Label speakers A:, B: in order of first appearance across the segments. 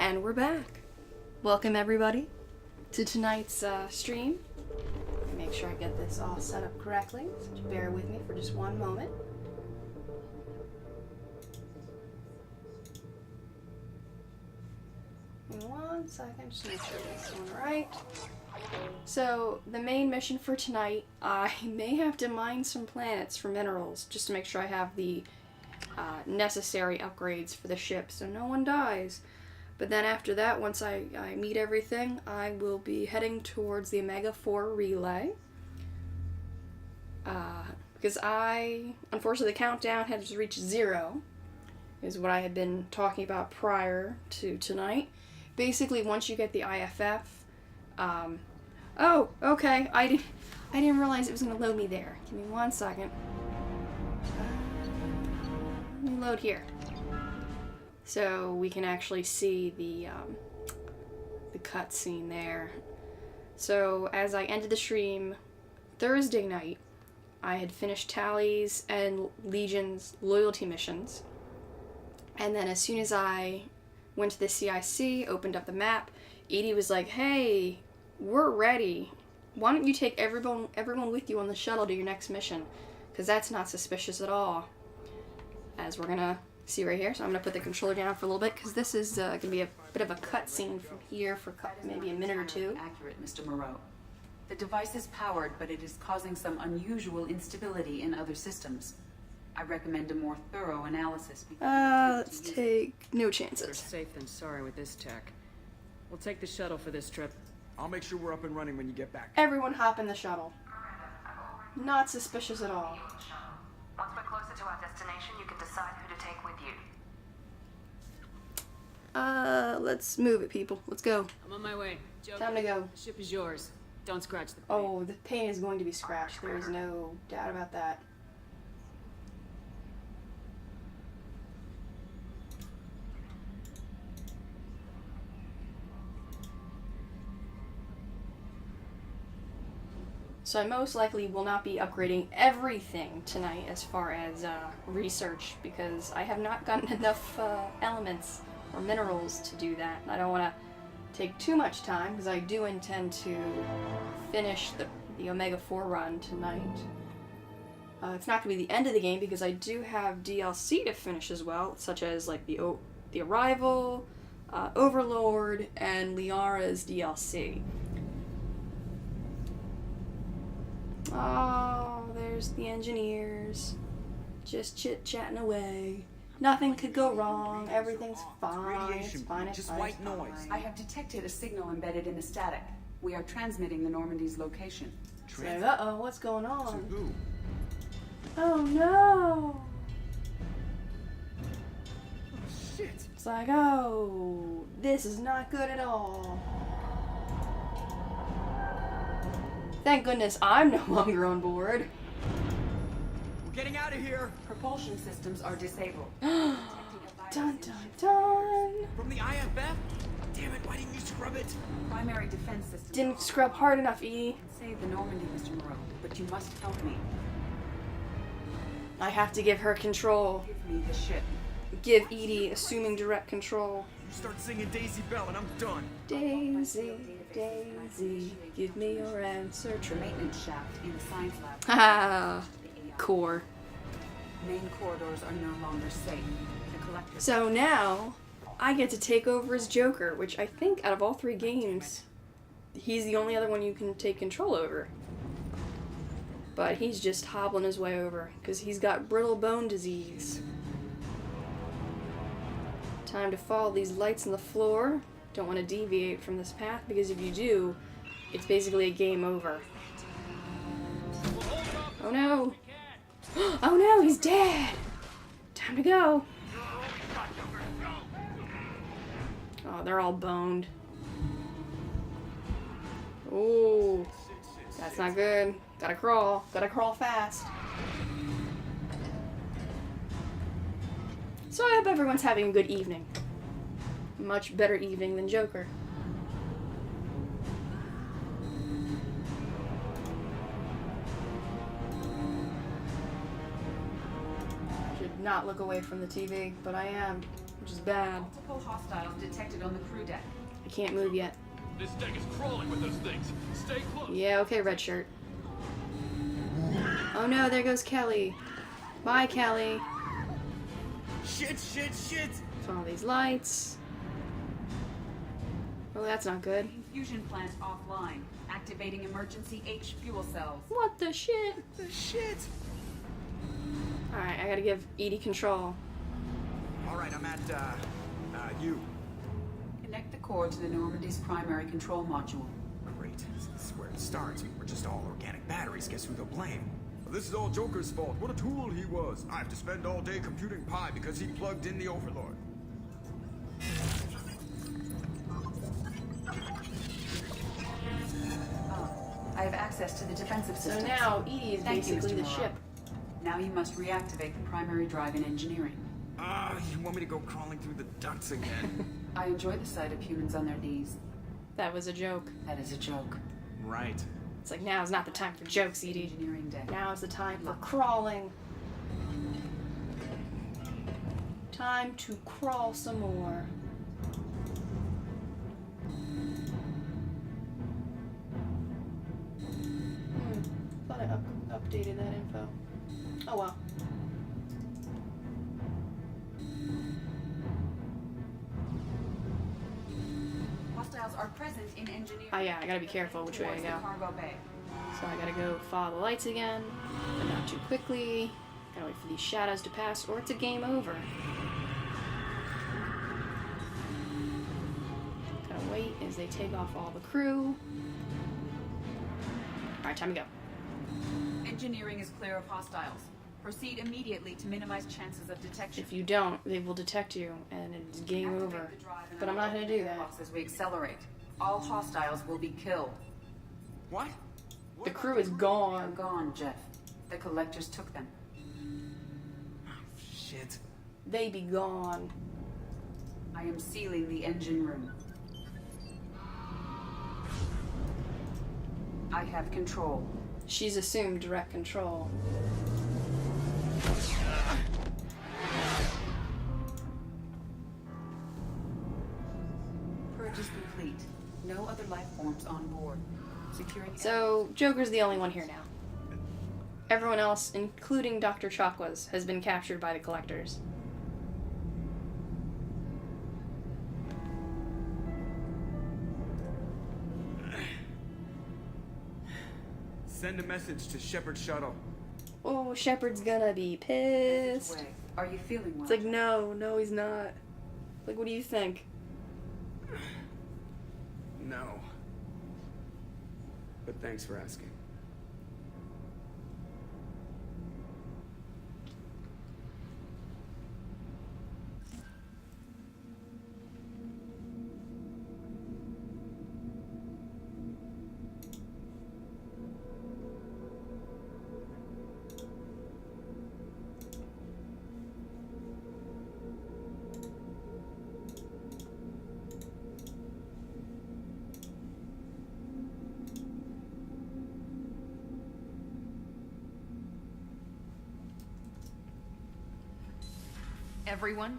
A: And we're back. Welcome everybody to tonight's stream. Make sure I get this all set up correctly, so just bear with me for just one moment. In 1 second, just make sure this is one right. So, the main mission for tonight, I may have to mine some planets for minerals, just to make sure I have the necessary upgrades for the ship, so no one dies. But then after that, once I meet everything, I will be heading towards the Omega 4 relay. Because unfortunately the countdown had to reach 0, is what I had been talking about prior to tonight. Basically, once you get the IFF, oh, okay, I didn't realize it was going to load me there. Give me 1 second. Let me load here. So we can actually see the cutscene there. So as I ended the stream Thursday night, I had finished Tally's and Legion's loyalty missions. And then as soon as I went to the CIC, opened up the map, Edie was like, hey, we're ready. Why don't you take everyone with you on the shuttle to your next mission? Because that's not suspicious at all. As we're going to see right here. So I'm going to put the controller down for a little bit because this is going to be a bit of a cutscene from here for maybe a minute or two.
B: Accurate, Mr. Moreau. The device is powered, but it is causing some unusual instability in other systems. I recommend a more thorough analysis.
A: Let's take no chances.
C: Better safe than sorry with this tech. We'll take the shuttle for this trip.
D: I'll make sure we're up and running when you get back.
A: Everyone hop in the shuttle. Not suspicious at all.
E: Once we're closer to our destination, you can decide who to take with you.
A: Let's move it, people. Let's go.
C: I'm on my way. Joker,
A: Time to go.
C: the ship is yours. Don't scratch the paint.
A: Oh, the paint is going to be scratched. There is no doubt about that. So I most likely will not be upgrading everything tonight as far as research, because I have not gotten enough elements or minerals to do that. I don't want to take too much time, because I do intend to finish the Omega 4 run tonight. It's not going to be the end of the game, because I do have DLC to finish as well, such as like the Arrival, Overlord, and Liara's DLC. Oh, there's the engineers. Just chit-chatting away. Nothing could go wrong. Everything's fine. It's fine. It's
D: just
A: fine.
D: white noise.
B: I have detected a signal embedded in the static. We are transmitting the Normandy's location.
A: Uh-oh, what's going
D: To
A: on?
D: who?
A: Oh no!
D: Shit.
A: It's like, oh, this is not good at all. Thank goodness I'm no longer on board.
D: We're getting out of here.
B: Propulsion systems are disabled.
A: Dun dun dun!
D: From the IFF? Damn it, why didn't you scrub it?
B: Primary defense systems.
A: Didn't scrub hard enough, Edie.
B: Save the Normandy, Mr. Moreau, but you must help me.
A: I have to give her control.
B: Give me the ship.
A: Give Edie assuming direct control.
D: You start singing Daisy Bell and I'm done.
A: Daisy, Daisy, give me your answer.
B: The maintenance shaft in the science lab.
A: Ah, core.
B: Main corridors are no longer safe. The collector.
A: So now, I get to take over as Joker, which I think out of all 3 games, he's the only other one you can take control over. But he's just hobbling his way over, because he's got brittle bone disease. Time to follow these lights on the floor. Don't want to deviate from this path, because if you do, it's basically a game over. Oh no! Oh no, he's dead! Time to go! Oh, they're all boned. Ooh, that's not good. Gotta crawl. Gotta crawl fast. So I hope everyone's having a good evening. Much better evening than Joker. Should not look away from the TV, but I am. which is bad.
B: Multiple hostiles detected on the crew deck.
A: I can't move yet.
F: This deck is crawling with those things. Stay close.
A: Yeah, okay, red shirt. Oh no, there goes Kelly. Bye, Kelly.
D: Shit, shit, shit!
A: Follow these lights. Oh, that's not good.
B: Fusion plant offline. Activating emergency H fuel cells.
A: What the shit?
D: The shit!
A: Alright, I gotta give Edie control.
D: Alright, I'm at, you.
B: Connect the core to the Normandy's primary control module.
D: Great. This is where it starts. We're just all organic batteries. Guess who they'll blame? Well, this is all Joker's fault. What a tool he was. I have to spend all day computing pi because he plugged in the Overlord.
B: I have access to the defensive
A: So
B: systems.
A: now Edie is
B: Thank you,
A: basically
B: Mr.
A: the
B: Morrow.
A: ship.
B: Now you must reactivate the primary drive in engineering.
D: You want me to go crawling through the ducts again?
B: I enjoy the sight of humans on their knees.
A: That was a joke.
B: That is a joke.
D: Right.
A: It's like, now's not the time for jokes, Edie.
B: Engineering deck.
A: Now's the time for crawling. Time to crawl some more. Thought I updated that info. Oh well.
B: Hostiles are present in engineering.
A: Oh yeah, I gotta be careful which way I
B: Towards the
A: go.
B: cargo bay.
A: So I gotta go follow the lights again, but not too quickly. Gotta wait for these shadows to pass, or it's a game over. Gotta wait as they take off all the crew. Alright, time to go.
B: Engineering is clear of hostiles. Proceed immediately to minimize chances of detection.
A: If you don't, they will detect you, and it's game
B: Activate
A: over.
B: the drive and
A: But I'm not gonna do that.
B: unlock the As we accelerate, all hostiles will be killed.
D: What?
A: The crew is
B: They're
A: gone.
B: gone, Jeff. The collectors took them.
D: Shit.
A: They be gone.
B: I am sealing the engine room. I have control.
A: She's assumed direct control.
B: Purge is complete. No other life forms on board. Securing.
A: So, Joker's the only one here now. Everyone else, including Dr. Chakwas, has been captured by the collectors.
D: Send a message to Shepard Shuttle.
A: Oh, Shepard's gonna be pissed.
B: Away. Are you feeling well?
A: It's like, no, he's not. Like, what do you think?
D: No. But thanks for asking.
G: Everyone?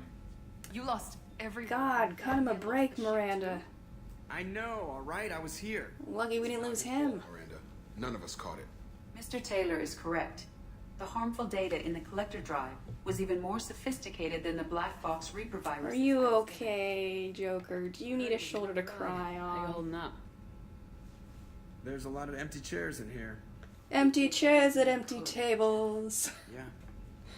G: You lost every.
A: God, cut him a break, Miranda.
D: I know, alright? I was here.
A: Lucky we didn't lose him.
H: Miranda, none of us caught it.
B: Mr. Taylor is correct. The harmful data in the collector drive was even more sophisticated than the black box Reaper virus.
A: Are you okay, Joker? Do you need a shoulder to cry
C: How you
A: on?
C: holding up?
D: There's a lot of empty chairs in here.
A: Empty chairs at empty tables.
D: Yeah.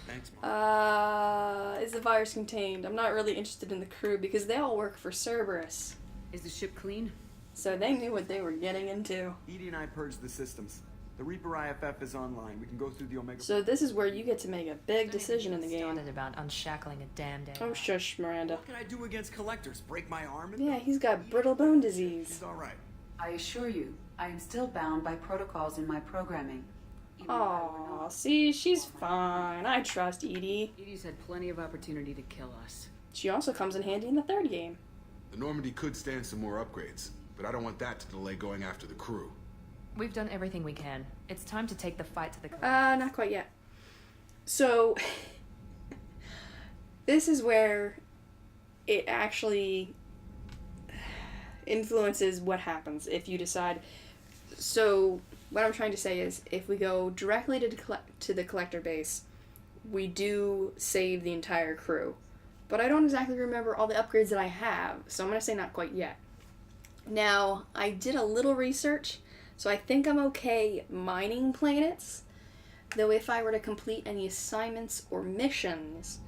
D: Thanks, Mom.
A: Is the virus contained? I'm not really interested in the crew because they all work for Cerberus.
C: Is the ship clean?
A: So they knew what they were getting into.
D: Edie and I purged the systems. The Reaper IFF is online. We can go through the Omega.
A: So this is where you get to make a big decision in the game.
E: Started about unshackling a damn day.
A: Oh, shush, Miranda.
D: What can I do against collectors? Break my arm?
A: Yeah, he's got brittle bone disease.
D: He's alright.
B: I assure you, I am still bound by protocols in my programming. Even if I were
A: Aw,
B: not.
A: see, she's fine. I trust Edie.
C: Edie's had plenty of opportunity to kill us.
A: She also comes in handy in the third game.
H: The Normandy could stand some more upgrades, but I don't want that to delay going after the crew.
E: We've done everything we can. It's time to take the fight to the
A: Not quite yet. So, this is where it actually influences what happens if you decide. So what I'm trying to say is, if we go directly to the collector base, we do save the entire crew. But I don't exactly remember all the upgrades that I have, so I'm going to say not quite yet. Now, I did a little research, so I think I'm okay mining planets, though if I were to complete any assignments or missions,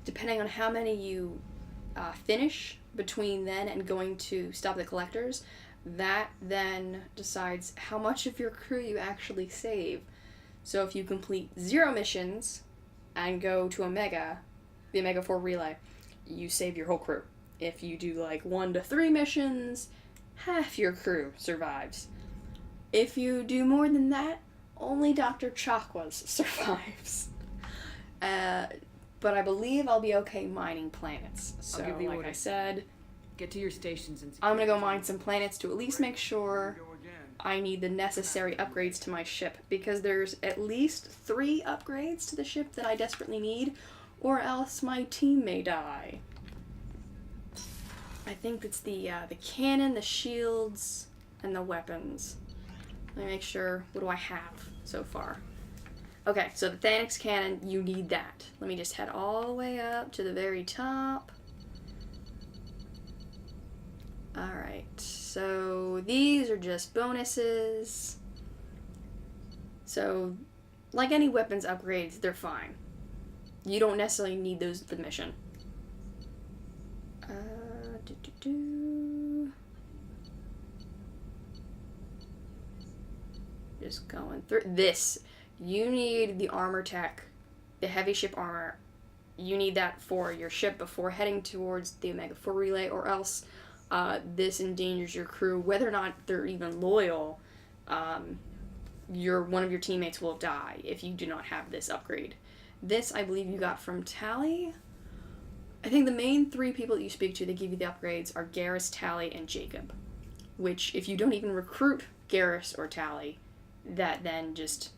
A: depending on how many you finish between then and going to stop the collectors, that then decides how much of your crew you actually save. So if you complete 0 missions and go to Omega, the Omega 4 relay, you save your whole crew. If you do like 1 to 3 missions, half your crew survives. If you do more than that, only Dr. Chakwas survives. But I believe I'll be okay mining planets. So,
C: give the
A: like
C: order.
A: I said,
C: Get to your stations and
A: I'm gonna go mine some planets to at least make sure I need the necessary upgrades to my ship, because there's at least 3 upgrades to the ship that I desperately need, or else my team may die. I think it's the cannon, the shields, and the weapons. Let me make sure. What do I have so far? Okay, so the Thanix cannon, you need that. Let me just head all the way up to the very top. Alright, so these are just bonuses. So, like any weapons upgrades, they're fine. You don't necessarily need those for the mission. Just going through this. You need the armor tech, the heavy ship armor. You need that for your ship before heading towards the Omega 4 relay, or else this endangers your crew. Whether or not they're even loyal, one of your teammates will die if you do not have this upgrade. This, I believe, you got from Tally. I think the main 3 people that you speak to that give you the upgrades are Garrus, Tally, and Jacob. Which, if you don't even recruit Garrus or Tally, that then just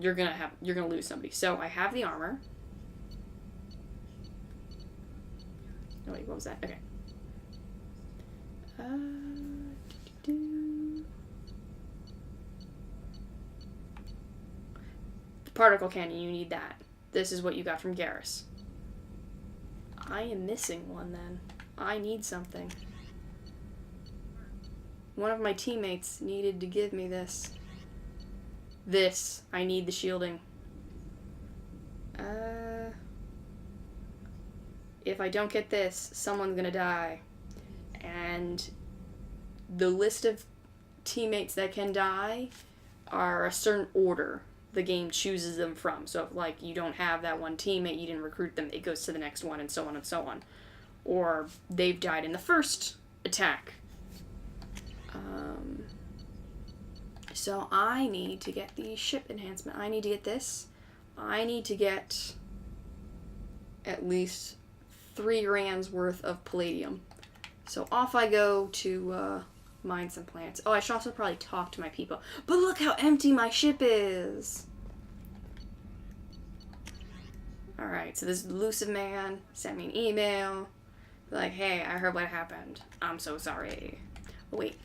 A: you're gonna lose somebody. So I have the armor. Oh wait, what was that? Okay. The particle cannon, you need that. This is what you got from Garrus. I am missing one then. I need something. One of my teammates needed to give me this. I need the shielding. If I don't get this, someone's gonna die. And the list of teammates that can die are a certain order the game chooses them from. So if, like, you don't have that one teammate, you didn't recruit them, it goes to the next one, and so on and so on. Or they've died in the first attack. So I need to get the ship enhancement. I need to get this. I need to get at least 3 grams worth of palladium. So off I go to mine some plants. Oh, I should also probably talk to my people. But look how empty my ship is! Alright, so this elusive man sent me an email. Like, hey, I heard what happened. I'm so sorry. Oh, wait.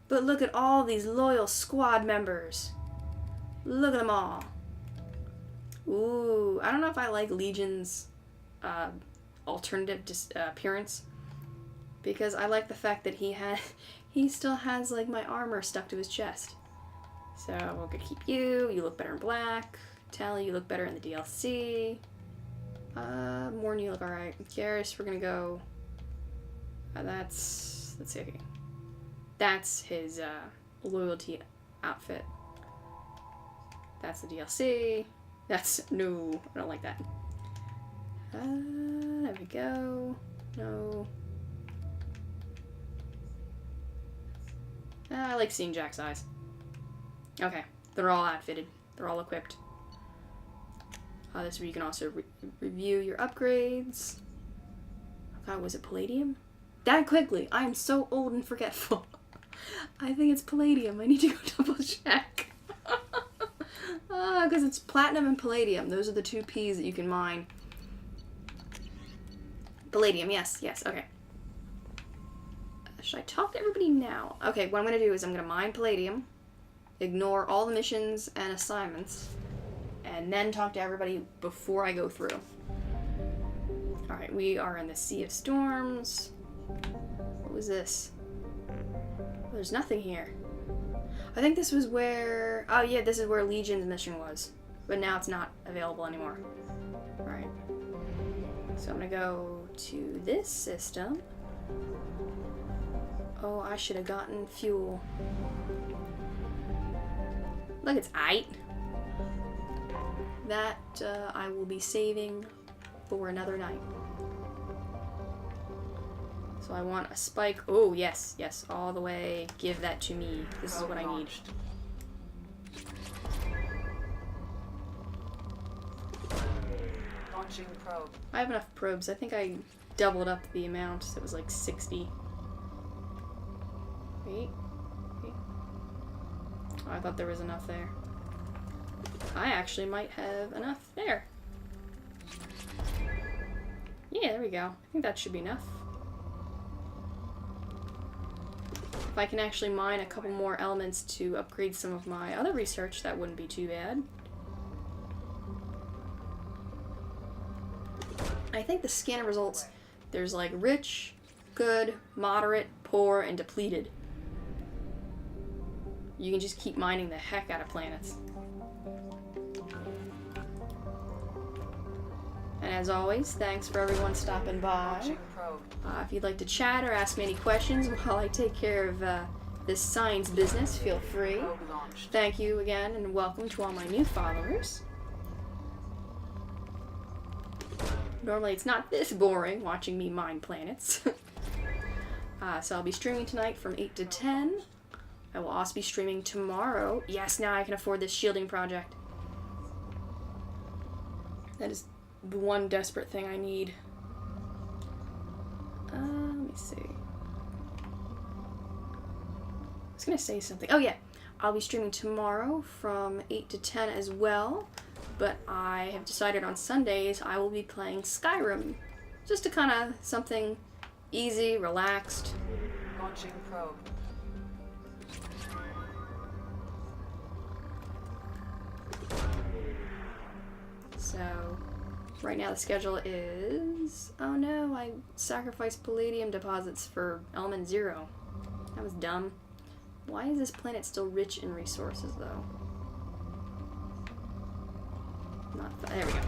A: But look at all these loyal squad members. Look at them all. Ooh, I don't know if I like Legion's alternative appearance, because I like the fact that he still has like my armor stuck to his chest. So we're gonna keep you. You look better in black. Tally, you look better in the DLC. Morn, you look alright. Garrus, we're gonna go. Let's see. Okay. That's his loyalty outfit. That's the DLC. No, I don't like that. There we go. No. I like seeing Jack's eyes. Okay, they're all outfitted. They're all equipped. This is where you can also review your upgrades. God, was it palladium? That quickly! I am so old and forgetful. I think it's palladium. I need to go double check. Because it's platinum and palladium. Those are the 2 Ps that you can mine. Palladium, yes, okay. Should I talk to everybody now? Okay, what I'm going to do is I'm going to mine Palladium, ignore all the missions and assignments, and then talk to everybody before I go through. Alright, we are in the Sea of Storms. What was this? There's nothing here. I think this was where... Oh yeah, this is where Legion's mission was. But now it's not available anymore. Alright. So I'm gonna go to this system. Oh, I should have gotten fuel. Look, it's 8. That I will be saving for another night. So I want a spike. Oh, yes, all the way. Give that to me. This is what I need.
B: Launching probe.
A: I have enough probes. I think I doubled up the amount. So it was like 60. Wait. Oh, I thought there was enough there. I actually might have enough there. Yeah, there we go. I think that should be enough. If I can actually mine a couple more elements to upgrade some of my other research, that wouldn't be too bad. I think the scanner results, there's like rich, good, moderate, poor, and depleted. You can just keep mining the heck out of planets. And as always, thanks for everyone stopping by.
B: Launching probe.
A: If you'd like to chat or ask me any questions while I take care of this science business, feel free.
B: Probe launched.
A: Thank you again, and welcome to all my new followers. Normally it's not this boring watching me mine planets. So I'll be streaming tonight from 8 to 10. I will also be streaming tomorrow. Yes, now I can afford this shielding project. That is the one desperate thing I need. Let me see. I was gonna say something. Oh yeah, I'll be streaming tomorrow from 8 to 10 as well. But I have decided on Sundays I will be playing Skyrim. Just to kind of something easy, relaxed.
B: Launching probe.
A: So, right now the schedule is... Oh no, I sacrificed palladium deposits for element 0. That was dumb. Why is this planet still rich in resources, though? There we go.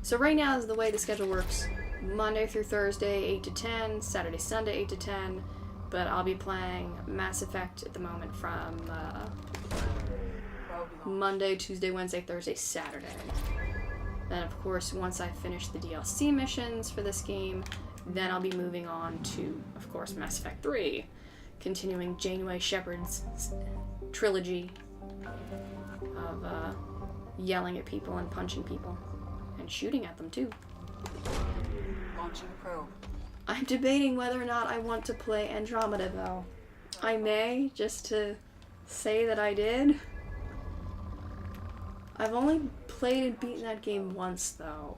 A: So right now is the way the schedule works. Monday through Thursday, 8 to 10. Saturday, Sunday, 8 to 10. But I'll be playing Mass Effect at the moment from Monday, Tuesday, Wednesday, Thursday, Saturday. Then, of course, once I finish the DLC missions for this game, then I'll be moving on to, of course, Mass Effect 3. Continuing Janeway Shepard's trilogy of yelling at people and punching people. And shooting at them, too.
B: Launching probe.
A: I'm debating whether or not I want to play Andromeda, though. I may, just to say that I did. I've only played and beaten that game once, though.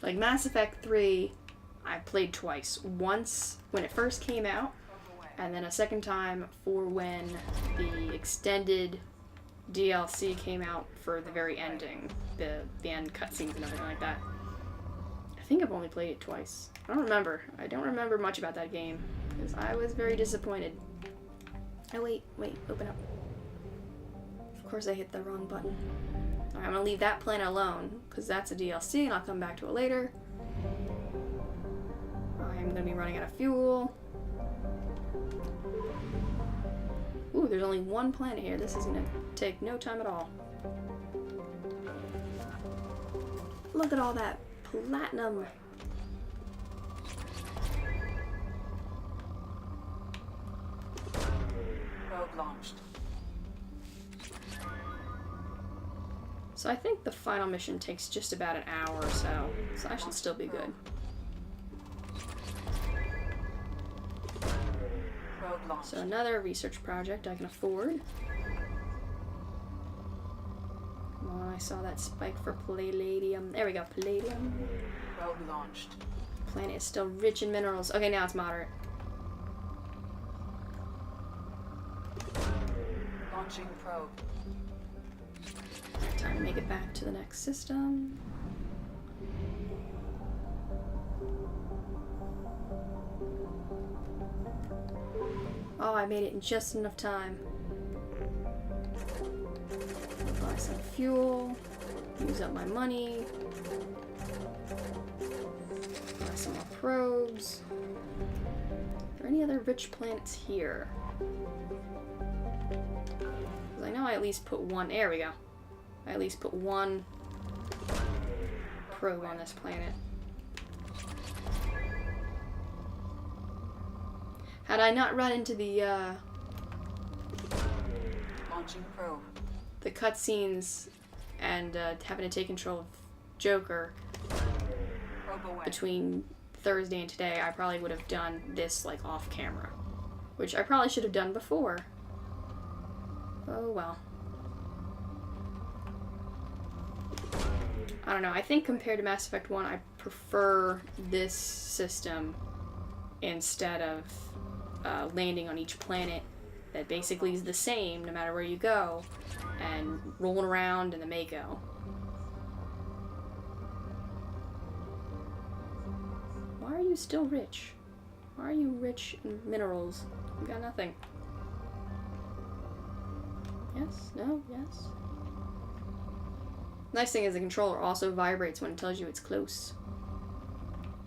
A: Like, Mass Effect 3, I played twice. Once when it first came out, and then a second time for when the extended DLC came out for the very ending. The end cutscenes and everything like that. I think I've only played it twice. I don't remember. I don't remember much about that game, because I was very disappointed. Oh, wait, open up. Of course I hit the wrong button. Alright, I'm gonna leave that planet alone, because that's a DLC, and I'll come back to it later. I'm gonna be running out of fuel. Ooh, there's only one planet here. This is gonna take no time at all. Look at all that platinum.
B: Probe launched.
A: So I think the final mission takes just about an hour or so. So I should still be good.
B: Probe launched.
A: So another research project I can afford. Come I saw that spike for palladium. There we go, palladium.
B: Probe launched.
A: Planet is still rich in minerals. Okay, now it's moderate.
B: Launching probe.
A: Time to make it back to the next system. Oh, I made it in just enough time. Buy some fuel. Use up my money. Buy some more probes. Are there any other rich planets here? 'Cause I know I at least put one. There we go. I at least put one probe on this planet. Had I not run into the
B: Launching probe.
A: cutscenes and having to take control of Joker
B: Probe away.
A: between Thursday and today, I probably would have done this like off camera, which I probably should have done before. Oh well. I don't know. I think compared to Mass Effect 1, I prefer this system instead of landing on each planet that basically is the same no matter where you go and rolling around in the Mako. Why are you still rich? Why are you rich in minerals? You got nothing. Yes? No? Yes? Nice thing is the controller also vibrates when it tells you it's close.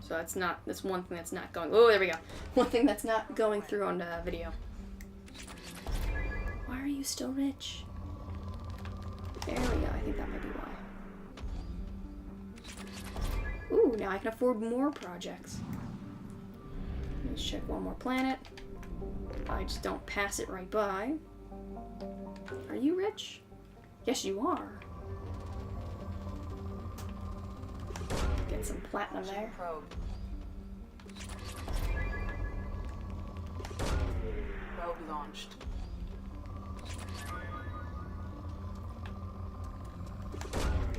A: So that's one thing that's not going, oh, there we go. One thing that's not going through on the video. Why are you still rich? There we go, I think that might be why. Ooh, now I can afford more projects. Let's check one more planet. I just don't pass it right by. Are you rich? Yes, you are. Get some platinum there.
B: Probe. Probe launched.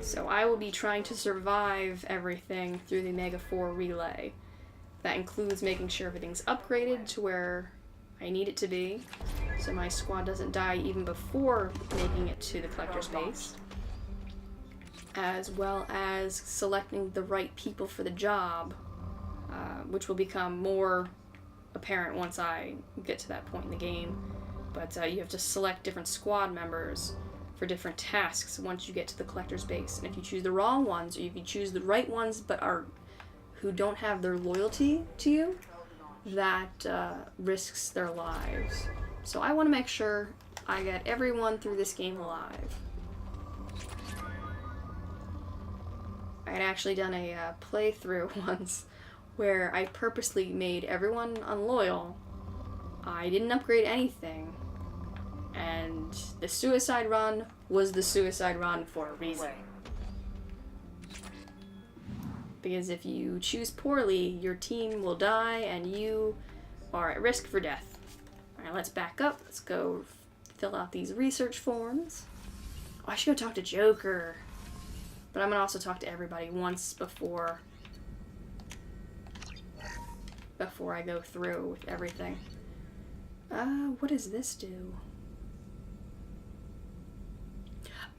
A: So I will be trying to survive everything through the Mega 4 relay. That includes making sure everything's upgraded to where I need it to be, so my squad doesn't die even before making it to the collector's base. As well as selecting the right people for the job, which will become more apparent once I get to that point in the game. But you have to select different squad members for different tasks once you get to the collector's base. And if you choose the wrong ones, or if you choose the right ones but who don't have their loyalty to you, that risks their lives. So I want to make sure I get everyone through this game alive. I had actually done a playthrough once where I purposely made everyone unloyal. I didn't upgrade anything, and the suicide run was the suicide run for a reason. Because if you choose poorly, your team will die and you are at risk for death. Alright, let's back up. Let's go fill out these research forms. Oh, I should go talk to Joker. But I'm going to also talk to everybody once before I go through with everything. What does this do?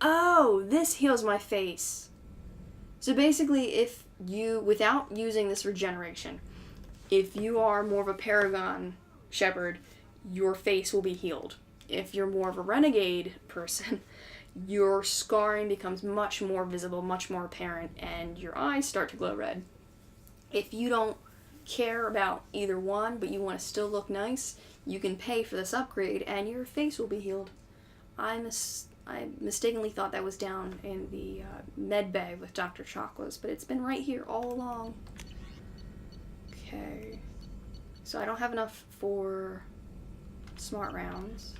A: Oh, this heals my face. So basically, if you, without using this regeneration, if you are more of a Paragon Shepherd, your face will be healed. If you're more of a Renegade person, your scarring becomes much more visible, much more apparent, and your eyes start to glow red. If you don't care about either one, but you want to still look nice, you can pay for this upgrade, and your face will be healed. I mistakenly thought that was down in the med bay with Dr. Chocola's, but it's been right here all along. Okay. So I don't have enough for smart rounds.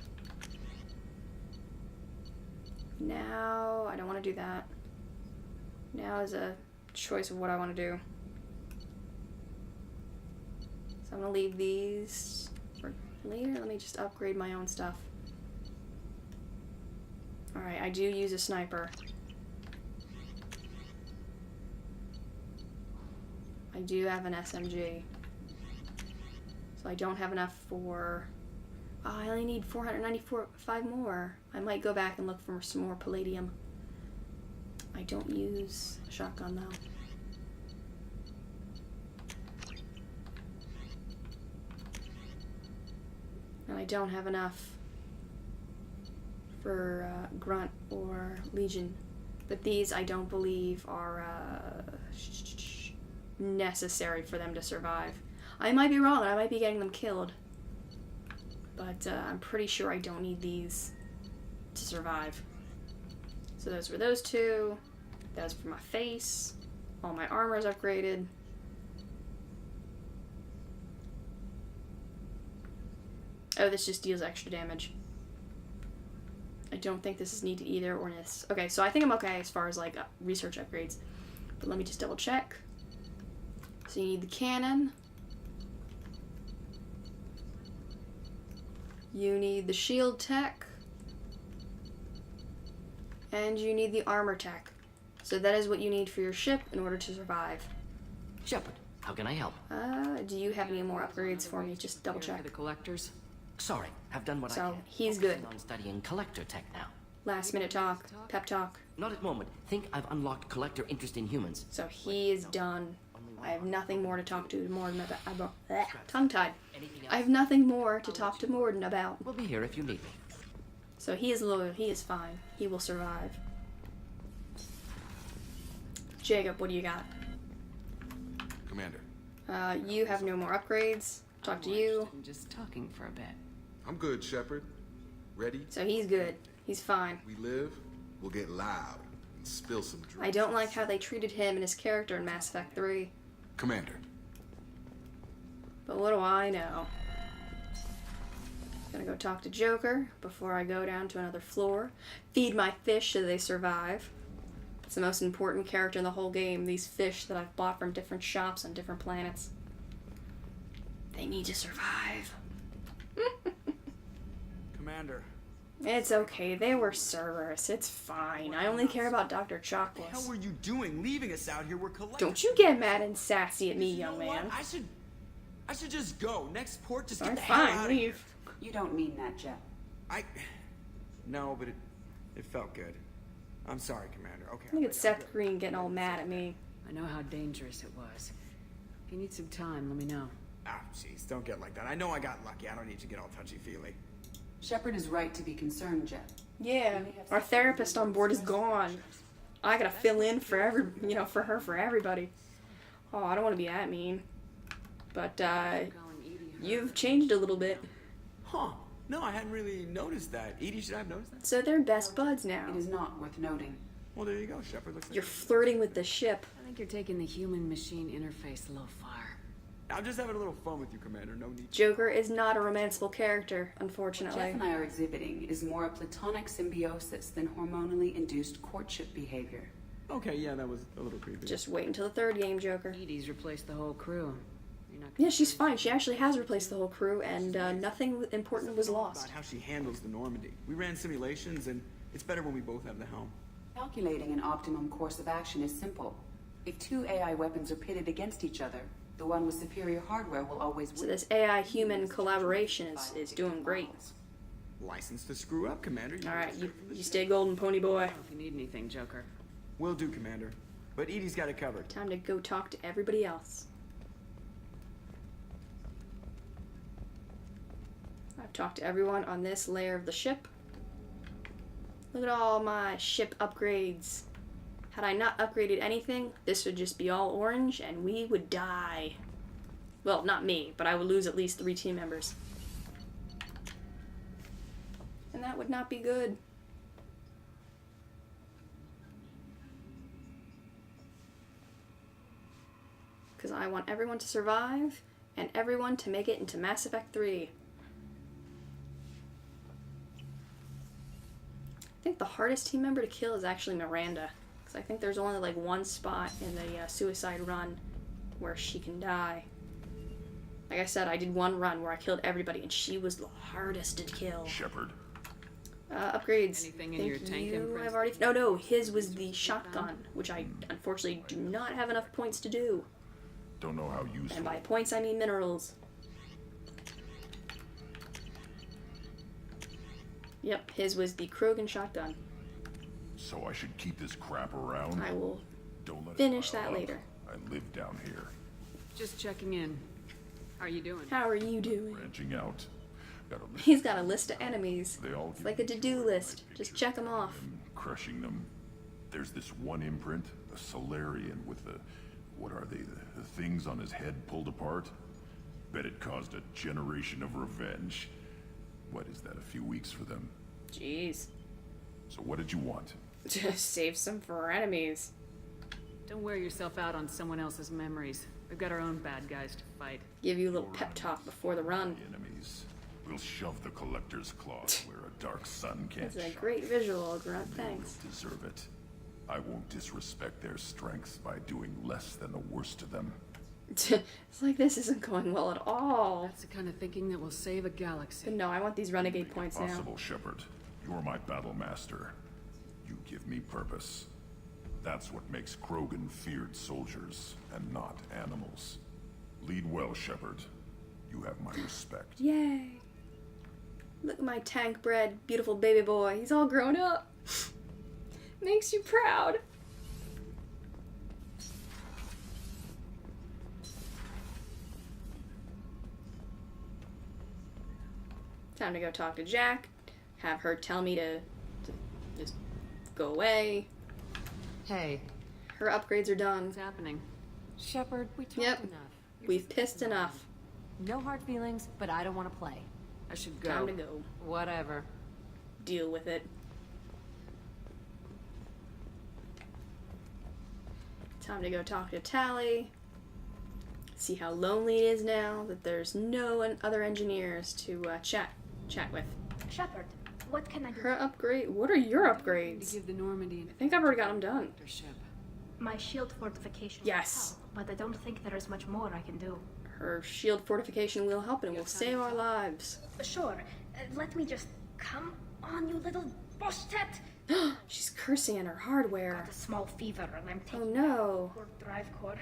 A: Now, I don't want to do that. Now is a choice of what I want to do. So I'm going to leave these for later. Let me just upgrade my own stuff. Alright, I do use a sniper. I do have an SMG. So I don't have enough for... Oh, I only need 5 more. I might go back and look for some more palladium. I don't use a shotgun though. And I don't have enough for Grunt or Legion. But these I don't believe are necessary for them to survive. I might be wrong, I might be getting them killed. But I'm pretty sure I don't need these to survive. So those were those two. That was for my face. All my armor is upgraded. Oh, this just deals extra damage. I don't think this is needed either, or this. Okay, so I think I'm okay as far as like research upgrades. But let me just double check. So you need the cannon. You need the shield tech. And you need the armor tech. So that is what you need for your ship in order to survive.
I: Shepard, how can I help?
A: Do you have any more upgrades for me? Just double
C: Here
A: check.
C: for the collectors.
I: Sorry, I've done what I
A: So,
I: can.
A: he's
I: Focusing
A: good.
I: on studying collector tech now.
A: Last minute talk. Pep talk.
I: Not at the moment. Think I've unlocked collector interest in humans.
A: So he is done. I have nothing more to talk to Morden about. Tongue-tied.
I: Anything
A: I
I: else?
A: have nothing more to talk to Morden about.
I: We'll be here if you need me.
A: So he is loyal. He is fine. He will survive. Jacob, what do you got?
H: Commander,
A: You have no more upgrades. Talk to you.
C: I'm just talking for a bit.
H: I'm good, Shepard. Ready?
A: So he's good. He's fine.
H: We live, we'll get loud and spill some drinks.
A: I don't like how they treated him and his character in Mass Effect 3.
H: Commander,
A: But what do I know? Gonna go talk to Joker before I go down to another floor. Feed my fish so they survive. It's the most important character in the whole game. These fish that I've bought from different shops on different planets. They need to survive.
D: Commander,
A: It's okay. They were Cerberus. It's fine. I only care about Dr.
D: what the hell
A: Chocolates.
D: were you doing leaving us out here? We're collecting.
A: Don't you get mad and sassy at me,
D: You know
A: young
D: what?
A: man.
D: I should just go. Next port, just
A: Alright,
D: get the hell out
A: fine.
D: of
A: Leave.
B: You don't mean that, Jeff.
D: No, but it felt good. I'm sorry, Commander. Okay.
A: Look at Seth Green getting all mad at me.
C: I know how dangerous it was. If you need some time, let me know.
D: Ah, jeez, don't get like that. I know I got lucky. I don't need to get all touchy-feely.
B: Shepard is right to be concerned, Jeff.
A: Yeah, our therapist on board is gone. I gotta fill in for for her, for everybody. Oh, I don't want to be that mean. But,
C: Calling Edie her-
A: you've changed a little bit.
D: Huh. No, I hadn't really noticed that. Edie, should I have noticed that?
A: So they're best buds now.
B: It is not worth noting.
D: Well, there you go. Shepard looks like...
A: You're flirting with the ship.
C: I think you're taking the human-machine interface a little far.
D: I'm just having a little fun with you, Commander. No need...
A: Joker is not a romanceable character,
B: What
A: unfortunately.
B: Jeff and I are exhibiting is more a platonic symbiosis than hormonally induced courtship behavior.
D: Okay, yeah, that was a little creepy.
A: Just wait until the third game, Joker.
C: Edie's replaced the whole crew. You're not
A: Yeah, she's fine. She actually has replaced the whole crew, and nothing important was lost.
D: About how she handles the Normandy. We ran simulations, and it's better when we both have the helm.
B: Calculating an optimum course of action is simple. If two AI weapons are pitted against each other, the one with superior hardware will always
A: So
B: win.
A: this AI-human collaboration is doing great.
D: License to screw up, Commander.
A: Alright, you stay golden, pony boy.
C: If you need anything, Joker.
D: Will do, Commander. But Edie's got it covered.
A: Time to go talk to everybody else. I've talked to everyone on this layer of the ship. Look at all my ship upgrades. Had I not upgraded anything, this would just be all orange and we would die. Well, not me, but I would lose at least 3 team members. And that would not be good. Because I want everyone to survive and everyone to make it into Mass Effect 3. I think the hardest team member to kill is actually Miranda. Because I think there's only like one spot in the suicide run where she can die. Like I said, I did one run where I killed everybody and she was the hardest to kill.
H: Shepard.
A: Upgrades.
C: Anything in your tank, Empress?
A: I've already... No, his was the shotgun, which I unfortunately do not have enough points to do.
F: Don't know how useful.
A: And by points, I mean minerals. Yep, his was the Krogan shotgun.
F: So I should keep this crap around?
A: I will
F: Don't let it
A: finish
F: pile
A: that
F: up.
A: later.
F: I live down here.
C: Just checking in. How are you doing?
A: How are you doing?
F: Branching out. Got a list.
A: He's got a list of enemies.
F: They all
A: It's
F: give
A: like a
F: me
A: to-do
F: joy.
A: list.
F: I
A: Just
F: picture
A: check them off.
F: Crushing them. There's this one imprint, a Solarian with the, what are they, the things on his head pulled apart? Bet it caused a generation of revenge. What is that, a few weeks for them?
A: Jeez.
F: So what did you want?
A: Just save some for our enemies.
C: Don't wear yourself out on someone else's memories. We've got our own bad guys to fight.
A: Give you a little pep talk before the run.
F: Enemies. We'll shove the Collector's claws where a dark sun can't
A: That's a
F: shine.
A: great visual, Grunt. Thanks.
F: They will deserve it. I won't disrespect their strengths by doing less than the worst of them.
A: It's like this isn't going well at all.
C: That's the kind of thinking that will save a galaxy.
A: But no, I want these renegade points now.
F: Possible, Shepard. You're my battle master. You give me purpose. That's what makes Krogan feared soldiers and not animals. Lead well, Shepard. You have my respect.
A: Yay. Look at my tank bred, beautiful baby boy. He's all grown up. Makes you proud. Time to go talk to Jack. Have her tell me to just go away.
J: Hey,
A: Her upgrades are done.
C: What's happening?
J: Shepard, we talked
A: Yep.
J: enough.
A: We've pissed enough.
J: No hard feelings, but I don't want to play.
C: I should go.
A: Time to go.
J: Whatever.
A: Deal with it. Time to go talk to Tally. See how lonely it is now that there's no other engineers to chat with.
K: Shepard, what can I do?
A: Her upgrade. What are your
C: To
A: upgrades?
C: give the Normandy
A: I think I've already got them done.
C: an ship.
K: My shield fortification
A: Yes.
K: will help, but I don't think there is much more I can do.
A: Her shield fortification will help and will save our lives.
K: Sure, let me just... Come on, you little boshtet!
A: She's cursing in her hardware.
K: Got a small fever and I'm
A: Oh
K: taking
A: no.
K: poor drive core.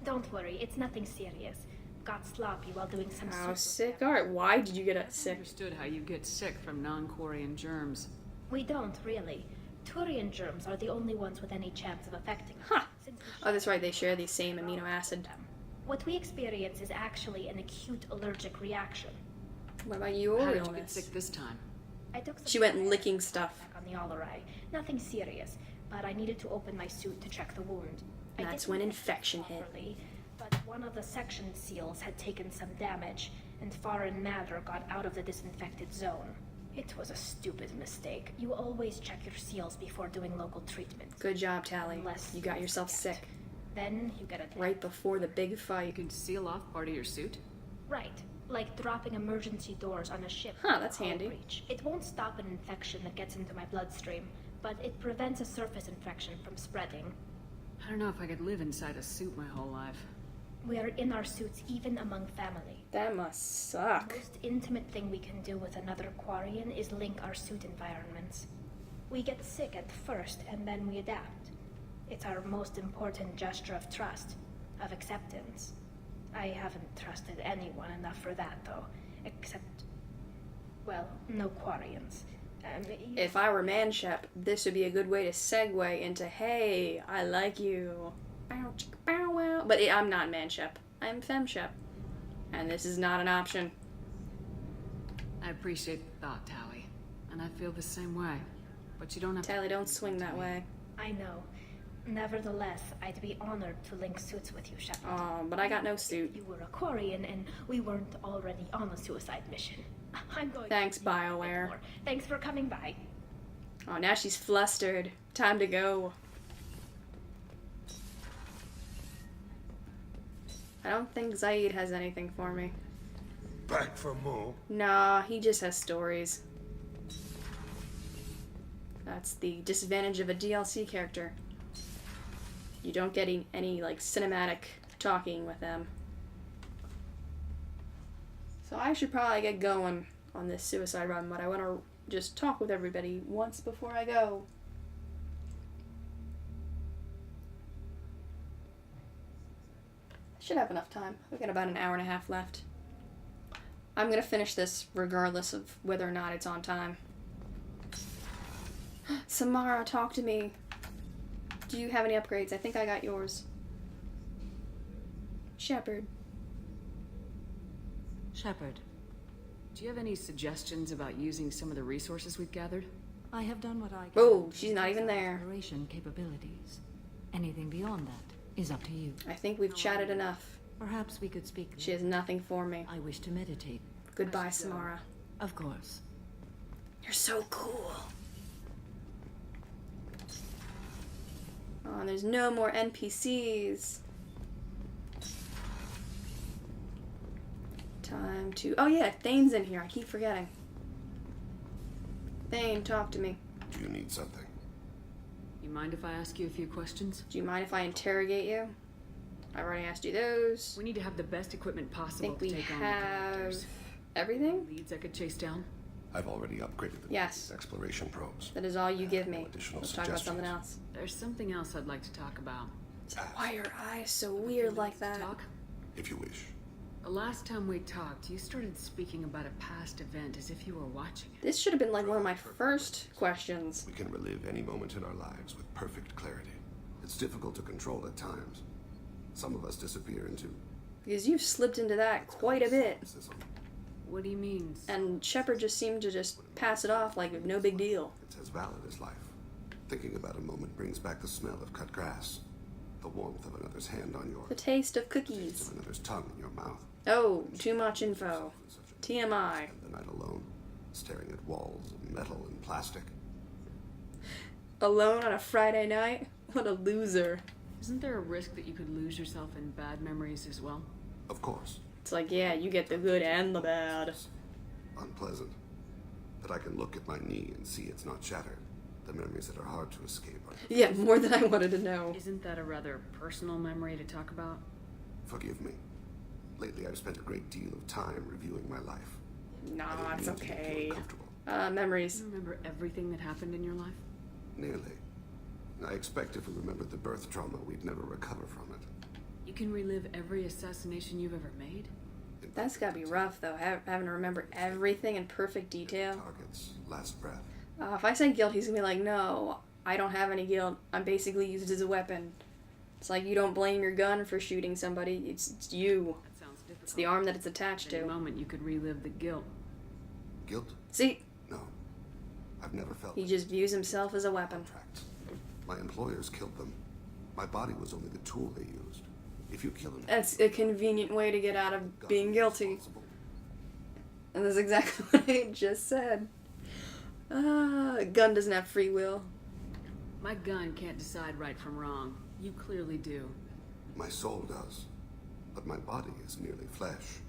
K: Don't worry, it's nothing serious. Got sloppy while doing some
A: How
K: super
A: sick?
K: prep.
A: Alright, why did you get
C: I
A: sick?
C: understood how you get sick from non-Quarian germs.
K: We don't, really. Turian germs are the only ones with any chance of affecting us.
A: Huh.
K: Since we
A: Oh, that's right, they share the same amino acid.
K: What we experience is actually an acute allergic reaction.
A: What about your
C: How did you get
A: illness?
C: sick this time?
K: I took some
A: She went
K: antibiotics
A: licking stuff.
K: back on the Allarai. Nothing serious, but I needed to open my suit to check the wound. I
A: That's
K: didn't
A: when
K: fix it
A: infection hit.
K: properly, but one of the section seals had taken some damage, and foreign matter got out of the disinfected zone. It was a stupid mistake. You always check your seals before doing local treatment.
A: Good job, Tally.
K: Unless
A: You got yourself
K: forget.
A: sick.
K: Then you get a
A: Right before the big
C: You
A: fight.
C: can seal off part of your suit?
K: Right, like dropping emergency doors on a ship.
A: Huh, that's
K: with a hull
A: handy.
K: breach. It won't stop an infection that gets into my bloodstream, but it prevents a surface infection from spreading.
C: I don't know if I could live inside a suit my whole life.
K: We are in our suits even among family.
A: That must suck.
K: The most intimate thing we can do with another Quarian is link our suit environments. We get sick at first, and then we adapt. It's our most important gesture of trust, of acceptance. I haven't trusted anyone enough for that, though. Except, well, no Quarians.
A: If I were Manshep, this would be a good way to segue into, hey, I like you. Bow, chicka, bow, wow. But I'm not Manshep. I'm Femshep. And this is not an option.
C: I appreciate the thought, Tally. And I feel the same way. But you don't have
A: Tally,
C: to...
A: don't swing that way.
K: I know. Nevertheless, I'd be honored to link suits with you, Shepard.
A: Oh, but I got no suit.
K: If you were a Quarian and we weren't already on a suicide mission. I'm going
A: Thanks,
K: to see you a bit
A: BioWare.
K: more. Thanks for coming by.
A: Oh, now she's flustered. Time to go. I don't think Zaid has anything for me.
D: Back for more.
A: Nah, he just has stories. That's the disadvantage of a DLC character. You don't get any like cinematic talking with them. So I should probably get going on this suicide run, but I want to just talk with everybody once before I go. Should have enough time. We've got about an hour and a half left. I'm gonna finish this regardless of whether or not it's on time. Samara, talk to me. Do you have any upgrades? I think I got yours. Shepard.
C: Shepard, do you have any suggestions about using some of the resources we've gathered?
J: I have done what I can.
A: Oh, she's not even there.
J: Exploration capabilities. Anything beyond that is up to you.
A: I think we've chatted enough.
J: Perhaps we could speak.
A: She has nothing for me.
J: I wish to meditate.
A: Goodbye, Samara.
J: Of course.
A: You're so cool. Oh, and there's no more NPCs. Time to... Oh yeah, Thane's in here. I keep forgetting. Thane, talk to me.
L: Do you need something?
C: You mind if I ask you a few questions?
A: Do you mind if I interrogate you? I've already asked you those.
C: We need to have the best equipment
A: I
C: possible
A: think
C: to
A: we
C: take on the
A: have
C: collectors.
A: everything?
C: Leads I could chase down?
L: I've already upgraded the
A: Yes.
L: exploration probes.
A: That is all you give me.
L: Additional
A: Let's talk about something
L: suggestions?
A: else.
C: There's something else I'd like to talk about.
A: Why are your eyes so weird like that?
C: Talk?
L: If you wish.
C: The last time we talked, you started speaking about a past event as if you were watching it.
A: This should have been like one of my first questions.
L: We can relive any moment in our lives with perfect clarity. It's difficult to control at times. Some of us disappear into...
A: Because you've slipped into that quite a bit.
C: What do you mean?
A: And Shepard just seemed to just pass it off like no big deal.
L: It's as valid as life. Thinking about a moment brings back the smell of cut grass, the warmth of another's hand on yours,
A: The taste of
L: the taste
A: cookies.
L: of another's tongue in your mouth.
A: Oh, too much info. TMI.
L: Spend the night alone, staring at walls of metal and plastic.
A: Alone on a Friday night? What a loser.
C: Isn't there a risk that you could lose yourself in bad memories as well?
L: Of course.
A: It's like, yeah, you get the good and the bad.
L: Unpleasant. But I can look at my knee and see it's not shattered. The memories that are hard to escape are...
A: Yeah, more than I wanted to know.
C: Isn't that a rather personal memory to talk about?
L: Forgive me. Lately I've spent a great deal of time reviewing my life.
A: Nah,
L: I
A: it's
L: didn't mean to make you
A: okay.
L: uncomfortable.
A: Memories.
C: Do you remember everything that happened in your life?
L: Nearly. I expect if we remembered the birth trauma, we'd never recover from it.
C: You can relive every assassination you've ever made?
A: That's gotta be rough, though, having to remember everything in perfect detail.
L: Target's last breath.
A: If I say guilt, he's gonna be like, no, I don't have any guilt. I'm basically used as a weapon. It's like you don't blame your gun for shooting somebody. It's you.
C: That sounds difficult.
A: It's the arm that it's attached
C: At any
A: to.
C: moment you could relive the guilt.
L: Guilt?
A: See,
L: No. I've never felt
A: he just views himself as a weapon.
L: contracts. My employers killed them. My body was only the tool they used. If you kill them...
A: That's a convenient way to get out of
L: God
A: being
L: is
A: guilty.
L: responsible.
A: And that's exactly what I just said. A gun doesn't have free will.
C: My gun can't decide right from wrong. You clearly do.
L: My soul does. But my body is merely flesh.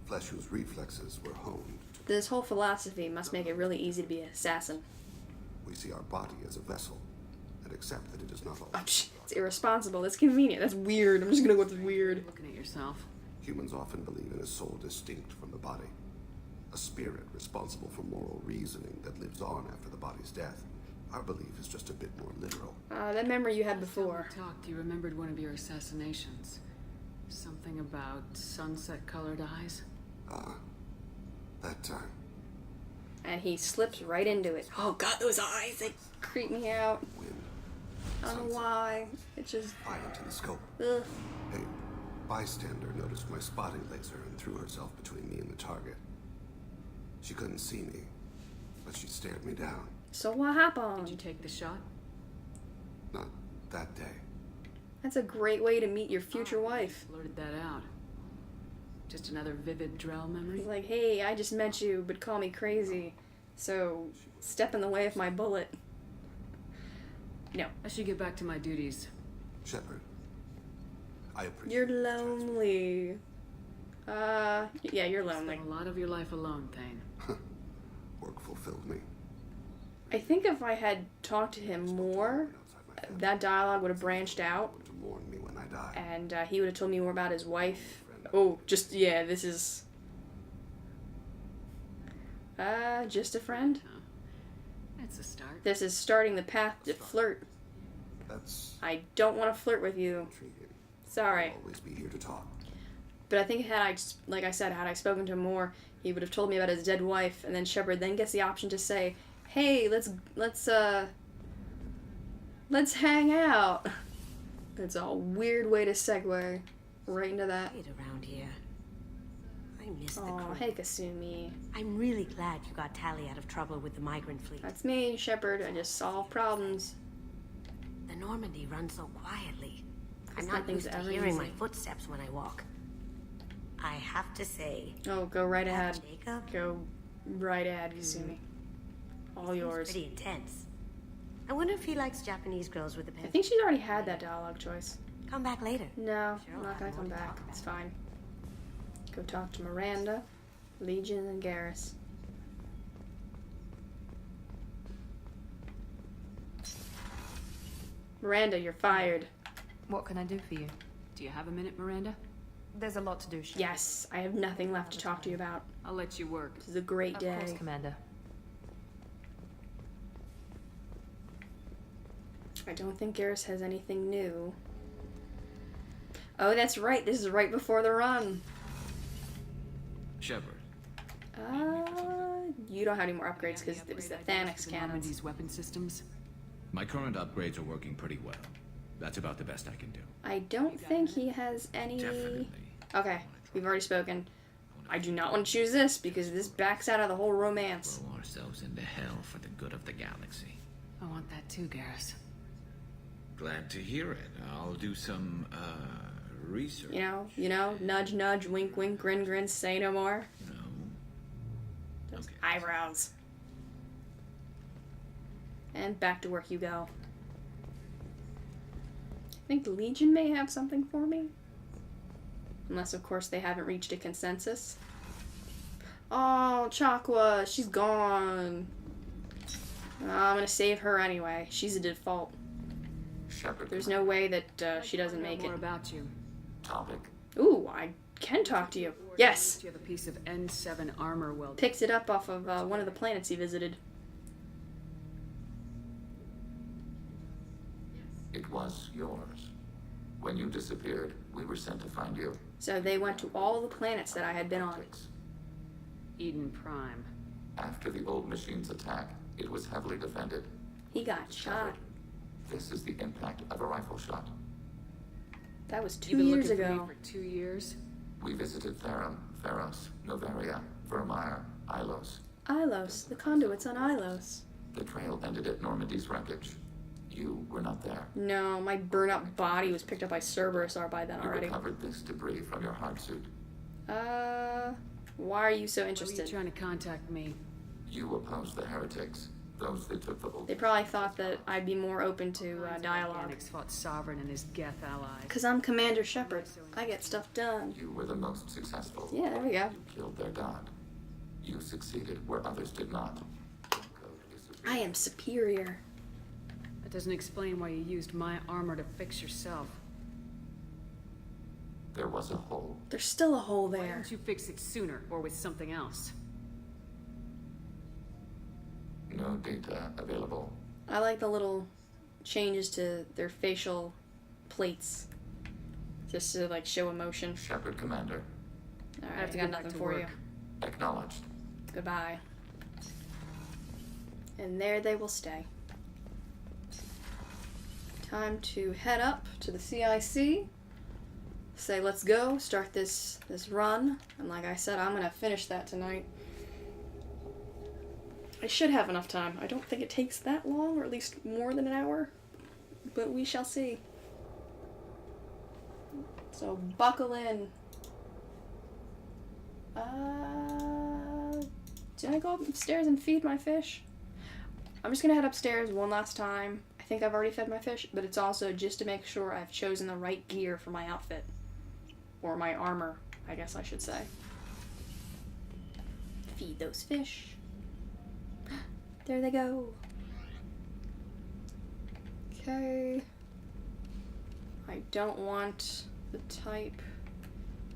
L: Flesh whose reflexes were honed.
A: This whole philosophy must make it really easy to be an assassin.
L: We see our body as a vessel, and accept that it is not all.
A: Oh, it's irresponsible. That's convenient. That's weird. I'm just gonna go with weird.
C: Looking at yourself.
L: Humans often believe in a soul distinct from the body. A spirit responsible for moral reasoning that lives on after the body's death. Our belief is just a bit more literal.
A: That memory you had before.
C: Last time we talked, you remembered one of your assassinations. Something about sunset-colored eyes?
L: That time.
A: And he slips right into it. Oh god, those eyes, they creep me out.
L: Wind.
A: I don't know
L: Sunset.
A: why. It just,
L: Violent in the scope.
A: ugh.
L: A bystander noticed my spotting laser and threw herself between me and the target. She couldn't see me, but she stared me down.
A: So what
C: Did you
A: happened?
C: take the shot?
L: Not that day.
A: That's a great way to meet your future wife.
C: Blurted that out. Just another vivid Drell memory?
A: He's like, hey, I just met you, but call me crazy. So, step in the way of my bullet. No.
C: I should get back to my duties.
L: Shepard, I appreciate
A: You're
L: your judgment.
A: lonely. Yeah, you're lonely.
C: Spent a lot of your life alone, Thane.
L: Work fulfilled me.
A: I think if I had talked to him more,
L: Outside my family,
A: that dialogue would have branched out,
L: to mourn me when I die.
A: and he would have told me more about his wife. Oh, just, yeah, this is... just a friend?
C: That's a start.
A: This is starting the path to flirt.
L: That's
A: I don't want to flirt with you.
L: intriguing.
A: It's alright.
L: I'll always be here to talk.
A: But I think like I said, had I spoken to him more, he would have told me about his dead wife, and then Shepard then gets the option to say, "Hey, let's hang out." It's a weird way to segue right into that.
M: Around here. I miss the
A: Oh,
M: crew.
A: hey Kasumi.
M: I'm really glad you got Tally out of trouble with the migrant fleet.
A: That's me, Shepard. I just solve problems.
M: The Normandy runs so quietly. I'm
A: It's
M: not
A: nothing's
M: used to
A: ever
M: hearing my
A: easy.
M: footsteps when I walk. I have to say,
A: Oh, go right ahead.
M: Jacob?
A: Go right ahead, Kasumi. All yours.
M: Pretty intense. I wonder if he likes Japanese girls with a
A: I
M: pen.
A: think she's already had that dialogue choice.
M: Come back later.
A: No, I'm not gonna come back. It's fine. Go talk to Miranda, Legion, and Garrus. Miranda, you're fired.
G: What can I do for you?
C: Do you have a minute, Miranda?
G: There's a lot to do, Shepard.
A: Yes, I have nothing left to talk to you about.
C: I'll let you work.
A: This is a great day.
G: Of course, Commander.
A: I don't think Garrus has anything new. Oh, that's right. This is right before the run.
N: Shepard.
A: You don't have any more upgrades because it was the Thanix cannons.
C: Normandy's weapon systems.
N: My current upgrades are working pretty well. That's about the best I can do.
A: I don't think he has any...
N: Definitely.
A: Okay, we've already spoken. I do not want to choose this because this backs out of the whole romance.
N: Throw ourselves into hell for the good of the galaxy.
C: I want that too, Garrus.
N: Glad to hear it. I'll do some, research.
A: You know, nudge, nudge, wink, wink, grin, grin, say no more.
N: No.
A: Those eyebrows. And back to work you go. I think the Legion may have something for me. Unless, of course, they haven't reached a consensus. Oh, Chakwa, she's gone. I'm gonna save her anyway. She's a default.
O: Shepard.
A: There's no way that she doesn't make it.
C: More about you.
O: Topic.
A: Ooh, I can talk to you. Yes.
C: You have a piece of N7 armor welded.
A: Picked it up off of one of the planets he visited.
O: It was yours. When you disappeared, we were sent to find you.
A: So they went to all the planets that I had been on.
C: Eden Prime.
O: After the old machine's attack, it was heavily defended.
A: He got shot.
O: This is the impact of a rifle shot.
A: That was 2
C: You've been
A: years
C: looking
A: ago.
C: for me for 2 years?
O: We visited Therum, Theros, Novaria, Vermeer, Ilos.
A: Ilos. The conduits on Ilos.
O: The trail ended at Normandy's wreckage. You were not there.
A: No, my burnt-up body was picked up by Cerberus by then
O: You
A: already.
O: recovered this debris from your hard suit.
A: Why are you so
C: Why were
A: interested?
C: you trying to contact me?
O: You opposed the heretics, those that took the oath.
A: They probably thought that I'd be more open to dialogue.
C: Organics fought Sovereign and his Geth allies.
A: Because I'm Commander Shepard. I get stuff done.
O: You were the most successful.
A: Yeah, there we go.
O: You killed their god. You succeeded where others did not.
A: I am superior.
C: That doesn't explain why you used my armor to fix yourself.
O: There was a hole.
A: There's still a hole
C: Why
A: there.
C: didn't you fix it sooner or with something else?
O: No data available.
A: I like the little changes to their facial plates. Just to, like, show emotion.
O: Shepard Commander.
A: Alright,
C: I have to
A: got
C: get back
A: nothing
C: to
A: for
C: work.
A: you.
O: Acknowledged.
A: Goodbye. And there they will stay. Time to head up to the CIC. Say let's go, start this run. And like I said, I'm gonna finish that tonight. I should have enough time. I don't think it takes that long, or at least more than an hour. But we shall see. So buckle in. Did I go upstairs and feed my fish? I'm just gonna head upstairs one last time. I think I've already fed my fish, but it's also just to make sure I've chosen the right gear for my outfit. Or my armor, I guess I should say. Feed those fish. There they go. Okay. I don't want the type.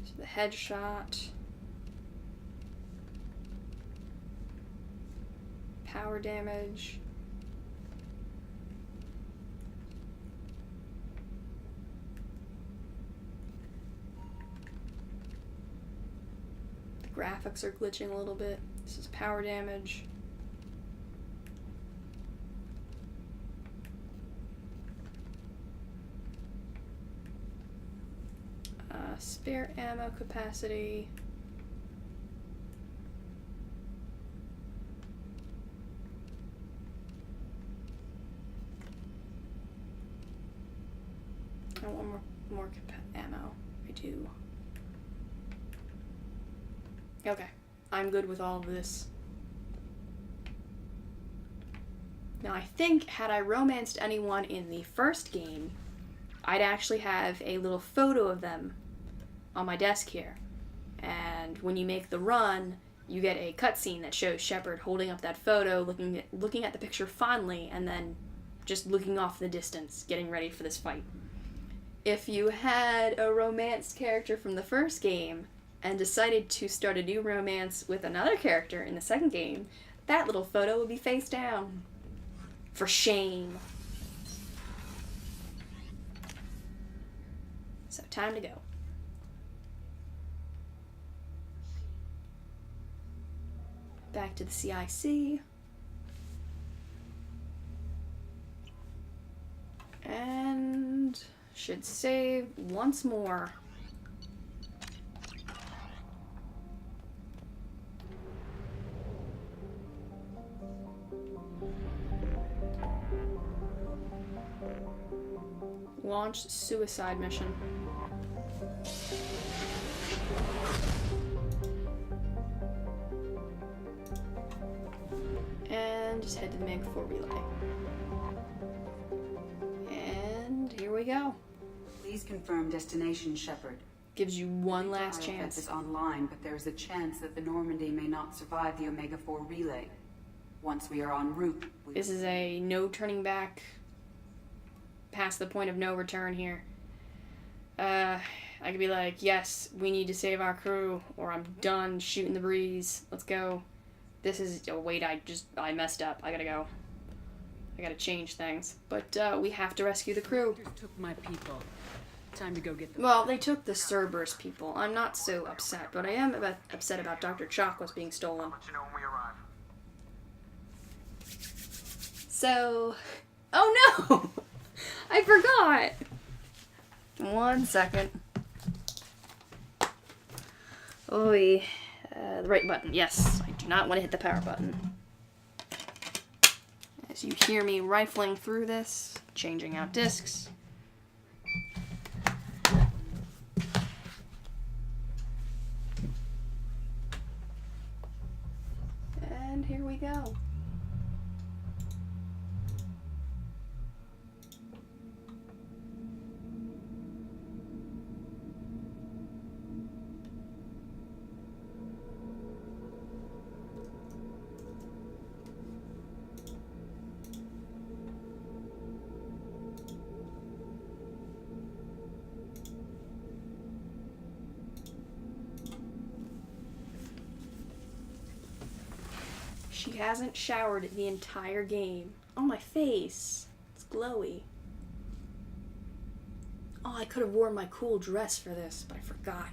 A: So the headshot. Power damage. graphics are glitching a little bit. This is power damage. Spare ammo capacity. I want more ammo. I do. Okay, I'm good with all of this. Now I think had I romanced anyone in the first game, I'd actually have a little photo of them on my desk here. And when you make the run, you get a cutscene that shows Shepard holding up that photo, looking at the picture fondly, and then just looking off in the distance, getting ready for this fight. If you had a romanced character from the first game and decided to start a new romance with another character in the second game, that little photo would be face down. For shame. So, time to go. Back to the CIC. And should save once more. Launch suicide mission. And just head to the Omega 4 relay. And here we go.
B: Please confirm destination, Shepard.
A: Gives you one last chance.
B: Is online, but there's a chance that the Normandy may not survive the Omega 4 relay. Once we are en route,
A: this is a no turning back, past the point of no return here. I could be like, yes, we need to save our crew, or I'm done shooting the breeze. Let's go. This is, oh wait, I messed up. I gotta go. I gotta change things. But we have to rescue the crew.
C: Took my people. Time to go get them.
A: Well, they took the Cerberus people. I'm not so upset, but I am upset about Dr. Chocolate's being stolen.
P: I'll let you know when we arrive.
A: So, oh no! I forgot! 1 second. Oy. The right button. Yes, I do not want to hit the power button. As you hear me rifling through this, changing out discs. And here we go. She hasn't showered the entire game. Oh, my face. It's glowy. Oh, I could have worn my cool dress for this, but I forgot.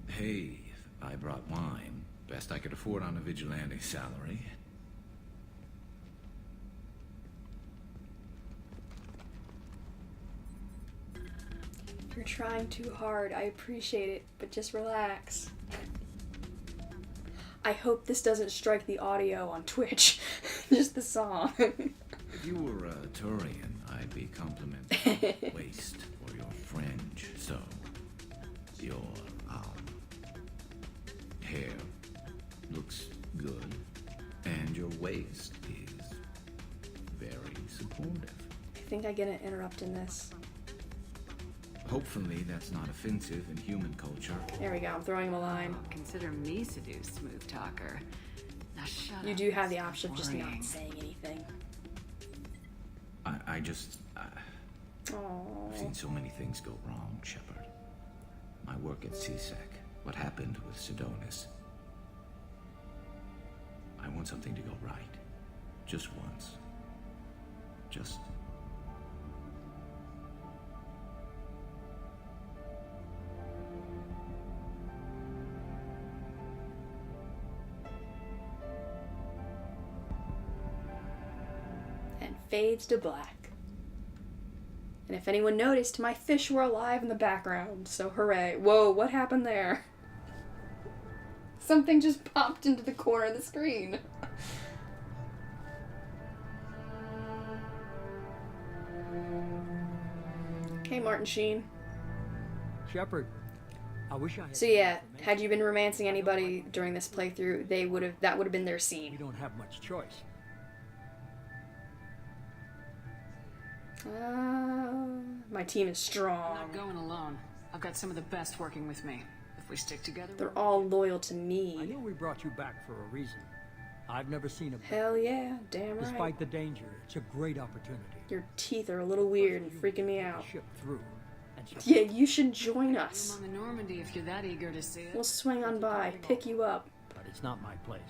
N: Hey, I brought wine. Best I could afford on a vigilante salary.
A: You're trying too hard. I appreciate it, but just relax. I hope this doesn't strike the audio on Twitch. Just the song.
N: If you were a Turian, I'd be complimenting your waist or your fringe. So, your hair looks good, and your waist is very supportive.
A: I think I get an interrupt in this.
N: Hopefully that's not offensive in human culture.
A: There we go, I'm throwing him a line.
C: Oh, consider me seduced, smooth talker. Now shut up.
A: You do have the option of just
C: Worrying.
A: not saying anything.
N: I've seen so many things go wrong, Shepard. My work at CSEC, what happened with Sidonis. I want something to go right. Just once. Just...
A: fades to black. And if anyone noticed, my fish were alive in the background, so hooray. Whoa, what happened there? Something just popped into the corner of the screen. Okay, Martin Sheen.
P: Shepard, I wish I had...
A: So yeah, had you been romancing anybody during this playthrough, that would have been their scene.
P: We don't have much choice.
A: My team is strong.
C: I'm not going alone. I've got some of the best working with me. If we stick together...
A: They're all loyal to me.
P: I know we brought you back for a reason. I've never seen a...
A: Hell yeah, damn right.
P: Despite the danger, it's a great opportunity.
A: Your teeth are a little weird and freaking me out.
P: Ship through.
A: Yeah, you should join us.
C: I'm on the Normandy if you're that eager to see it.
A: We'll swing on by, pick you up.
P: But it's not my place.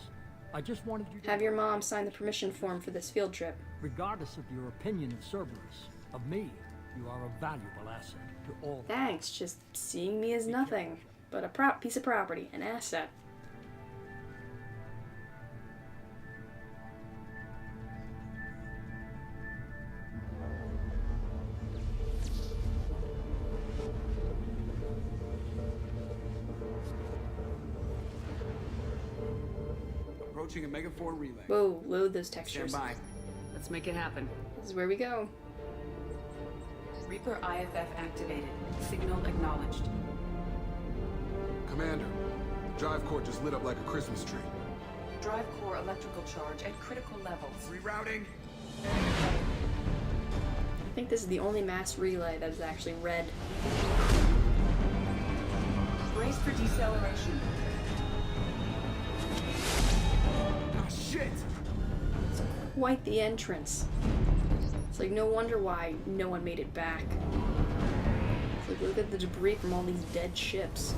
P: I just wanted you to...
A: Have your mom sign the permission form for this field trip.
P: Regardless of your opinion of Cerberus, of me, you are a valuable asset to all...
A: Thanks, just seeing me as nothing, but a piece of property, an asset.
H: Approaching a Mega 4 relay.
A: Whoa, load those textures.
H: Stand by.
C: Let's make it happen.
A: This is where we go.
B: Reaper IFF activated. Signal acknowledged.
H: Commander, drive core just lit up like a Christmas tree.
B: Drive core electrical charge at critical levels.
H: Rerouting.
A: I think this is the only mass relay that is actually red.
B: Brace for deceleration.
H: Ah, shit!
A: It's quite the entrance. It's like no wonder why no one made it back. It's like look at the debris from all these dead ships.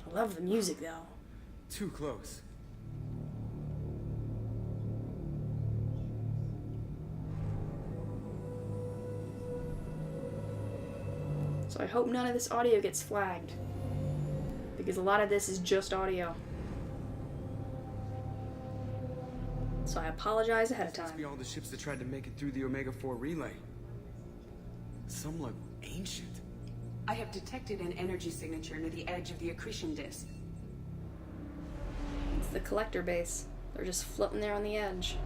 A: I love the music though.
H: Too close.
A: So I hope none of this audio gets flagged. Because a lot of this is just audio. So I apologize ahead of time.
H: Must be all the ships that tried to make it through the Omega 4 relay. Some look ancient.
B: I have detected an energy signature near the edge of the accretion disk.
A: It's the collector base. They're just floating there on the edge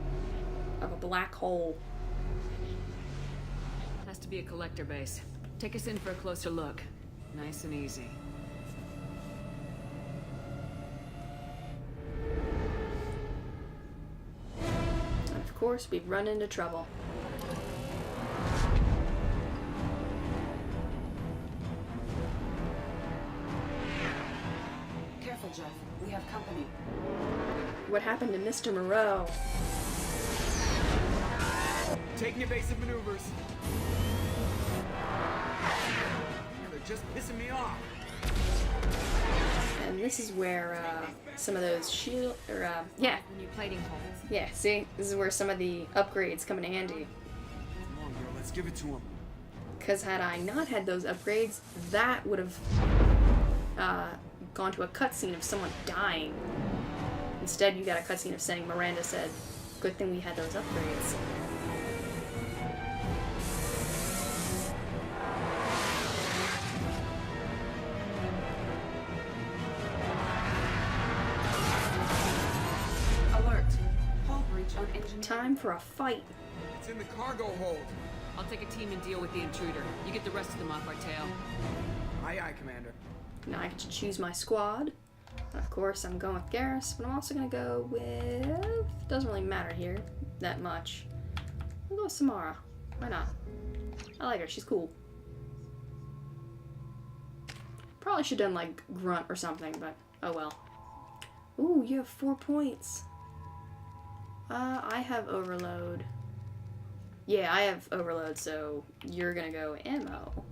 A: of a black hole.
C: Has to be a collector base. Take us in for a closer look. Nice and easy.
A: And of course, we've run into trouble.
B: Careful, Jeff. We have company.
A: What happened to Mr. Moreau?
H: Taking evasive maneuvers. They're just pissing me off.
A: And this is where some of those shield, yeah.
G: New plating holes.
A: Yeah, see? This is where some of the upgrades come in handy.
H: Come on, girl, let's give it to him.
A: Because had I not had those upgrades, that would have gone to a cutscene of someone dying. Instead, you got a cutscene of saying Miranda said, "Good thing we had those upgrades."
B: Alert. Hull breach on engine.
A: Time for a fight.
H: It's in the cargo hold.
C: I'll take a team and deal with the intruder. You get the rest of them off our tail.
H: Aye, aye, Commander.
A: Now I get to choose my squad. Of course, I'm going with Garrus, but I'm also going to go with... Doesn't really matter here that much. I'll go with Samara. Why not? I like her. She's cool. Probably should have done, like, Grunt or something, but oh well. Ooh, you have 4 points. I have Overload. Yeah, I have Overload, so you're going to go Ammo.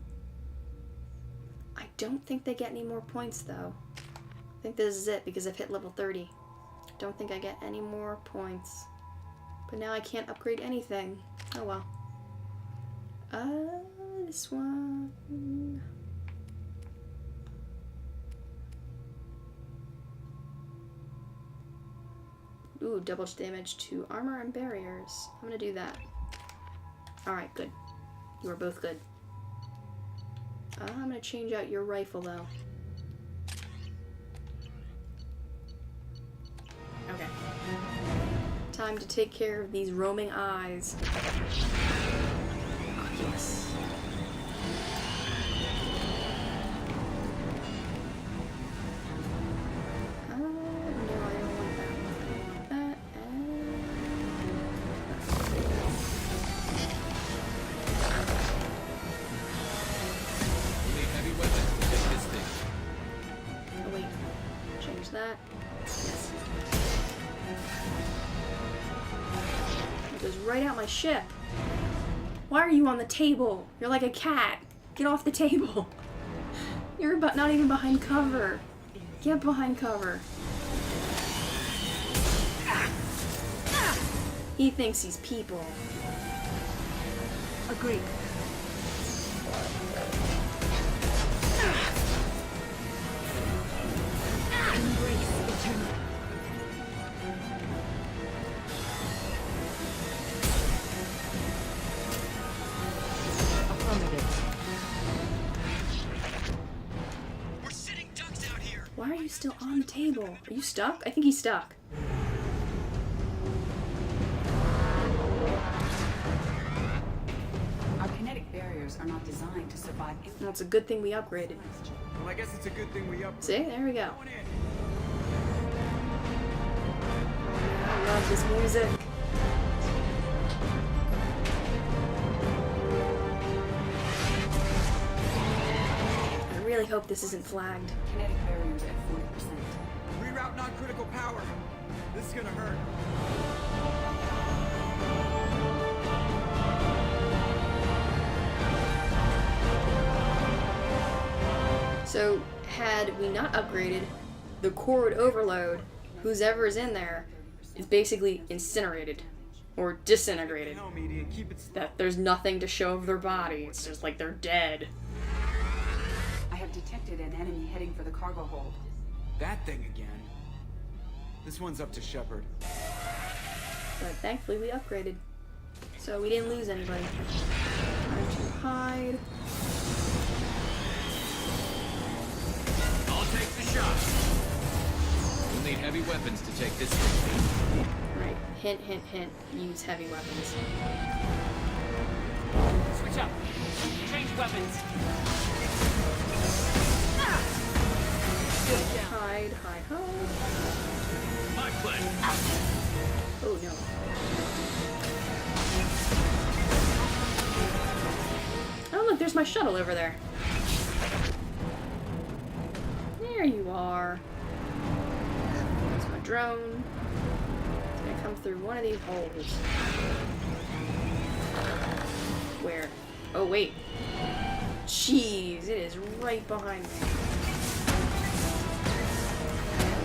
A: I don't think they get any more points, though. I think this is it, because I've hit level 30. Don't think I get any more points. But now I can't upgrade anything. Oh well. This one... Ooh, double damage to armor and barriers. I'm gonna do that. Alright, good. You are both good. I'm gonna change out your rifle, though. Okay. Time to take care of these roaming eyes. Oh, yes. That. Yes. It goes right out my ship. Why are you on the table? You're like a cat. Get off the table. You're not even behind cover. Get behind cover. He thinks he's people.
J: Agreed.
A: Why are you still on the table? Are you stuck? I think he's stuck.
B: Our kinetic barriers are not designed to survive.
A: Well, it's a good thing we upgraded.
H: Well, I guess it's a good thing we upgraded.
A: See? There we go. I love this music. I really hope this isn't flagged.
B: Kinetic barriers at 40%.
H: Reroute non-critical power. This is gonna hurt.
A: So, had we not upgraded, the core would overload. Whoever's in there is basically incinerated or disintegrated. That there's nothing to show of their body. It's just like they're dead.
B: I have detected an enemy heading for the cargo hold.
H: That thing again. This one's up to Shepard.
A: But thankfully we upgraded. So we didn't lose anybody. Time to hide.
N: I'll take the shot. We'll need heavy weapons to take this thing.
A: Right. Hint, hint, hint. Use heavy weapons.
Q: Switch up. Change weapons.
A: Hide, hide, hide.
N: My plan.
A: Oh no. Oh look, there's my shuttle over there. There you are. There's my drone. It's gonna come through one of these holes. Where? Oh wait. Jeez, it is right behind me.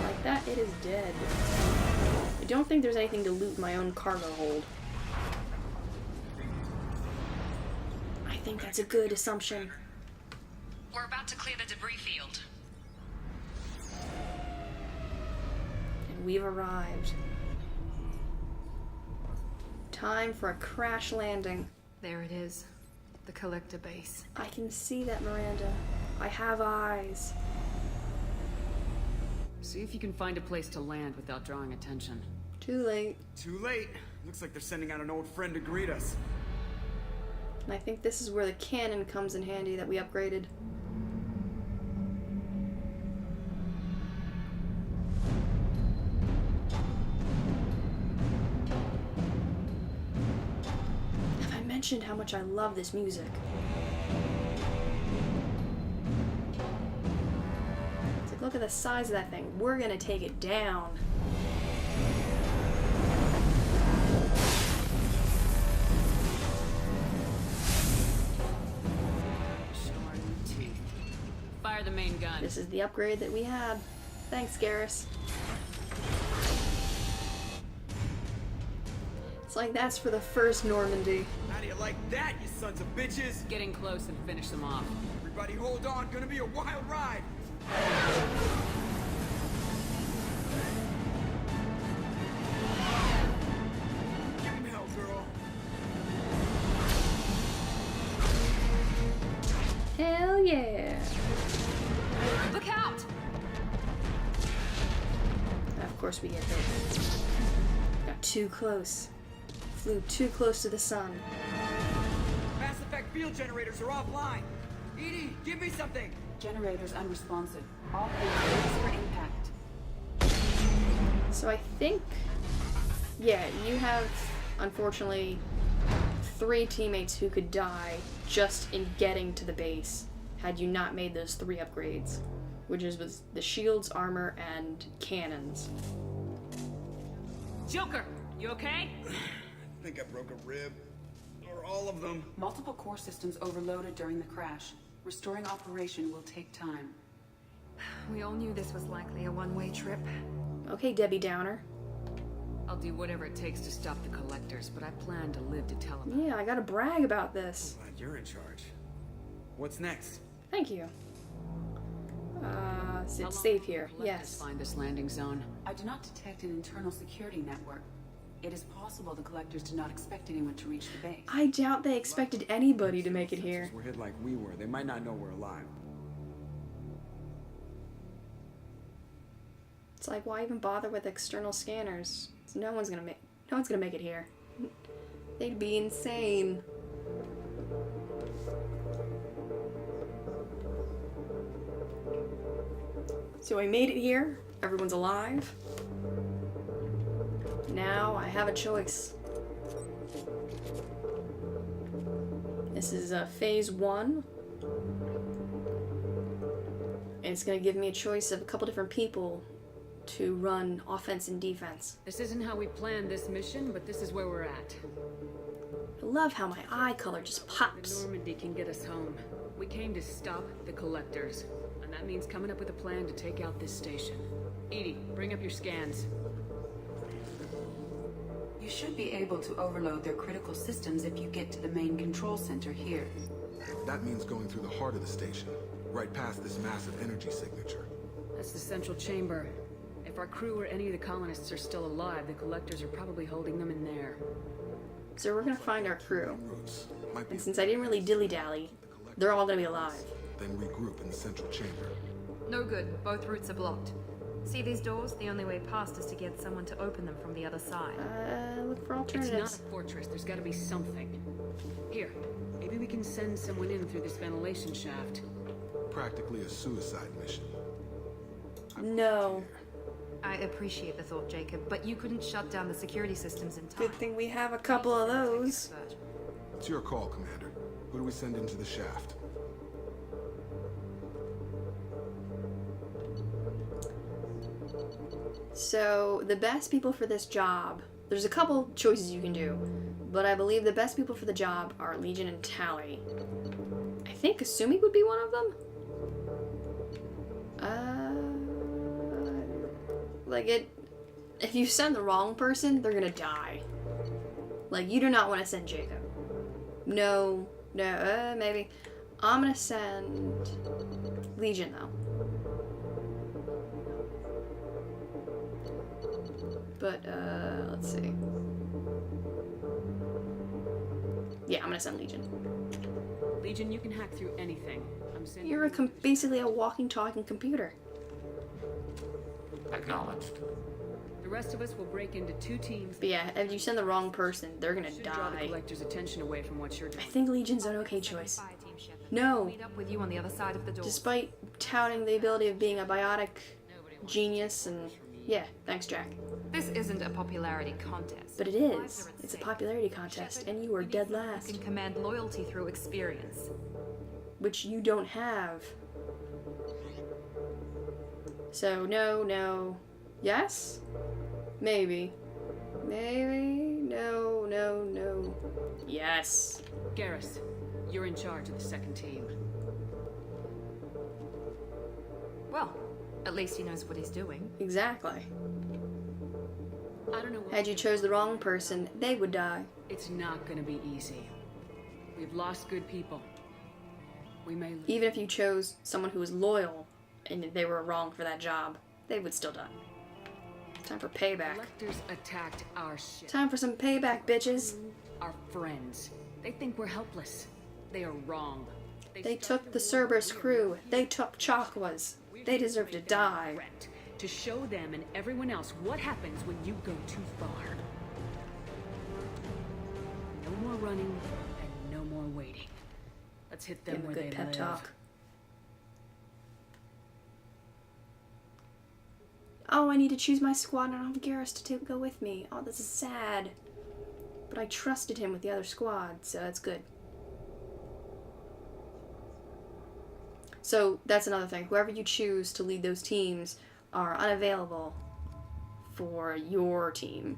A: Like that, it is dead. I don't think there's anything to loot my own cargo hold. I think that's a good assumption.
E: We're about to clear the debris field.
A: And we've arrived. Time for a crash landing.
C: There it is. The collector base.
A: I can see that, Miranda. I have eyes.
C: See if you can find a place to land without drawing attention.
A: Too late.
H: Too late. Looks like they're sending out an old friend to greet us.
A: And I think this is where the cannon comes in handy that we upgraded. Have I mentioned how much I love this music? It's like, look at the size of that thing. We're gonna take it down.
C: Fire the main gun.
A: This is the upgrade that we had. Thanks, Garrus. It's like that's for the first Normandy.
H: How do you like that, you sons of bitches?
C: Getting close and finish them off.
H: Everybody hold on, gonna be a wild ride.
A: Hell yeah.
C: Look out!
A: Of course we get hit. Got too close. Flew too close to the sun.
H: Mass effect field generators are offline. Edie, give me something.
B: Generators unresponsive. All planes for impact.
A: So I think, yeah, you have, unfortunately, 3 teammates who could die just in getting to the base had you not made those 3 upgrades, which is with the shields, armor, and cannons.
C: Joker, you okay?
H: I think I broke a rib. Or all of them.
B: Multiple core systems overloaded during the crash. Restoring operation will take time.
G: We all knew this was likely a one-way trip.
A: Okay, Debbie Downer.
C: I'll do whatever it takes to stop the collectors, but I plan to live to tell about it.
A: Yeah, I gotta brag about this.
H: Glad you're in charge. What's next?
A: Thank you. It's safe here. Yes.
C: Find this landing zone.
B: I do not detect an internal security network. It is possible the collectors did not expect anyone to reach the base.
A: I doubt they expected anybody to make it here.
H: We're hit like we were. They might not know we're alive.
A: It's like, why even bother with external scanners? No one's gonna make it here. They'd be insane. So I made it here. Everyone's alive. Now I have a choice. This is phase 1. And it's gonna give me a choice of a couple different people to run offense and defense.
C: This isn't how we planned this mission, but this is where we're at.
A: I love how my eye color just
C: The
A: pops.
C: Normandy can get us home. We came to stop the collectors, and that means coming up with a plan to take out this station. Edie, bring up your scans.
B: You should be able to overload their critical systems if you get to the main control center here.
R: That means going through the heart of the station, right past this massive energy signature.
C: That's the central chamber. If our crew or any of the colonists are still alive, the collectors are probably holding them in there.
A: So we're gonna find our crew. And since I didn't really dilly-dally, they're all gonna be alive.
R: Then regroup in the central chamber.
G: No good. Both routes are blocked. See these doors? The only way past is to get someone to open them from the other side.
A: Look for
C: It's not
A: alternatives.
C: a fortress. There's got to be something. Here, maybe we can send someone in through this ventilation shaft.
R: Practically a suicide mission.
A: No.
G: I appreciate the thought, Jacob, but you couldn't shut down the security systems in time.
A: Good thing we have a couple of those.
R: It's your call, Commander. Who do we send into the shaft?
A: So, the best people for this job, there's a couple choices you can do, but I believe the best people for the job are Legion and Tally. I think Kasumi would be one of them? If you send the wrong person, they're gonna die. Like, you do not want to send Jacob. No, maybe. I'm gonna send Legion, though. But, let's see. Yeah, I'm gonna send Legion.
C: Legion, you can hack through anything. I'm sending
A: You're basically a walking, talking computer.
O: Acknowledged.
C: The rest of us will break into 2 teams.
A: But yeah, if you send the wrong person, they're gonna
C: Draw the
A: die.
C: collector's attention away from what you're doing.
A: I think Legion's an okay choice. No.
G: Meet up with you on the other side of the door.
A: Despite touting the ability of being a biotic genius and... Yeah, thanks, Jack.
G: This isn't a popularity contest.
A: But it is. It's a popularity contest, and you are dead last.
G: You can command loyalty through experience.
A: Which you don't have. So, no. Yes? Maybe. No. Yes.
C: Garrus, you're in charge of the second team.
G: Well, at least he knows what he's doing.
A: Exactly.
C: I don't know what
A: Had you chose the wrong person, they would die.
C: It's not gonna be easy. We've lost good people. We may lose.
A: Even if you chose someone who was loyal and they were wrong for that job, they would still die. Time for payback.
C: Collectors attacked our ship.
A: Time for some payback, bitches.
C: Our friends. They think we're helpless. They are wrong.
A: They took the Cerberus crew. They took Chakwas. They deserve to die.
C: To show them and everyone else what happens when you go too far. No more running and no more waiting. Let's hit them where they
A: pep
C: live.
A: talk. Oh, I need to choose my squad and I don't have Garrus to go with me. Oh, this is sad. But I trusted him with the other squad, so that's good. So that's another thing. Whoever you choose to lead those teams are unavailable for your team.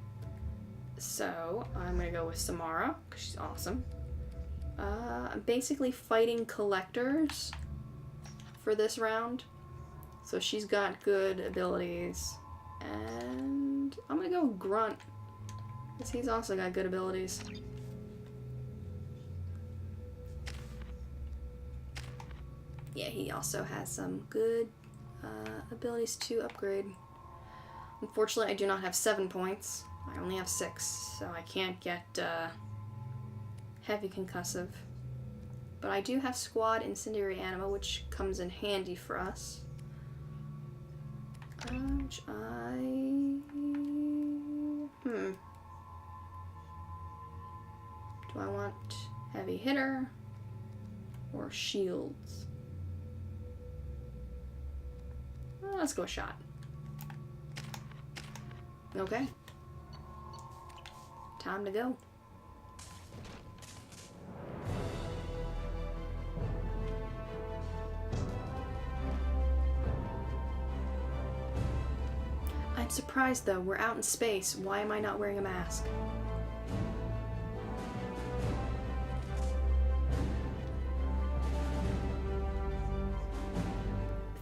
A: So I'm gonna go with Samara because she's awesome. I'm basically fighting collectors for this round, so she's got good abilities, and I'm gonna go Grunt because he's also got good abilities. Yeah, he also has some good abilities to upgrade. Unfortunately, I do not have 7 points. I only have 6, so I can't get heavy concussive. But I do have squad incendiary anima, which comes in handy for us. Which do I want heavy hitter or shields? Let's go shot. Okay. Time to go. I'm surprised though, we're out in space. Why am I not wearing a mask?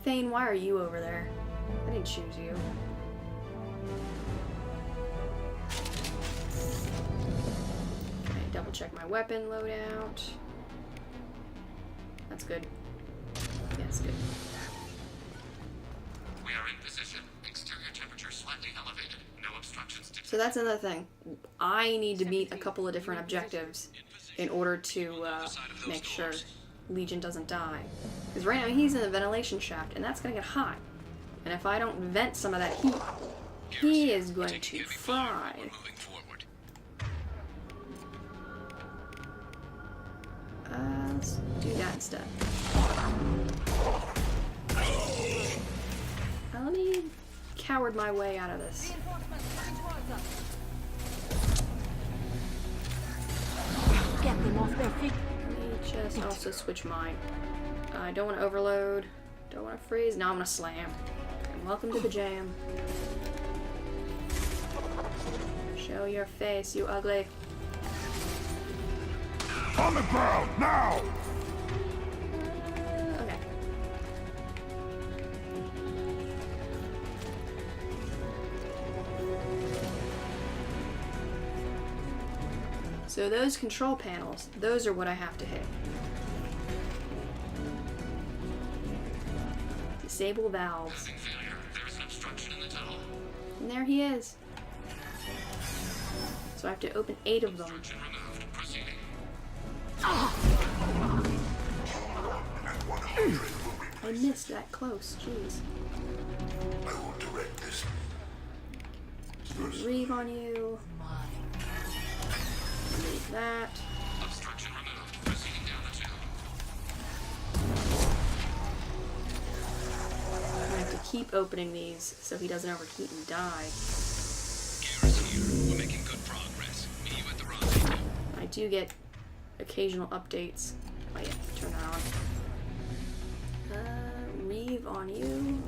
A: Thane, why are you over there? I didn't choose you. Okay, double check my weapon loadout. That's good. Yeah, it's good.
O: We are in position. Exterior temperature slightly elevated. No obstructions detected.
A: So that's another thing. I need to meet a couple of different objectives in order to make sure Legion doesn't die. Because right now he's in the ventilation shaft, and that's going to get hot. And if I don't vent some of that heat, he is going to fry. Let's do that instead. Let me coward my way out of this.
J: Get them off their feet.
A: Let me just also switch mine. I don't want to overload. Don't want to freeze. Now I'm going to slam. And welcome to the jam. Show your face, you ugly.
F: On the ground, now!
A: Okay. So those control panels, those are what I have to hit. Disable valves.
O: There is an obstruction in the tunnel.
A: And there he is. So I have to open 8 of them. I missed that close, jeez.
L: I will direct this.
A: Reeve on you. Leave that.
O: Obstruction removed. Proceeding down the tube.
A: I have to keep opening these so he doesn't overheat and die.
N: Garrus here. We're making good progress. Meet you at the rendezvous.
A: I do get occasional updates. Oh yeah, turn that on. Reeve on you.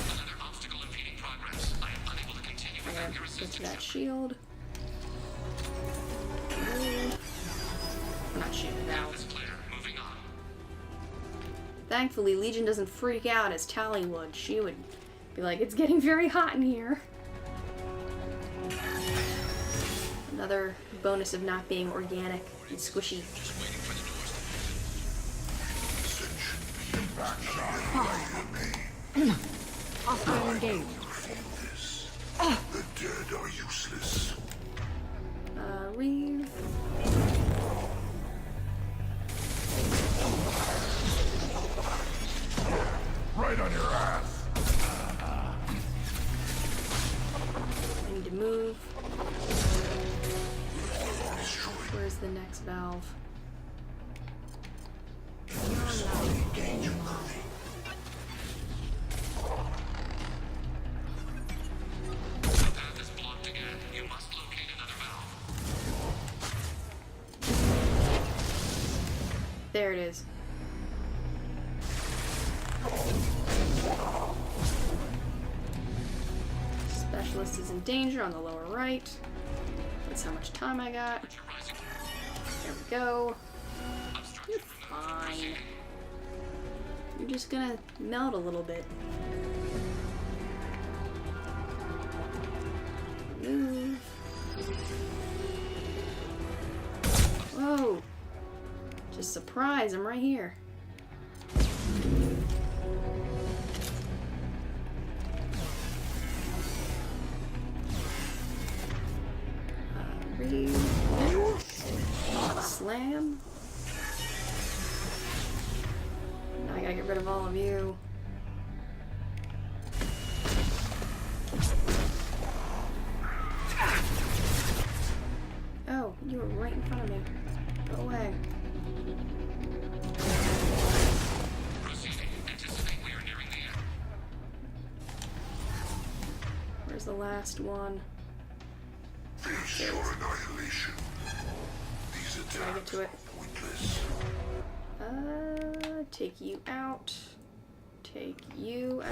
O: Another obstacle impeding progress. I am unable to continue without your
A: Get to
O: assistance.
A: that shield. Not shield, valve.
O: Moving on.
A: Thankfully, Legion doesn't freak out as Tally would. She would be like, it's getting very hot in here. Another bonus of not being organic and squishy.
J: Hostile engaged.
L: The dead are useless.
A: Reeve. There it is. Specialist is in danger on the lower right. That's how much time I got. There we go. You're fine. You're just gonna melt a little bit. Move. Whoa. Just surprise, I'm right here. Slam. Now I gotta get rid of all of you. Oh, you were right in front of me. Go away. Where's the last one?
L: Ensure annihilation. These attacks
A: I get to it.
L: are pointless.
A: Take you out. Take you out.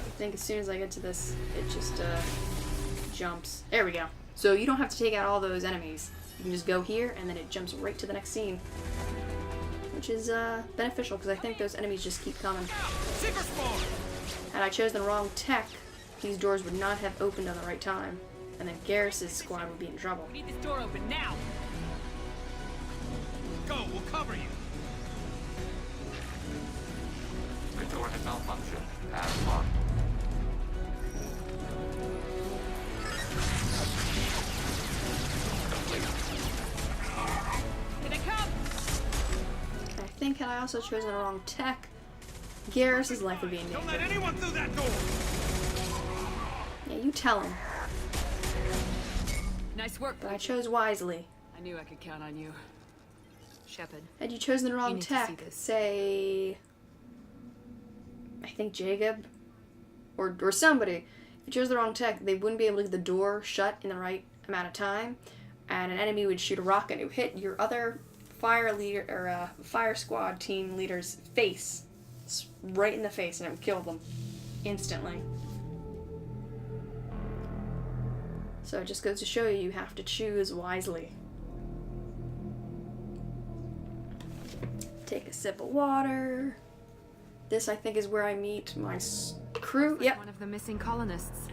A: I think as soon as I get to this, it just jumps. There we go. So you don't have to take out all those enemies. You can just go here, and then it jumps right to the next scene. Which is beneficial, because I think those enemies just keep coming. Had I chosen the wrong tech, these doors would not have opened at the right time. And then Garrus's squad would be in trouble.
Q: We need this door open now! Go, we'll cover you!
O: The door has malfunctioned. As locked.
Q: Here they come!
A: I think had I also chosen the wrong tech, Garrus's life would be in danger.
Q: Don't let anyone through that door!
A: Yeah, you tell him.
C: Nice work.
A: But I chose wisely.
C: I knew I could count on you. Shepard.
A: Had you chosen the wrong
C: need to see
A: tech,
C: this.
A: say, I think Jacob, or somebody, if you chose the wrong tech, they wouldn't be able to get the door shut in the right amount of time, and an enemy would shoot a rocket to hit your other fire leader or fire squad team leader's face, right in the face, and it would kill them instantly. So it just goes to show you have to choose wisely. Take a sip of water. This, I think, is where I meet my crew. Yep.
G: One of the missing colonists.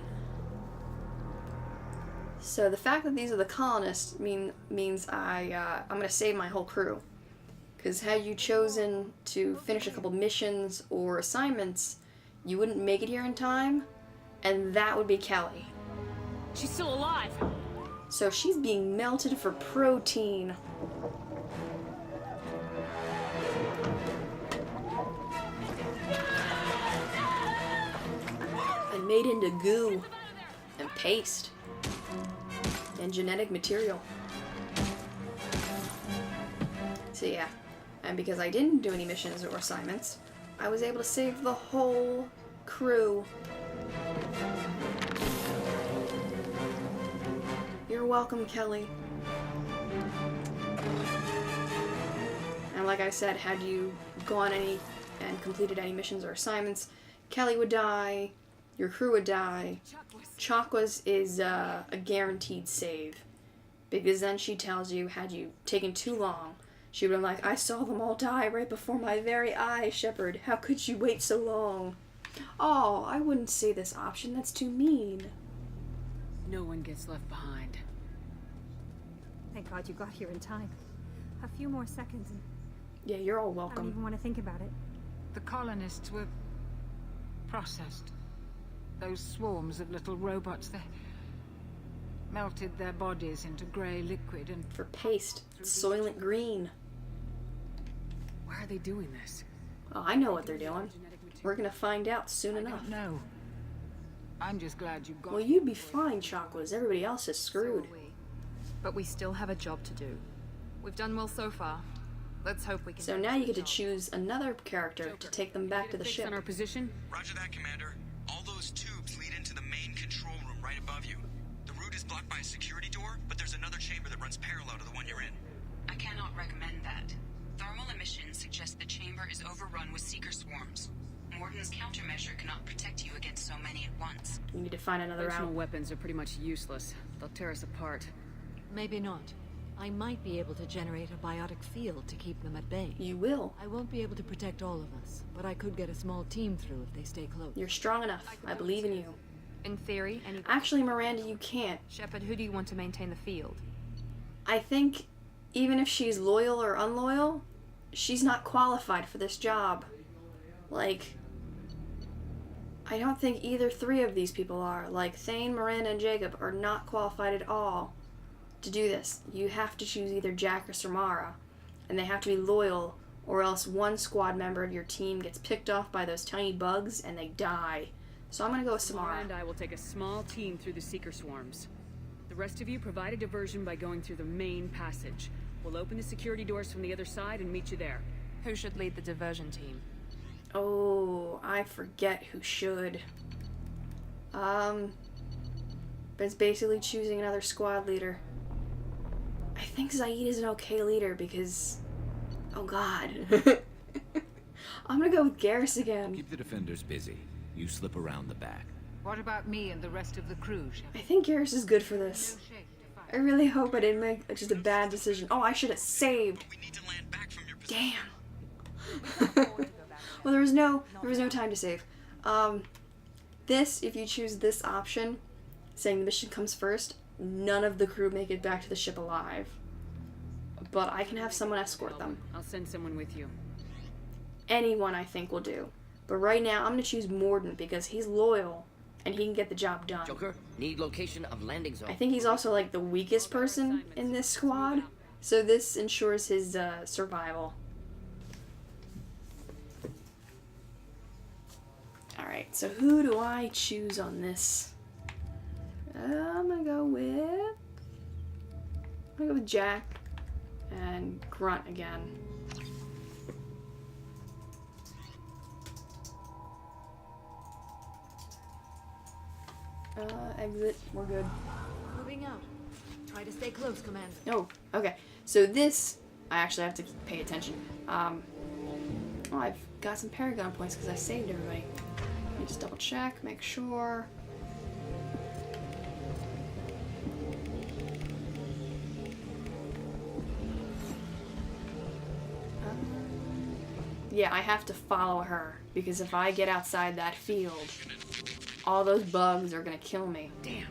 A: So the fact that these are the colonists means I'm gonna save my whole crew. Because had you chosen to finish a couple missions or assignments, you wouldn't make it here in time, and that would be Kelly.
Q: She's still alive!
A: So she's being melted for protein. And made into goo and paste and genetic material. So yeah, and because I didn't do any missions or assignments, I was able to save the whole crew. You're welcome, Kelly. And like I said, had you gone any and completed any missions or assignments, Kelly would die, your crew would die. Chakwas is a guaranteed save. Because then she tells you, had you taken too long, she would have been like, I saw them all die right before my very eyes, Shepard. How could you wait so long? Oh, I wouldn't say this option. That's too mean.
C: No one gets left behind.
S: Thank God you got here in time. A few more seconds and
A: Yeah, you're all
S: I don't
A: welcome.
S: even want to think about it.
T: The colonists were processed. Those swarms of little robots, they melted their bodies into grey liquid and...
A: For paste. It's Soylent Green.
C: Why are they doing this?
A: Oh, I know what they're doing. We're gonna find out soon enough.
T: No. I'm just glad you got...
A: Well, you'd be fine, Chakwas. Everybody else is screwed.
G: But we still have a job to do. We've done well so far. Let's hope we can.
A: So now you get to choose another character to take them back to the ship.
C: On our position?
H: Roger that, Commander. All those tubes lead into the main control room right above you. The route is blocked by a security door, but there's another chamber that runs parallel to the one you're in.
B: I cannot recommend that. Thermal emissions suggest the chamber is overrun with seeker swarms. Morden's countermeasure cannot protect you against so many at once.
A: You need to find another
C: Personal
A: route.
C: weapons are pretty much useless. They'll tear us apart.
J: Maybe not. I might be able to generate a biotic field to keep them at bay.
A: You will.
J: I won't be able to protect all of us, but I could get a small team through if they stay close.
A: You're strong enough. I believe in you.
G: In theory, any.
A: Actually, Miranda, you can't.
G: Shepard, who do you want to maintain the field?
A: I think even if she's loyal or unloyal, she's not qualified for this job. Like, I don't think either three of these people are. Like, Thane, Miranda, and Jacob are not qualified at all to do this. You have to choose either Jack or Samara, and they have to be loyal, or else one squad member of your team gets picked off by those tiny bugs and they die. So I'm gonna go with Samara.
C: And I will take a small team through the seeker swarms. The rest of you provide a diversion by going through the main passage. We'll open the security doors from the other side and meet you there.
G: Who should lead the diversion team?
A: Oh, I forget who should. But it's basically choosing another squad leader. I think Zaid is an okay leader because... Oh god. I'm gonna go with Garrus again.
N: Keep the defenders busy. You slip around the back.
T: What about me and the rest of the crew, Shepard?
A: I think Garrus is good for this. I really hope I didn't make just a bad decision. Oh, I should have saved. Damn. Well, there was no time to save. This, if you choose this option, saying the mission comes first, none of the crew make it back to the ship alive. But I can have someone escort them.
C: I'll send someone with you.
A: Anyone, I think, will do. But right now, I'm going to choose Morden because he's loyal and he can get the job done.
I: Joker, need location of landing zone.
A: I think he's also like the weakest person in this squad, so this ensures his survival. Alright, so who do I choose on this? I'm gonna go with Jack and Grunt again. Exit. We're good.
J: Moving out. Try to stay close, Commander.
A: Oh, okay. So this, I actually have to pay attention. Oh, I've got some Paragon points because I saved everybody. Let me just double check, make sure. Yeah, I have to follow her because if I get outside that field, all those bugs are gonna kill me.
C: Damn.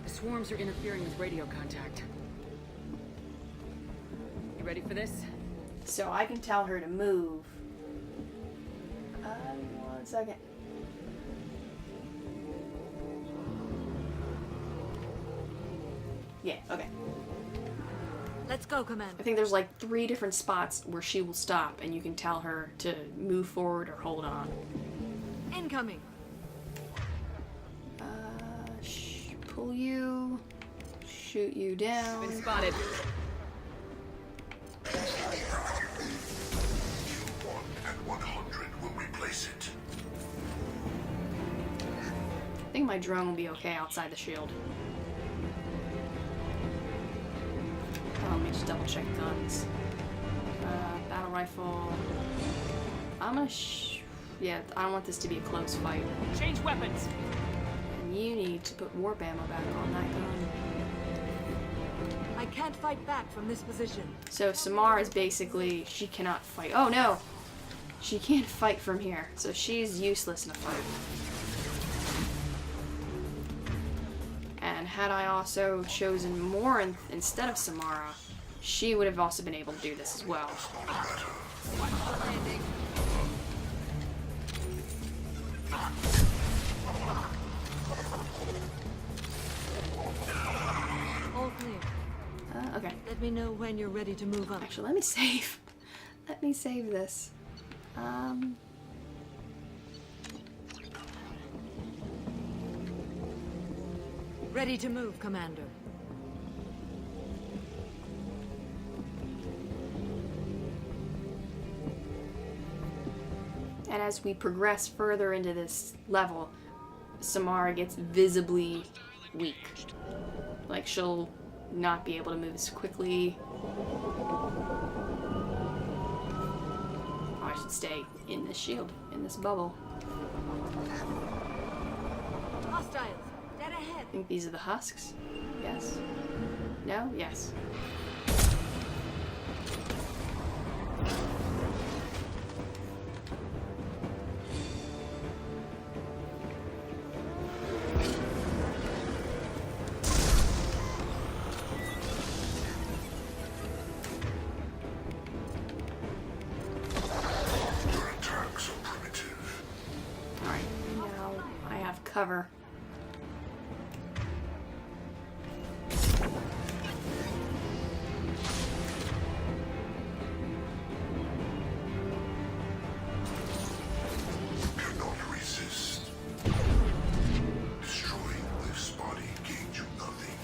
C: The swarms are interfering with radio contact. You ready for this?
A: So I can tell her to move. 1 second. Yeah, okay.
J: Let's go, Commander.
A: I think there's like 3 different spots where she will stop and you can tell her to move forward or hold on.
J: Incoming.
A: Pull you, shoot you down.
C: Been spotted.
L: And 100 will replace it.
A: I think my drone will be okay outside the shield. Oh, let me just double check guns. Battle rifle. I'm gonna yeah, I don't want this to be a close fight.
C: Change weapons.
A: And you need to put warp ammo back on that gun.
J: I can't fight back from this position.
A: So Samara is basically, she cannot fight. Oh no! She can't fight from here, so she's useless in a fight. And had I also chosen Morin instead of Samara, she would have also been able to do this as well.
J: All clear.
A: Okay.
J: Let me know when you're ready to move up.
A: Actually, let me save. Let me save this.
J: Ready to move, Commander.
A: And as we progress further into this level, Samara gets visibly weak. Like, she'll not be able to move as quickly. Oh, I should stay in this shield, in this bubble.
J: Hostiles, dead ahead.
A: I think these are the husks. Yes. No? Yes. Cover.
L: Cannot resist. Destroying this body gains you nothing.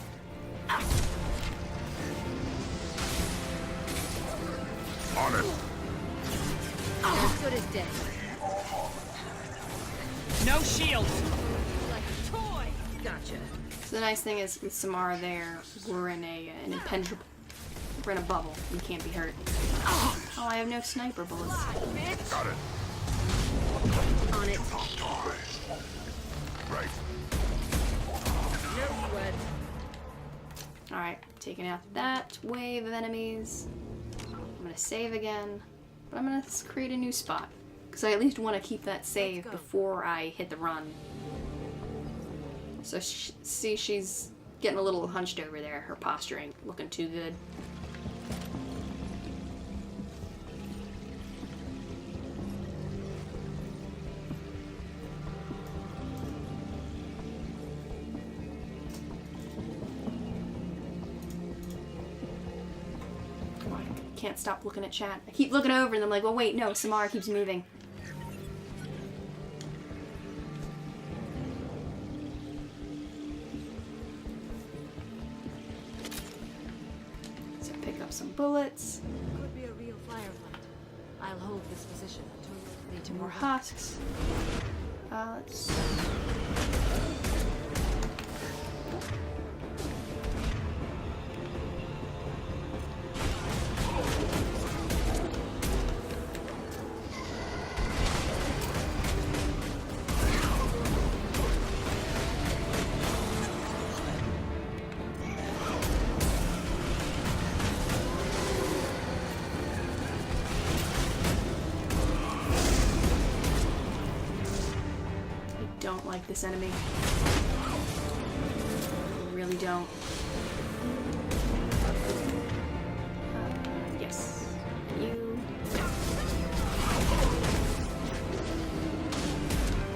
F: On it.
J: As good as dead.
Q: No shield.
J: Like a toy. Gotcha.
A: So the nice thing is with Samara there, we're in an impenetrable, we're in a bubble. We can't be hurt. Oh, I have no sniper bullets.
F: Got it.
J: On it.
F: Right.
J: No sweat.
A: Alright, taking out that wave of enemies. I'm gonna save again, but I'm gonna create a new spot. Because I at least want to keep that save before I hit the run. So see, she's getting a little hunched over there. Her posture ain't looking too good. Oh, I can't stop looking at chat. I keep looking over and I'm like, well, wait, no, Samara keeps moving. Some bullets.
J: Could be a real firefight. I'll hold this position until you lead to
A: more husks. Let's. Don't like this enemy. I really don't. Yes. You.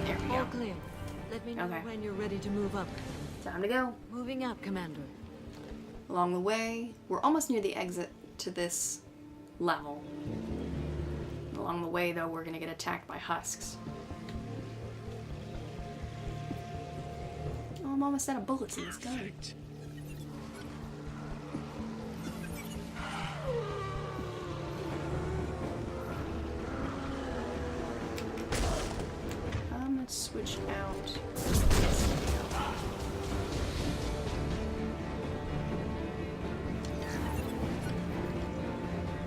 A: There we go.
J: All clear. Let me know when you're ready to move up.
A: Time to go.
J: Moving up, Commander.
A: Along the way, we're almost near the exit to this level. Along the way, though, we're gonna get attacked by husks. I'm almost out of bullets in this gun. I'm gonna switch out.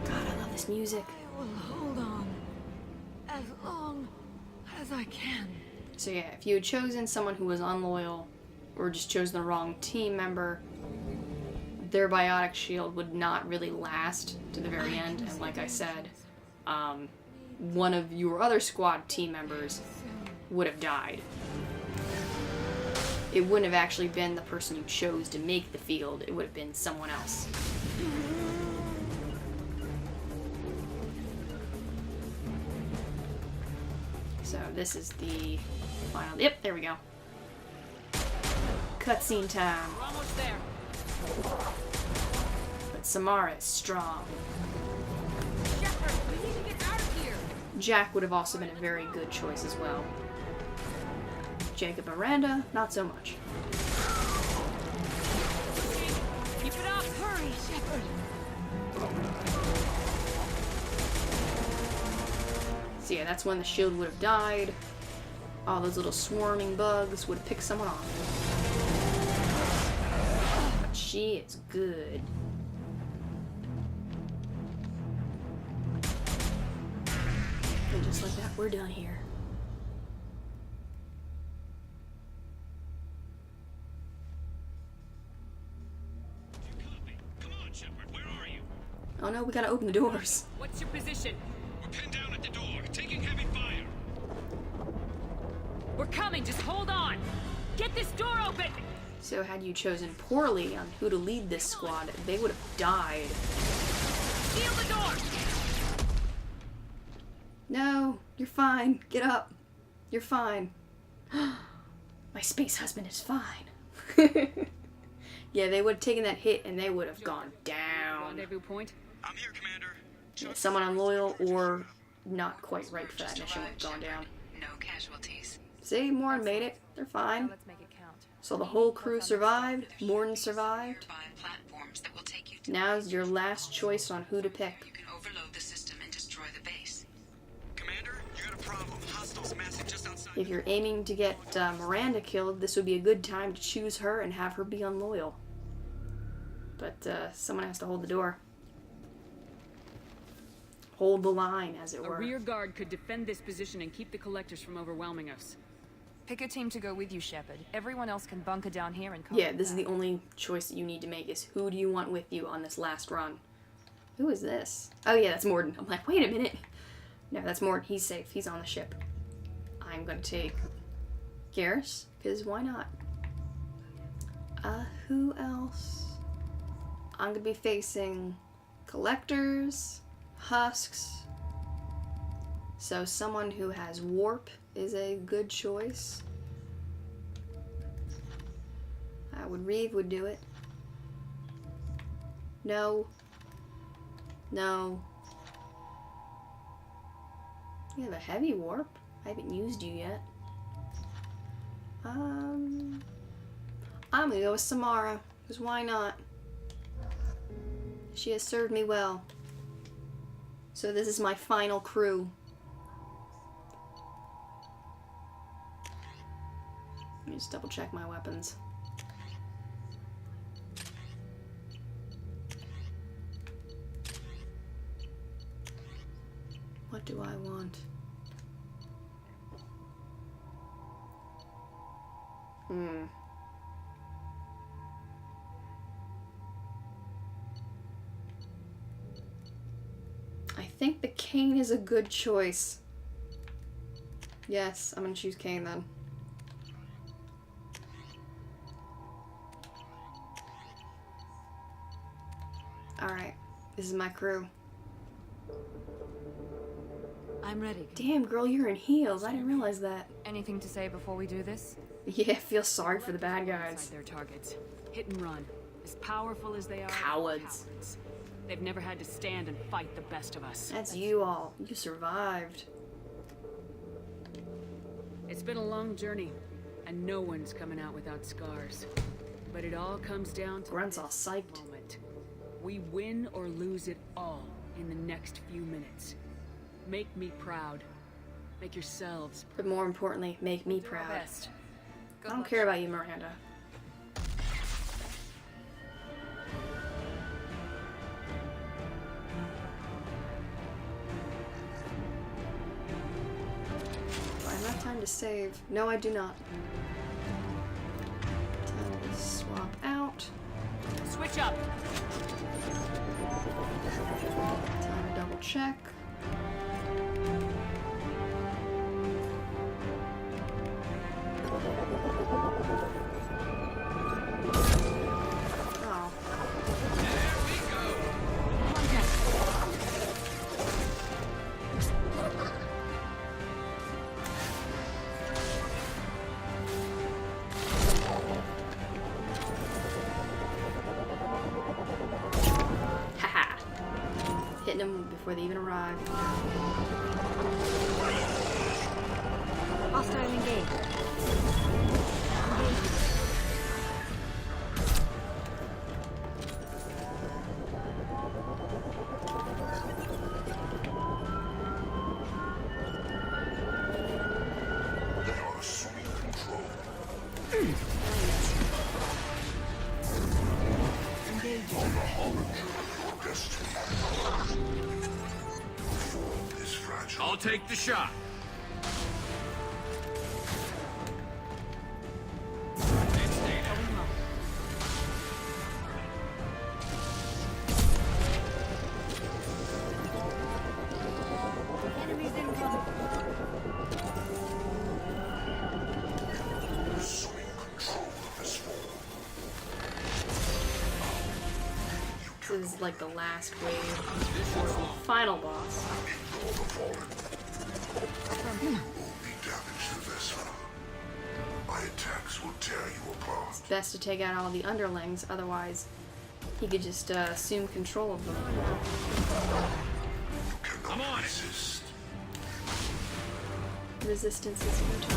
A: God, I love this music.
J: I will hold on as long as I can.
A: So yeah, if you had chosen someone who was unloyal, or just chose the wrong team member, their biotic shield would not really last to the very end. And like I said, one of your other squad team members would have died. It wouldn't have actually been the person you chose to make the field, it would have been someone else. So this is the final, yep, there we go. Cutscene time.
Q: We're almost there.
A: But Samara is strong.
Q: Shepard, we need to get out of here.
A: Jack would have also been a very good choice as well. Jacob Miranda, not so much.
Q: Keep it up.
J: Hurry, Shepard.
A: So yeah, that's when the shield would have died. All those little swarming bugs would have picked someone off. But she is good. And just like that, we're done here. Oh no, we gotta open the doors.
C: What's your position?
H: We're pinned down at the door, taking heavy fire.
C: We're coming, just hold on. Get this door open!
A: So had you chosen poorly on who to lead this squad, they would have died.
C: Seal the door!
A: No, you're fine. Get up. You're fine. My space husband is fine. Yeah, they would have taken that hit and they would have gone down.
C: Rendezvous point?
H: I'm here, Commander.
A: Yeah, someone unloyal or not quite right for that mission would have gone down.
B: No casualties.
A: See, Morn made it. They're fine.
G: Let's make it count.
A: So the whole crew survived. Morn survived.
B: Platforms that will take you to
A: Now's your last choice on who to pick.
B: You can overload the system and destroy the base.
H: Commander, you got a problem. Hostiles massing just outside.
A: If you're aiming to get Miranda killed, this would be a good time to choose her and have her be unloyal. But someone has to hold the door. Hold the line, as it
C: A
A: were.
C: rear guard could defend this position and keep the collectors from overwhelming us.
G: Pick a team to go with you, Shepard. Everyone else can bunker down here and
A: Yeah, this is the only choice that you need to make, is who do you want with you on this last run? Who is this? Oh yeah, that's Morden. I'm like, wait a minute. No, that's Morden. He's safe. He's on the ship. I'm gonna take Garrus, because why not? Who else? I'm gonna be facing collectors, husks. So someone who has warp is a good choice. Reeve would do it. No. No. You have a heavy warp. I haven't used you yet. I'm gonna go with Samara, because why not? She has served me well. So this is my final crew. Let me just double check my weapons. What do I want? I think the Kane is a good choice. Yes, I'm gonna choose Kane then. Alright, this is my crew.
J: I'm ready.
A: Damn, girl, you're in heels. I didn't realize that.
G: Anything to say before we do this?
A: Yeah, I feel sorry for the bad guys.
C: Inside their targets. Hit and run. As powerful as they are,
A: Cowards.
C: They've never had to stand and fight the best of us.
A: That's you all. You survived.
C: It's been a long journey, and no one's coming out without scars. But it all comes down to
A: Grunt's all psyched.
C: Moment. We win or lose it all in the next few minutes. Make me proud. Make yourselves proud.
A: But more importantly, make me proud.
G: Best.
A: I don't care about you, Miranda. Do I have enough time to save? No, I do not. Time to swap out.
C: Switch up.
A: Time to double check. Oh. Haha. Hitting them before they even arrive.
S: Hostile engaged.
N: I'll take the shot.
Q: Enemies incoming.
A: This is like the last wave. Final boss.
L: My attacks will tear you apart.
A: It's best to take out all the underlings, otherwise he could just assume control of them.
N: I'm on it.
A: Resistance is futile.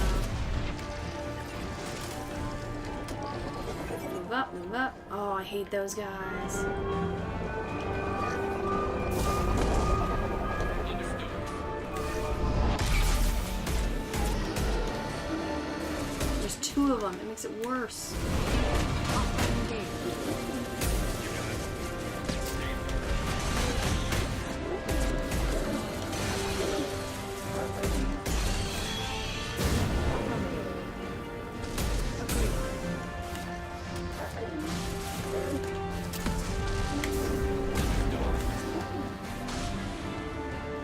A: Move up, move up. Oh, I hate those guys. There's two of them. It makes it worse.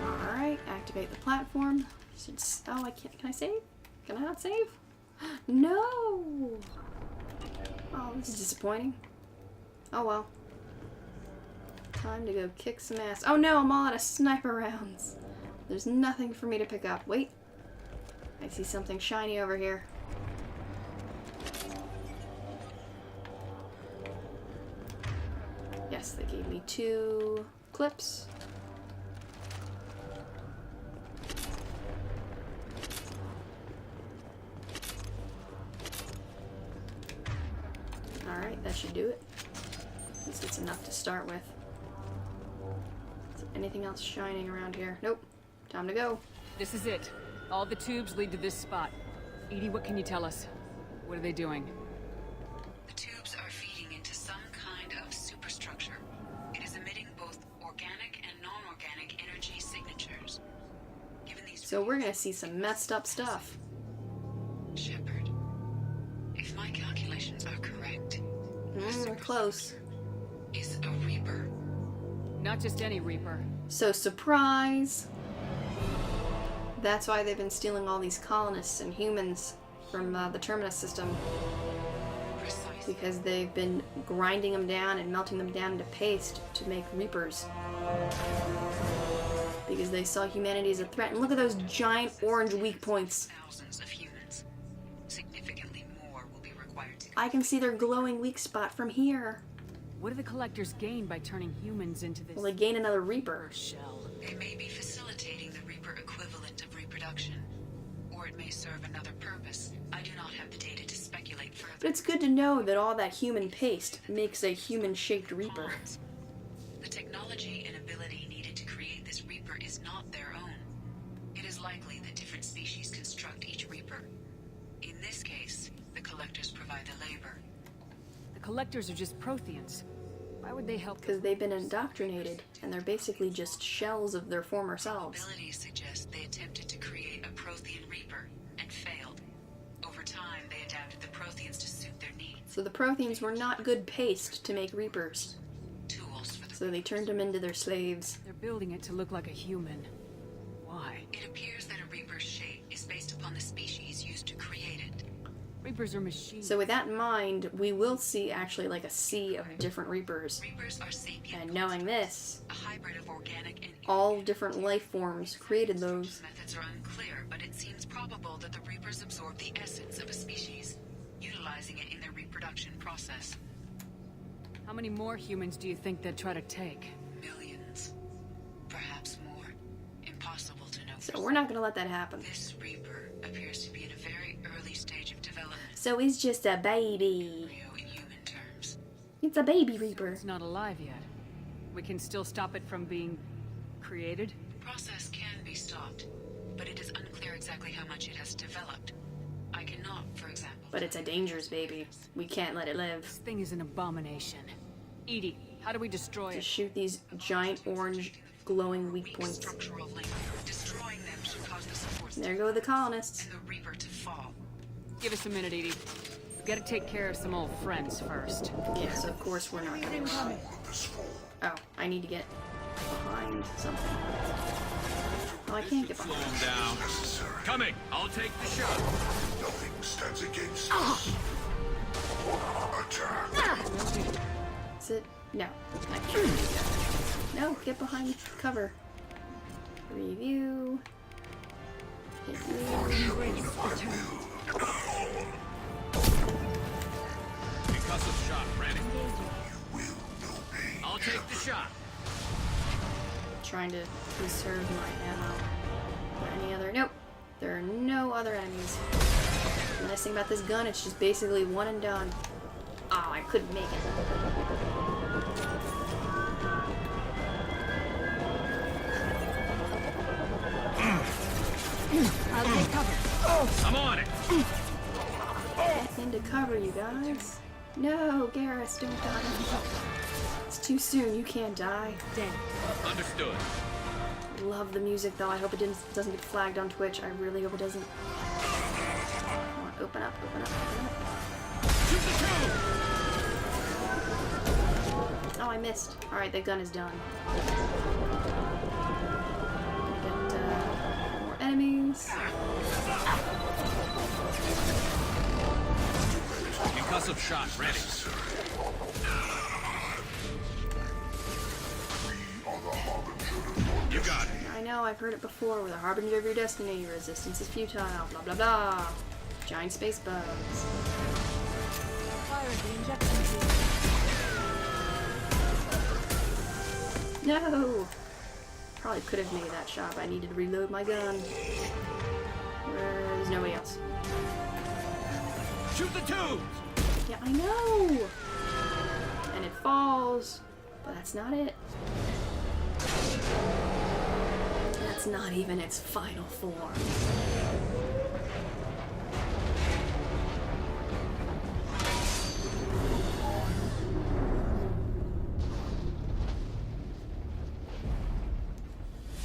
A: Alright, activate the platform. Oh, I can't. Can I save? Can I not save? No! Oh, this is disappointing. Oh well. Time to go kick some ass. Oh no, I'm all out of sniper rounds. There's nothing for me to pick up. Wait. I see something shiny over here. Yes, they gave me 2 clips. Alright, that should do it. At least it's enough to start with. Is there anything else shining around here? Nope. Time to go.
C: This is it. All the tubes lead to this spot. Edie, what can you tell us? What are they doing?
B: The tubes are feeding into some kind of superstructure. It is emitting both organic and non-organic energy signatures. Given these
A: So we're gonna see some messed up stuff.
B: Shepard, if my calculations are correct,
A: We're close.
B: is a Reaper.
C: Not just any Reaper.
A: So surprise! That's why they've been stealing all these colonists and humans from the Terminus system. Because they've been grinding them down and melting them down into paste to make Reapers. Because they saw humanity as a threat. And look at those giant orange weak points.
B: Thousands of humans. Significantly more will be required to...
A: I can see their glowing weak spot from here.
C: What do the collectors gain by turning humans into this?
A: Well, they gain another Reaper.
C: Shell.
B: They may be facilitating the Reaper equivalent of reproduction. Or it may serve another purpose. I do not have the data to speculate further.
A: But it's good to know that all that human paste makes a human-shaped Reaper.
B: The technology and ability needed to create this Reaper is not their own. It is likely that different species construct each Reaper. In this case, the collectors provide the labor.
C: The collectors are just Protheans. Why would they help?
A: Because they've been indoctrinated, and they're basically just shells of their former selves.
B: Abilities suggest they attempted to create a Prothean Reaper and failed. Over time, they adapted the Protheans to suit their needs.
A: So the Protheans were not good paste to make Reapers.
B: Tools for the...
A: So they turned them into their slaves.
C: They're building it to look like a human. Why?
B: It appears that a Reaper's shape is based upon the species used to create it.
C: Reapers are machines.
A: So with that in mind, we will see actually like a sea of different Reapers.
B: Reapers are sapient.
A: And knowing this,
B: A hybrid of organic and
A: all different life forms created those.
B: methods are unclear, but it seems probable that the Reapers absorb the essence of a species, utilizing it in their reproduction process.
C: How many more humans do you think they'd try to take?
B: Millions. Perhaps more. Impossible to know.
A: So we're not going to let that happen.
B: This Reaper appears to be in a very early stage of development.
A: So he's just a baby.
B: In human terms.
A: It's a baby Reaper.
C: It's not alive yet. We can still stop it from being created?
B: The process can be stopped, but it is unclear exactly how much it has developed. I cannot, for example...
A: But it's a dangerous baby. We can't let it live.
C: This thing is an abomination. Edie, how do we destroy
A: To
C: it?
A: shoot these giant orange glowing weak points.
B: Structural link. Destroying them
A: There go the colonists.
B: And the Reaper to fall.
C: Give us a minute, Edie. We gotta take care of some old friends first.
A: Yes, of course we're not going to. Oh, I need to get behind something. Oh, I can't get behind.
U: Slow him down. Coming. I'll take the shot.
L: Nothing stands against
A: us.
L: Attack.
A: Is it? No. I can't do that. No, get behind cover. Review. Hit
U: Concussive shot ready. I'll take the shot.
A: Trying to conserve my ammo. Any other? Nope. There are no other enemies. The nice thing about this gun, it's just basically one and done. Oh, I couldn't make it.
T: I'll take cover.
U: I'm on it.
A: Get into cover, you guys. No, Garrus, don't die. It's too soon. You can't die.
T: Dead.
U: Understood.
A: Love the music, though. I hope it doesn't get flagged on Twitch. I really hope it doesn't. Come on, open up, open up, open up.
U: Shoot the two.
A: Oh, I missed. Alright, the gun is done. Get more enemies.
U: Concussive shot ready. You got it.
A: I know, I've heard it before. We're the harbinger of your destiny. Resistance is futile. Blah, blah, blah. Giant space bugs.
J: Fire the injection tube.
A: No! Probably could have made that shot, but I needed to reload my gun. There's nobody else.
U: Shoot the tubes!
A: Yeah, I know! And it falls, but that's not it. That's not even its final form.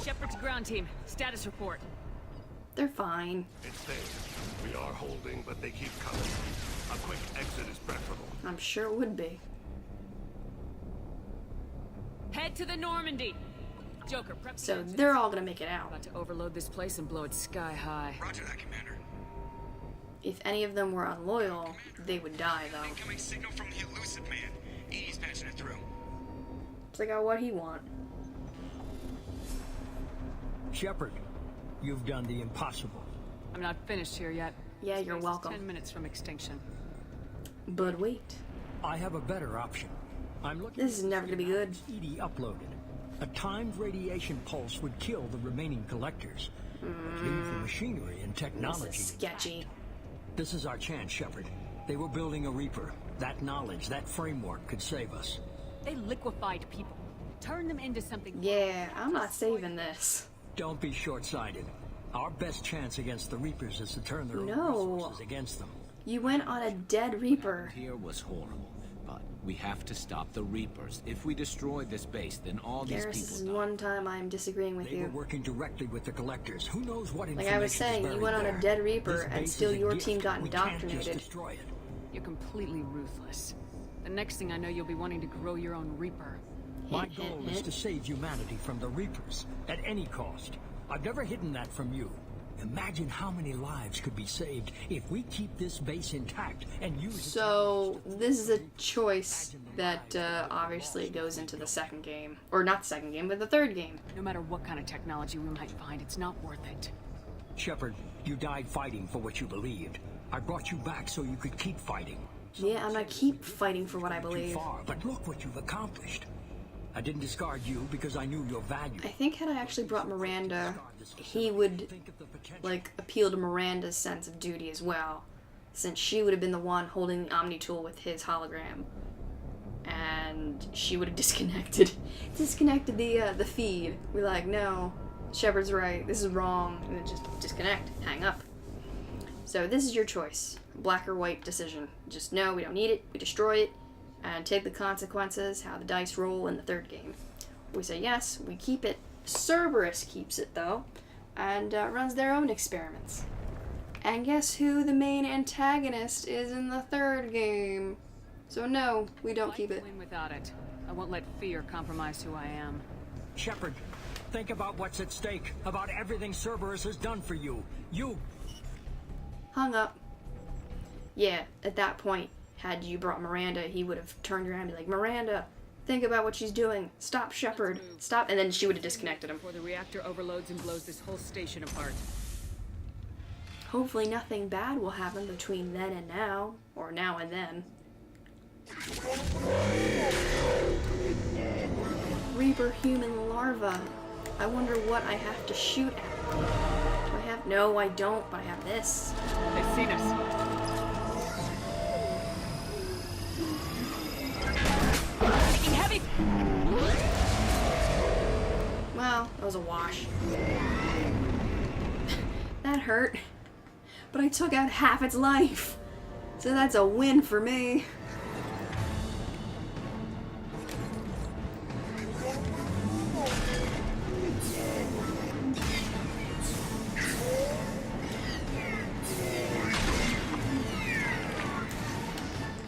C: Shepard to ground team. Status report.
A: They're fine.
V: It's safe. We are holding, but they keep coming. A quick exit is preferable.
A: I'm sure it would be.
C: Head to the Normandy. Joker, prep.
A: So they're all gonna make it out.
C: About to overload this place and blow it sky high.
H: Roger that, Commander.
A: If any of them were unloyal, they would die, though.
H: Incoming signal from the elusive man. Edie's patching it through.
A: Check out what he want.
P: Shepard, you've done the impossible.
C: I'm not finished here yet.
A: Yeah, you're
C: Space is
A: welcome.
C: 10 minutes from extinction.
A: But wait.
P: I have a better option. I'm looking.
A: This is never gonna be good.
P: Edie uploaded. A timed radiation pulse would kill the remaining collectors. Leave the machinery and technology.
A: This is sketchy.
P: This is our chance, Shepard. They were building a Reaper. That knowledge, that framework could save us.
C: They liquefied people. Turn them into something.
A: Yeah, I'm not saving this.
P: Don't be short-sighted. Our best chance against the Reapers is to turn their own resources against them.
A: You went on a dead Reaper.
N: Here was horrible, but we have to stop the Reapers. If we destroy this base, then all these
A: Garrus,
N: people
A: this is one time I'm disagreeing with
P: They
A: you.
P: were working directly with the Collectors. Who knows what
A: Like
P: information
A: I was saying,
P: is
A: you went on
P: buried
A: a
P: there.
A: dead Reaper
P: This
A: and
P: base
A: still
P: is a
A: your
P: gift.
A: team got
P: We can't just
A: indoctrinated.
P: destroy it.
C: You're completely ruthless. The next thing I know, you'll be wanting to grow your own Reaper.
P: My goal is to save humanity from the Reapers, at any cost. I've never hidden that from you. Imagine how many lives could be saved if we keep this base intact and use it.
A: So, this is a choice that obviously goes into the second game. Or not the second game, but the third game.
C: No matter what kind of technology we might find, it's not worth it.
P: Shepard, you died fighting for what you believed. I brought you back so you could keep fighting.
A: Yeah, I'm gonna keep fighting for what I
P: Too
A: believe.
P: far, but look what you've accomplished. I didn't discard you because I knew your value.
A: I think had I actually brought Miranda, he would, like, appeal to Miranda's sense of duty as well. Since she would have been the one holding the Omni tool with his hologram. And she would have disconnected the feed. We're like, no, Shepard's right, this is wrong. And then just disconnect, hang up. So this is your choice. Black or white decision. Just no, we don't need it, we destroy it, and take the consequences, how the dice roll in the third game. We say yes, we keep it. Cerberus keeps it, though. and runs their own experiments. And guess who the main antagonist is in the third game? So no, we don't keep it.
C: Win without it. I won't let fear compromise who I am.
P: Shepard, think about what's at stake, about everything Cerberus has done for you. You...
A: Hung up. Yeah, at that point, had you brought Miranda, he would have turned around and be like, Miranda, think about what she's doing. Stop, Shepard. Stop. And then she would have disconnected him.
C: Before the reactor overloads and blows this whole station apart.
A: Hopefully nothing bad will happen between then and now. Or now and then. Reaper human larva. I wonder what I have to shoot at. Do I have... No, I don't, but I have this.
C: They've seen us. Taking heavy.
A: Well, that was a wash. That hurt. But I took out half its life. So that's a win for me.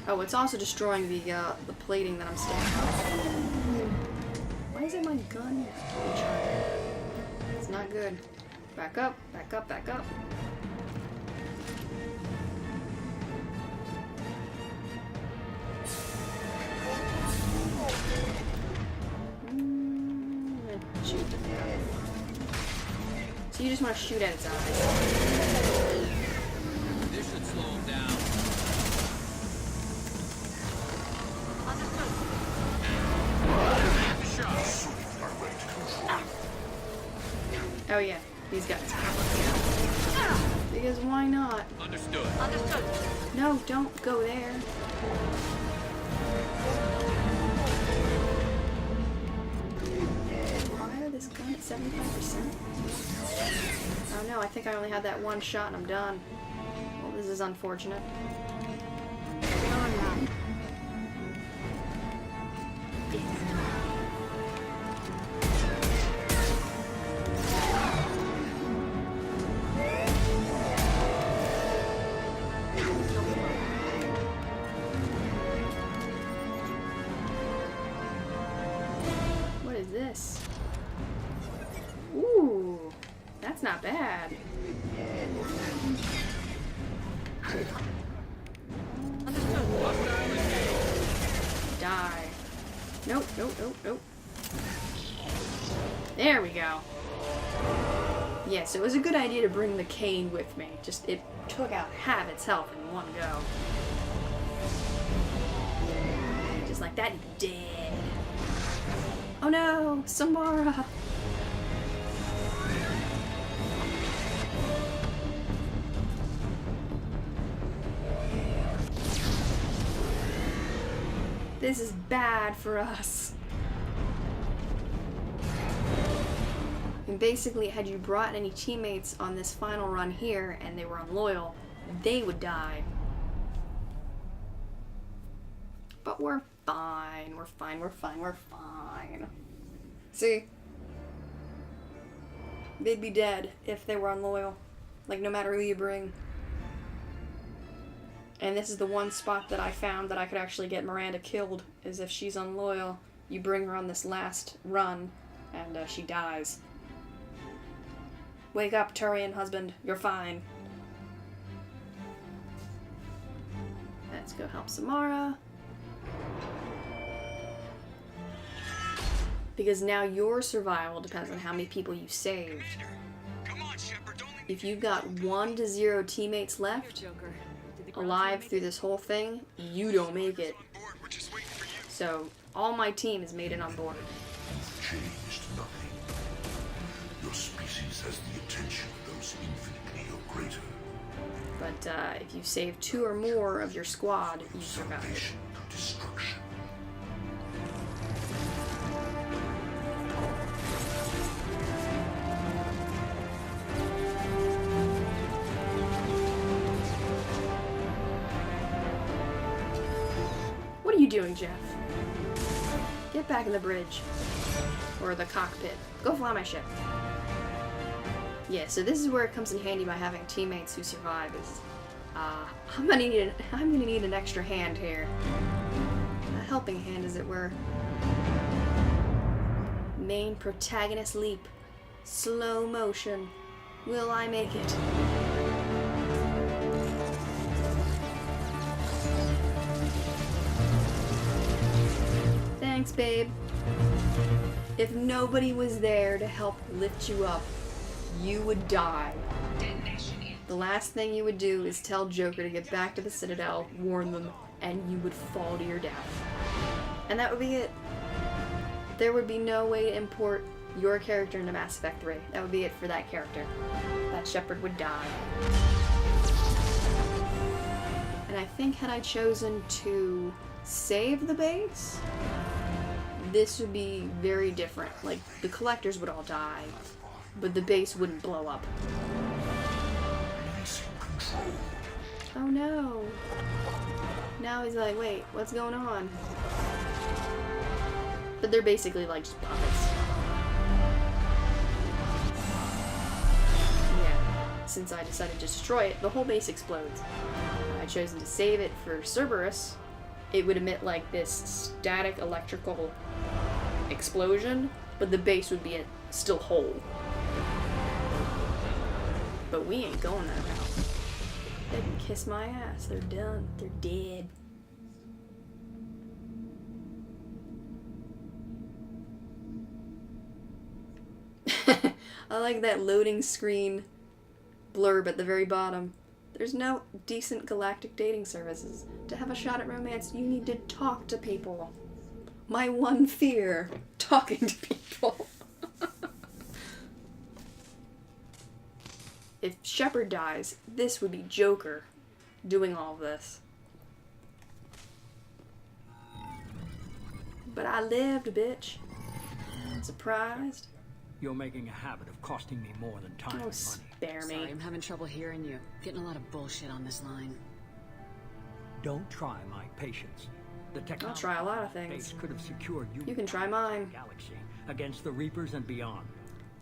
A: Oh, it's also destroying the plating that I'm standing on. Why is it my gun? It's not good. Back up, back up, back up. Shoot. So you just want to shoot at its eyes.
U: This should slow him down.
A: Oh yeah, these guys. Because why not?
U: Understood.
Q: Understood.
A: No, don't go there. Fire this gun at 75%? Oh no, I think I only had that one shot and I'm done. Well, this is unfortunate. No, I'm not. What is this? Ooh, that's not bad. Die. Nope, nope, nope, nope. There we go. Yes, it was a good idea to bring the cane with me. Just, it took out half its health in one go. Just like that, dead. Oh no, Samara! This is bad for us. And basically, had you brought any teammates on this final run here and they were unloyal, they would die. But we're fine, we're fine, we're fine, we're fine. See? They'd be dead if they were unloyal. Like, no matter who you bring. And this is the one spot that I found that I could actually get Miranda killed, is if she's unloyal, you bring her on this last run, and she dies. Wake up, Turian husband. You're fine. Let's go help Samara. Because now your survival depends on how many people you saved. If you've got 1 to 0 teammates left alive through this whole thing, you don't make it. So all my team has made it on board.
L: Changed nothing. Your species has the attention of those infinitely or greater.
A: But if you save 2 or more of your squad, you survive.
L: Salvation to destruction.
A: What are you doing, Jeff? Get back in the bridge. Or the cockpit. Go fly my ship. Yeah, so this is where it comes in handy by having teammates who survive. Is I'm gonna need an extra hand here, a helping hand, as it were. Main protagonist leap, slow motion. Will I make it? Thanks, babe. If nobody was there to help lift you up, you would die. The last thing you would do is tell Joker to get back to the Citadel, warn them, and you would fall to your death. And that would be it. There would be no way to import your character into Mass Effect 3. That would be it for that character. That Shepard would die. And I think had I chosen to save the base, this would be very different. Like, the collectors would all die, but the base wouldn't blow up. Oh no. Now he's like, wait, what's going on? But they're basically like just puppets. Yeah. Since I decided to destroy it, the whole base explodes. Had I chosen to save it for Cerberus, it would emit like this static electrical explosion, but the base would be still whole. But we ain't going that route. They can kiss my ass. They're done. They're dead. I like that loading screen blurb at the very bottom. There's no decent galactic dating services. To have a shot at romance, you need to talk to people. My one fear, talking to people. If Shepard dies, this would be Joker doing all of this. But I lived, bitch. Surprised?
P: You're making a habit of costing me more than time and money.
A: Spare me.
C: Sorry, I'm having trouble hearing you. Getting a lot of bullshit on this line.
P: Don't try my patience. The technology
A: I'll try a lot of things.
P: could have secured
A: You can try mine.
P: Galaxy against the Reapers and beyond.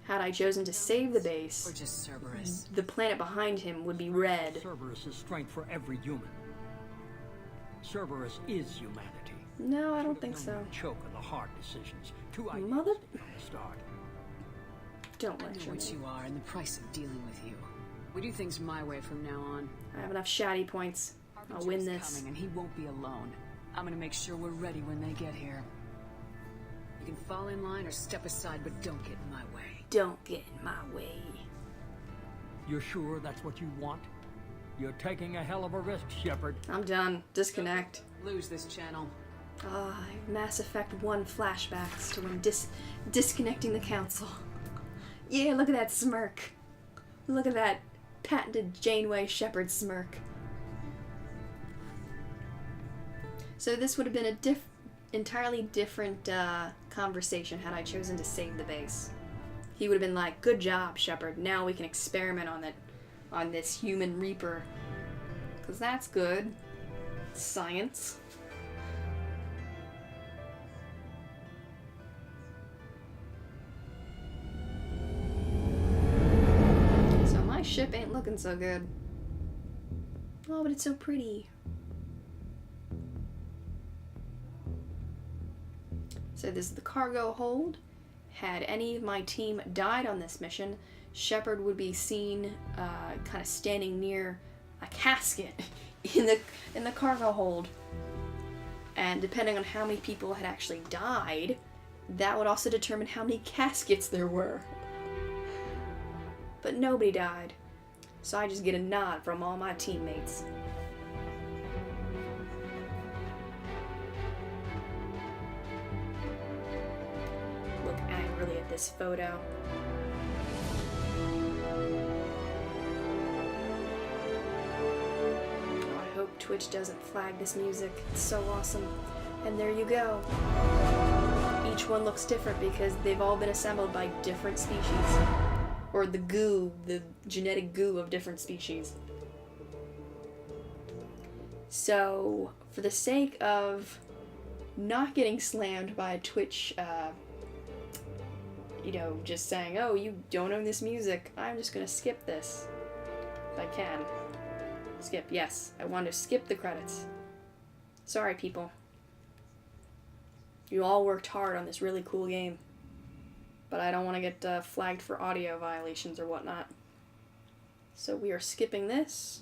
A: Had I chosen to save the base,
C: or just Cerberus,
A: the planet behind him would be red.
P: Cerberus' strength for every human. Cerberus is humanity.
A: No, I don't think so.
P: Choke on the hard decisions. Too
A: Mother.
P: from the start.
A: Don't
C: I know
A: lecture
C: what
A: me.
C: you are and the price of dealing with you. We do things my way from now on.
A: I have enough shaddy points. I'll win this.
C: Coming and he won't be alone. I'm gonna make sure we're ready when they get here. You can fall in line or step aside, but don't get in my way.
A: Don't get in my way.
P: You're sure that's what you want? You're taking a hell of a risk, Shepard.
A: I'm done. Disconnect.
C: Lose this channel.
A: Ah, Mass Effect 1 flashbacks to when disconnecting the council. Yeah, look at that smirk. Look at that patented Janeway Shepard smirk. So this would have been a entirely different conversation had I chosen to save the base. He would have been like, "Good job, Shepard. Now we can experiment on this human Reaper, 'cause that's good. Science." So my ship ain't looking so good. Oh, but it's so pretty. So this is the cargo hold. Had any of my team died on this mission, Shepard would be seen kind of standing near a casket in the cargo hold. And depending on how many people had actually died, that would also determine how many caskets there were. But nobody died, so I just get a nod from all my teammates. Look angrily at this photo. Oh, I hope Twitch doesn't flag this music. It's so awesome. And there you go. Each one looks different because they've all been assembled by different species. Or the goo, the genetic goo of different species. So, for the sake of not getting slammed by a Twitch you know, just saying, oh, you don't own this music, I'm just gonna skip this. If I can. Skip, yes. I want to skip the credits. Sorry, people. You all worked hard on this really cool game. But I don't want to get flagged for audio violations or whatnot. So we are skipping this.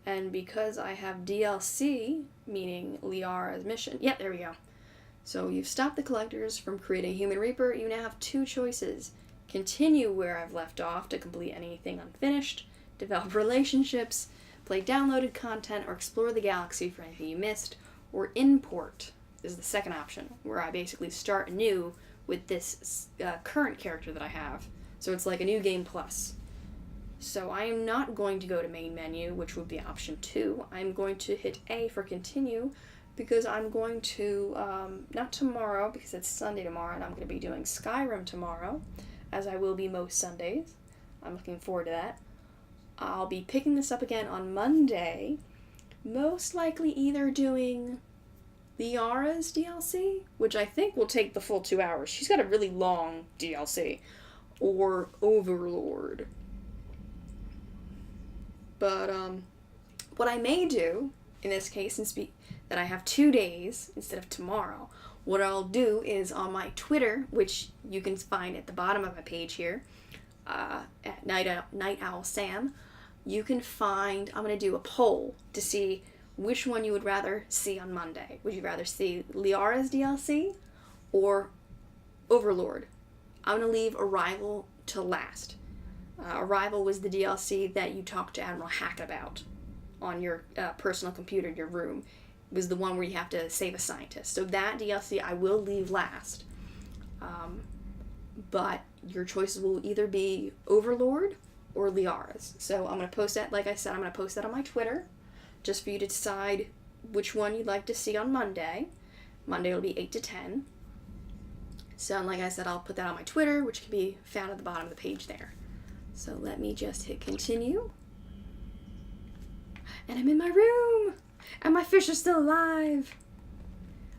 A: And because I have DLC, meaning Liara's mission... Yep, there we go. So you've stopped the collectors from creating Human Reaper. You now have two choices. Continue where I've left off to complete anything unfinished, develop relationships, play downloaded content, or explore the galaxy for anything you missed, or import is the second option, where I basically start anew with this current character that I have. So it's like a new game plus. So I am not going to go to main menu, which would be option 2. I'm going to hit A for continue, because I'm going to, not tomorrow, because it's Sunday tomorrow, and I'm going to be doing Skyrim tomorrow, as I will be most Sundays. I'm looking forward to that. I'll be picking this up again on Monday, most likely either doing Liara's DLC, which I think will take the full 2 hours. She's got a really long DLC, or Overlord. But, what I may do, in this case, since that I have 2 days instead of tomorrow, what I'll do is on my Twitter, which you can find at the bottom of my page here, at Night Owl Sam, you can find, I'm going to do a poll to see which one you would rather see on Monday. Would you rather see Liara's DLC or Overlord? I'm going to leave Arrival to last. Arrival was the DLC that you talked to Admiral Hack about on your personal computer in your room. It was the one where you have to save a scientist. So that DLC I will leave last. But your choices will either be Overlord or Liara's. So I'm going to post that, like I said, I'm going to post that on my Twitter, just for you to decide which one you'd like to see on Monday. Monday will be 8 to 10. So, like I said, I'll put that on my Twitter, which can be found at the bottom of the page there. So let me just hit continue. And I'm in my room! And my fish are still alive!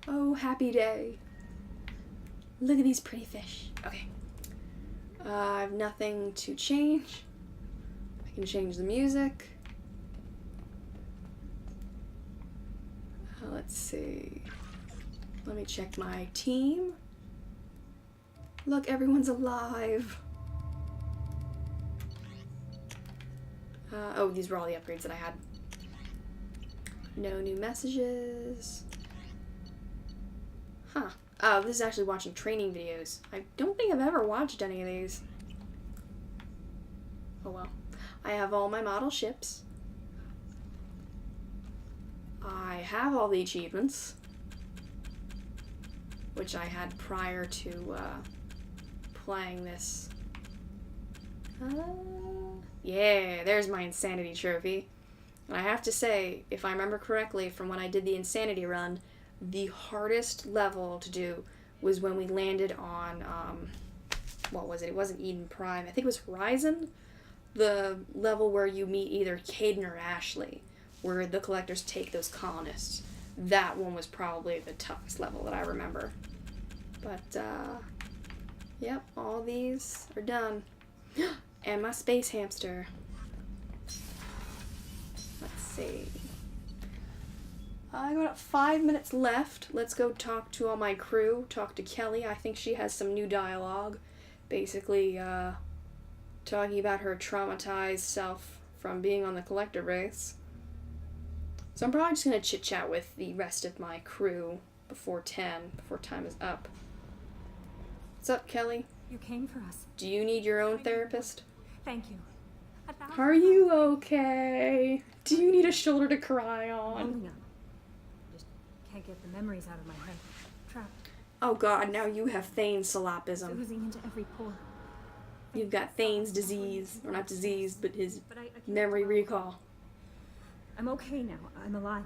A: Oh, happy day. Look at these pretty fish. Okay. I have nothing to change. I can change the music. Let's see. Let me check my team. Look, everyone's alive. Oh, these were all the upgrades that I had. No new messages. Huh. Oh, this is actually watching training videos. I don't think I've ever watched any of these. Oh well. I have all my model ships. I have all the achievements, which I had prior to playing this. Yeah, there's my Insanity trophy. And I have to say, if I remember correctly from when I did the Insanity run, the hardest level to do was when we landed on, what was it? It wasn't Eden Prime. I think it was Horizon. The level where you meet either Caden or Ashley, where the collectors take those colonists. That one was probably the toughest level that I remember. But, yep, all these are done. And my space hamster. Let's see. I got 5 minutes left. Let's go talk to all my crew. Talk to Kelly. I think she has some new dialogue. Basically, talking about her traumatized self from being on the collector race. So I'm probably just going to chit-chat with the rest of my crew before 10, before time is up. What's up, Kelly?
S: You came for us.
A: Do you need your own therapist?
S: Thank you.
A: Are you okay? Do you need a shoulder to cry on?
S: Holding up. Just can't get the memories out of my head. Trapped.
A: Oh god, now you have Thane's solapism.
S: Oozing into every pore.
A: You've got Thane's disease. Or not disease, but his memory recall.
S: I'm okay now. I'm alive.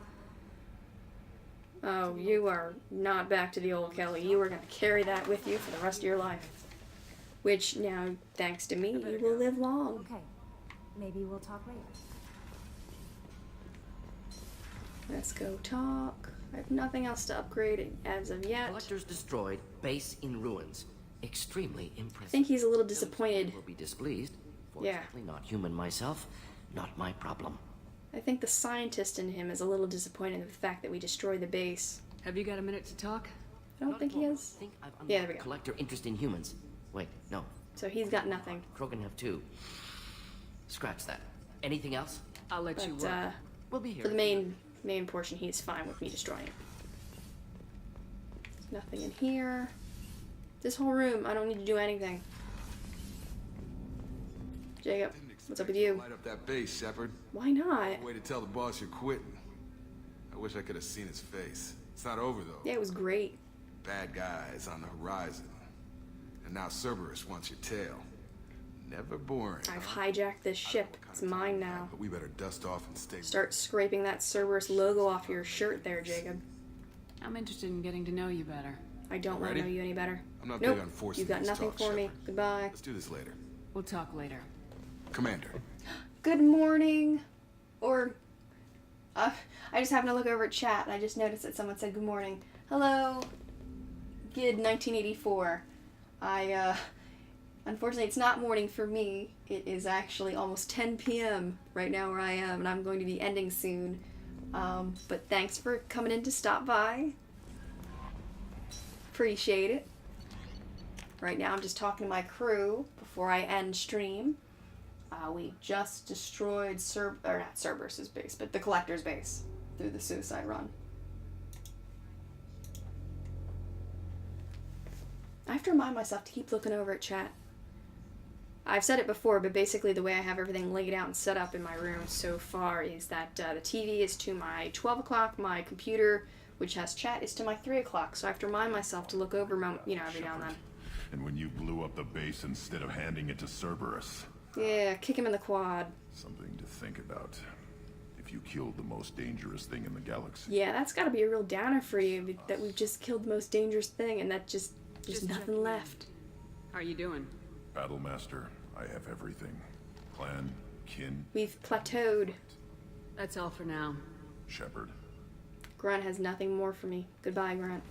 A: Oh, you are not back to the old Kelly. You are going to carry that with you for the rest of your life. Which, now, thanks to me, you will live long.
S: Okay. Maybe we'll talk later.
A: Let's go talk. I have nothing else to upgrade as of yet.
I: Collectors destroyed, base in ruins. extremely
A: I
I: impressive.
A: think he's a little disappointed.
I: Will be displeased.
A: Yeah.
I: Fortunately, not human myself. Not my problem.
A: I think the scientist in him is a little disappointed with the fact that we destroyed the base.
C: Have you got a minute to talk?
A: I don't think he has. Yeah, there we go.
I: Collector interest in humans. Wait, no.
A: So he's got nothing.
I: Krogan have two. Scratch that. Anything else?
C: I'll let you
A: But,
C: work.
I: We'll be here.
A: for the main portion, he's fine with me destroying it. There's nothing in here. This whole room, I don't need to do anything. Jacob, what's up with you?
R: Light up that base, Shepard.
A: Why not?
R: Way to tell the boss you're quitting. I wish I could have seen his face. It's not over though.
A: Yeah, it was great.
R: Bad guys on the horizon. And now Cerberus wants your tail. Never boring.
A: I've hijacked this ship. It's mine now.
R: But we better dust off and stay.
A: Start scraping that Cerberus logo off your shirt there, Jacob.
C: I'm interested in getting to know you better.
A: I don't want to know you any better.
R: I'm not
A: nope.
R: big on forcing
A: You got
R: this
A: nothing
R: talk,
A: for me.
R: Shepard.
A: Goodbye.
R: Let's do this later.
C: We'll talk later.
R: Commander.
A: Good morning. Or, I just happened to look over at chat and I just noticed that someone said good morning. Hello. Good 1984. Unfortunately, it's not morning for me. It is actually almost 10 p.m. right now where I am, and I'm going to be ending soon. But thanks for coming in to stop by. Appreciate it. Right now, I'm just talking to my crew before I end stream. We just destroyed not Cerberus's base, but the Collector's base through the suicide run. I have to remind myself to keep looking over at chat. I've said it before, but basically the way I have everything laid out and set up in my room so far is that the TV is to my 12 o'clock, my computer, which has chat, is to my 3 o'clock, so I have to remind myself to look over, every now and then.
F: And when you blew up the base instead of handing it to Cerberus.
A: Yeah, kick him in the quad.
F: Something to think about. If you killed the most dangerous thing in the galaxy.
A: Yeah, that's gotta be a real downer for you, that we've just killed the most dangerous thing and that there's nothing left.
C: How are you doing?
F: Battlemaster, I have everything. Clan, kin.
A: We've plateaued.
C: That's all for now.
F: Shepard.
A: Grunt has nothing more for me. Goodbye, Grunt.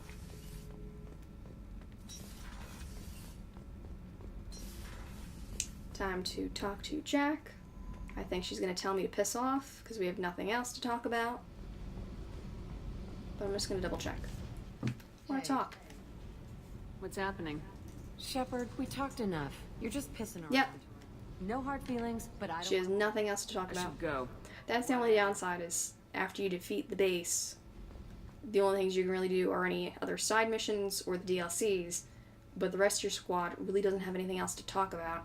A: Time to talk to Jack. I think she's gonna tell me to piss off because we have nothing else to talk about. But I'm just gonna double check. Wanna talk?
C: What's happening?
J: Shepard, we talked enough. You're just pissing around.
A: Yep.
J: No hard feelings, but I don't.
A: She has nothing else to talk about.
C: should go.
A: That's the only downside is after you defeat the base, the only things you can really do are any other side missions or the DLCs, but the rest of your squad really doesn't have anything else to talk about.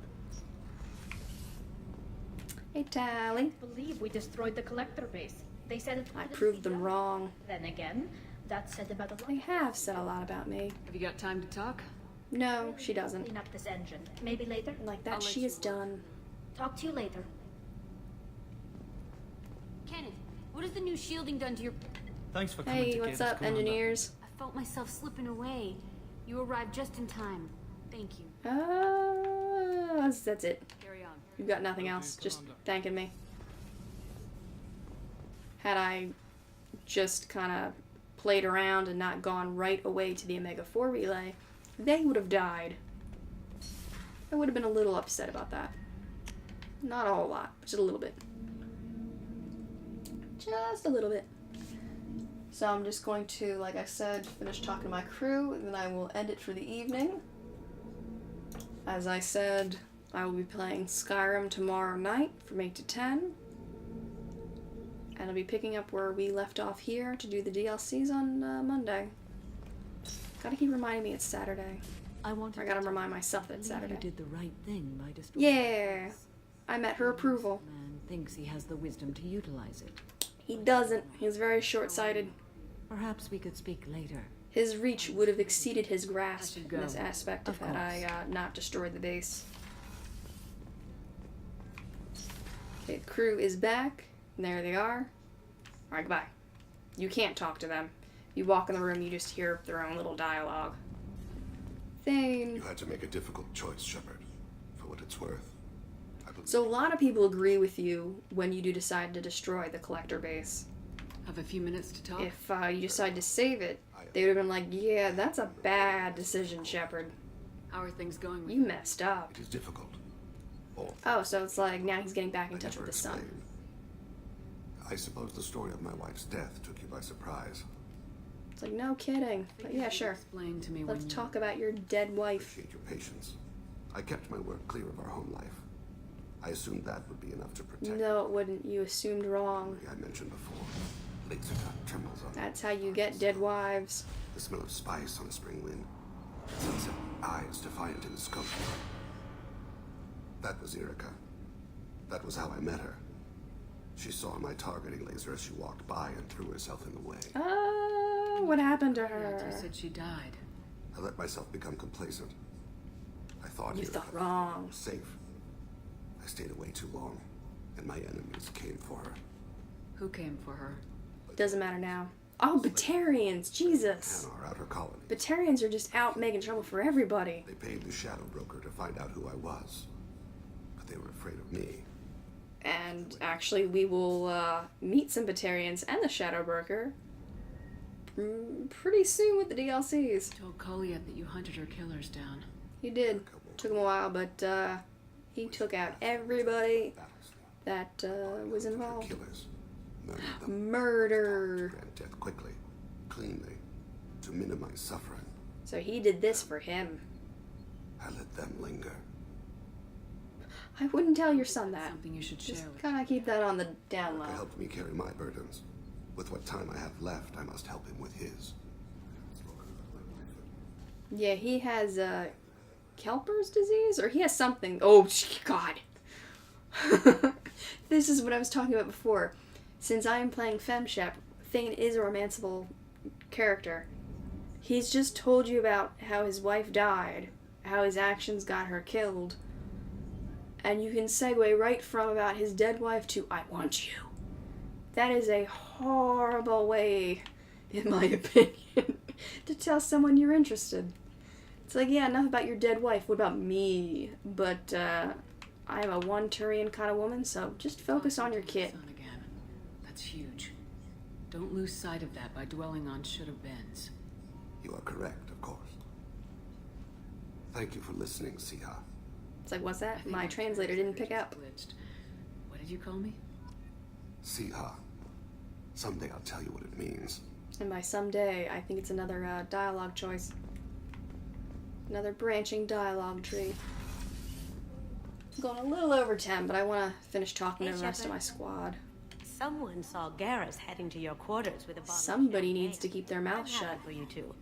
A: Hey, Tally.
D: I believe we destroyed the collector base. They said it.
A: I proved them wrong.
D: Then again, that said about a lot.
A: They have said a lot about me.
C: Have you got time to talk?
A: No, she doesn't.
D: Clean up this engine. Maybe later.
A: Like that, she is done.
D: Talk to you later.
K: Kenneth, what has the new shielding done to your...
W: Thanks for coming
A: Hey,
W: to
A: what's
W: get us,
A: up,
W: Commander.
A: engineers?
K: I felt myself slipping away. You arrived just in time. Thank you.
A: That's it.
C: Carry on.
A: You've got nothing else. Just thanking me. Had I just kind of played around and not gone right away to the Omega 4 relay, they would have died. I would have been a little upset about that. Not a whole lot, just a little bit. Just a little bit. So I'm just going to, like I said, finish talking to my crew, and then I will end it for the evening. As I said, I will be playing Skyrim tomorrow night from 8 to 10. And I'll be picking up where we left off here to do the DLCs on Monday. Gotta keep reminding me it's Saturday. I gotta remind myself that it's Saturday.
J: You did the right thing by destroying.
A: Yeah! I met her approval.
J: Man thinks he has the wisdom to utilize it.
A: He doesn't. He's very short-sighted.
J: Perhaps we could speak later.
A: His reach would have exceeded his grasp in this aspect if had I not destroyed the base. Okay, the crew is back, and there they are. Alright, goodbye. You can't talk to them. You walk in the room, you just hear their own little dialogue. Thane.
L: You had to make a difficult choice, Shepard. For what it's worth.
A: So a lot of people agree with you when you do decide to destroy the Collector base.
C: Have a few minutes to talk?
A: If you decide to save it, they would have been like, yeah, that's a bad decision, Shepard.
C: How are things going with
A: You messed up.
L: It is difficult.
A: Oh, so it's like now he's getting back in touch with his son.
L: I suppose the story of my wife's death took you by surprise.
A: It's like, no kidding. But yeah, sure.
C: Explain to me
A: Let's talk about your dead wife.
L: Appreciate your patience. I kept my work clear of our home life. I assumed that would be enough to protect.
A: No, it wouldn't. You assumed wrong.
L: I mentioned before. Laser gun trembles on.
A: That's how you get dead wives.
L: The smell of spice on a spring wind. Sunset eyes defiant in the scope. That was Erica. That was how I met her. She saw my targeting laser as she walked by and threw herself in the way.
A: Oh, what happened to her?
C: You said she died.
L: I let myself become complacent. I thought
A: You
L: Erica
A: thought wrong.
L: was safe. I stayed away too long, and my enemies came for her.
C: Who came for her?
A: Doesn't matter now. Oh, Batarians, Jesus.
L: Our outer colony.
A: Batarians are just out making trouble for everybody.
L: They paid the shadow broker to find out who I was, but they were afraid of me.
A: And actually, we will meet some Batarians and the Shadow Broker pretty soon with the DLCs.
C: Told Koliet that you hunted her killers down.
A: He did. Took him a while, but he took out everybody that was involved.
L: Killers.
A: Murder.
L: And death quickly, cleanly, to minimize suffering.
A: So he did this for him.
L: I let them linger.
A: I wouldn't tell your son that.
C: Something you should share
A: Just
C: with
A: kind of keep that on the down low.
L: Erica helped me carry my burdens. With what time I have left, I must help him with his.
A: Yeah, he has Kelper's disease, or he has something. Oh, God. This is what I was talking about before. Since I am playing FemShep, Thane is a romanceable character. He's just told you about how his wife died, how his actions got her killed, and you can segue right from about his dead wife to I want you. That is a horrible way, in my opinion, to tell someone you're interested. It's like, yeah, enough about your dead wife, what about me? But I am a one-Turian kind of woman, so just focus on your kid.
C: Again. That's huge. Don't lose sight of that by dwelling on should-have-beens.
L: You are correct, of course. Thank you for listening, Siha.
A: It's like, what's that? My translator didn't pick up.
C: What did you call me?
L: Siha. Someday I'll tell you what it means.
A: And by someday, I think it's another dialogue choice. Another branching dialogue tree. I'm going a little over 10, but I want to finish talking to the rest of my squad.
E: Someone saw Garrus heading to your quarters with a bottle.
A: Somebody needs to keep their mouth shut.
E: For you too.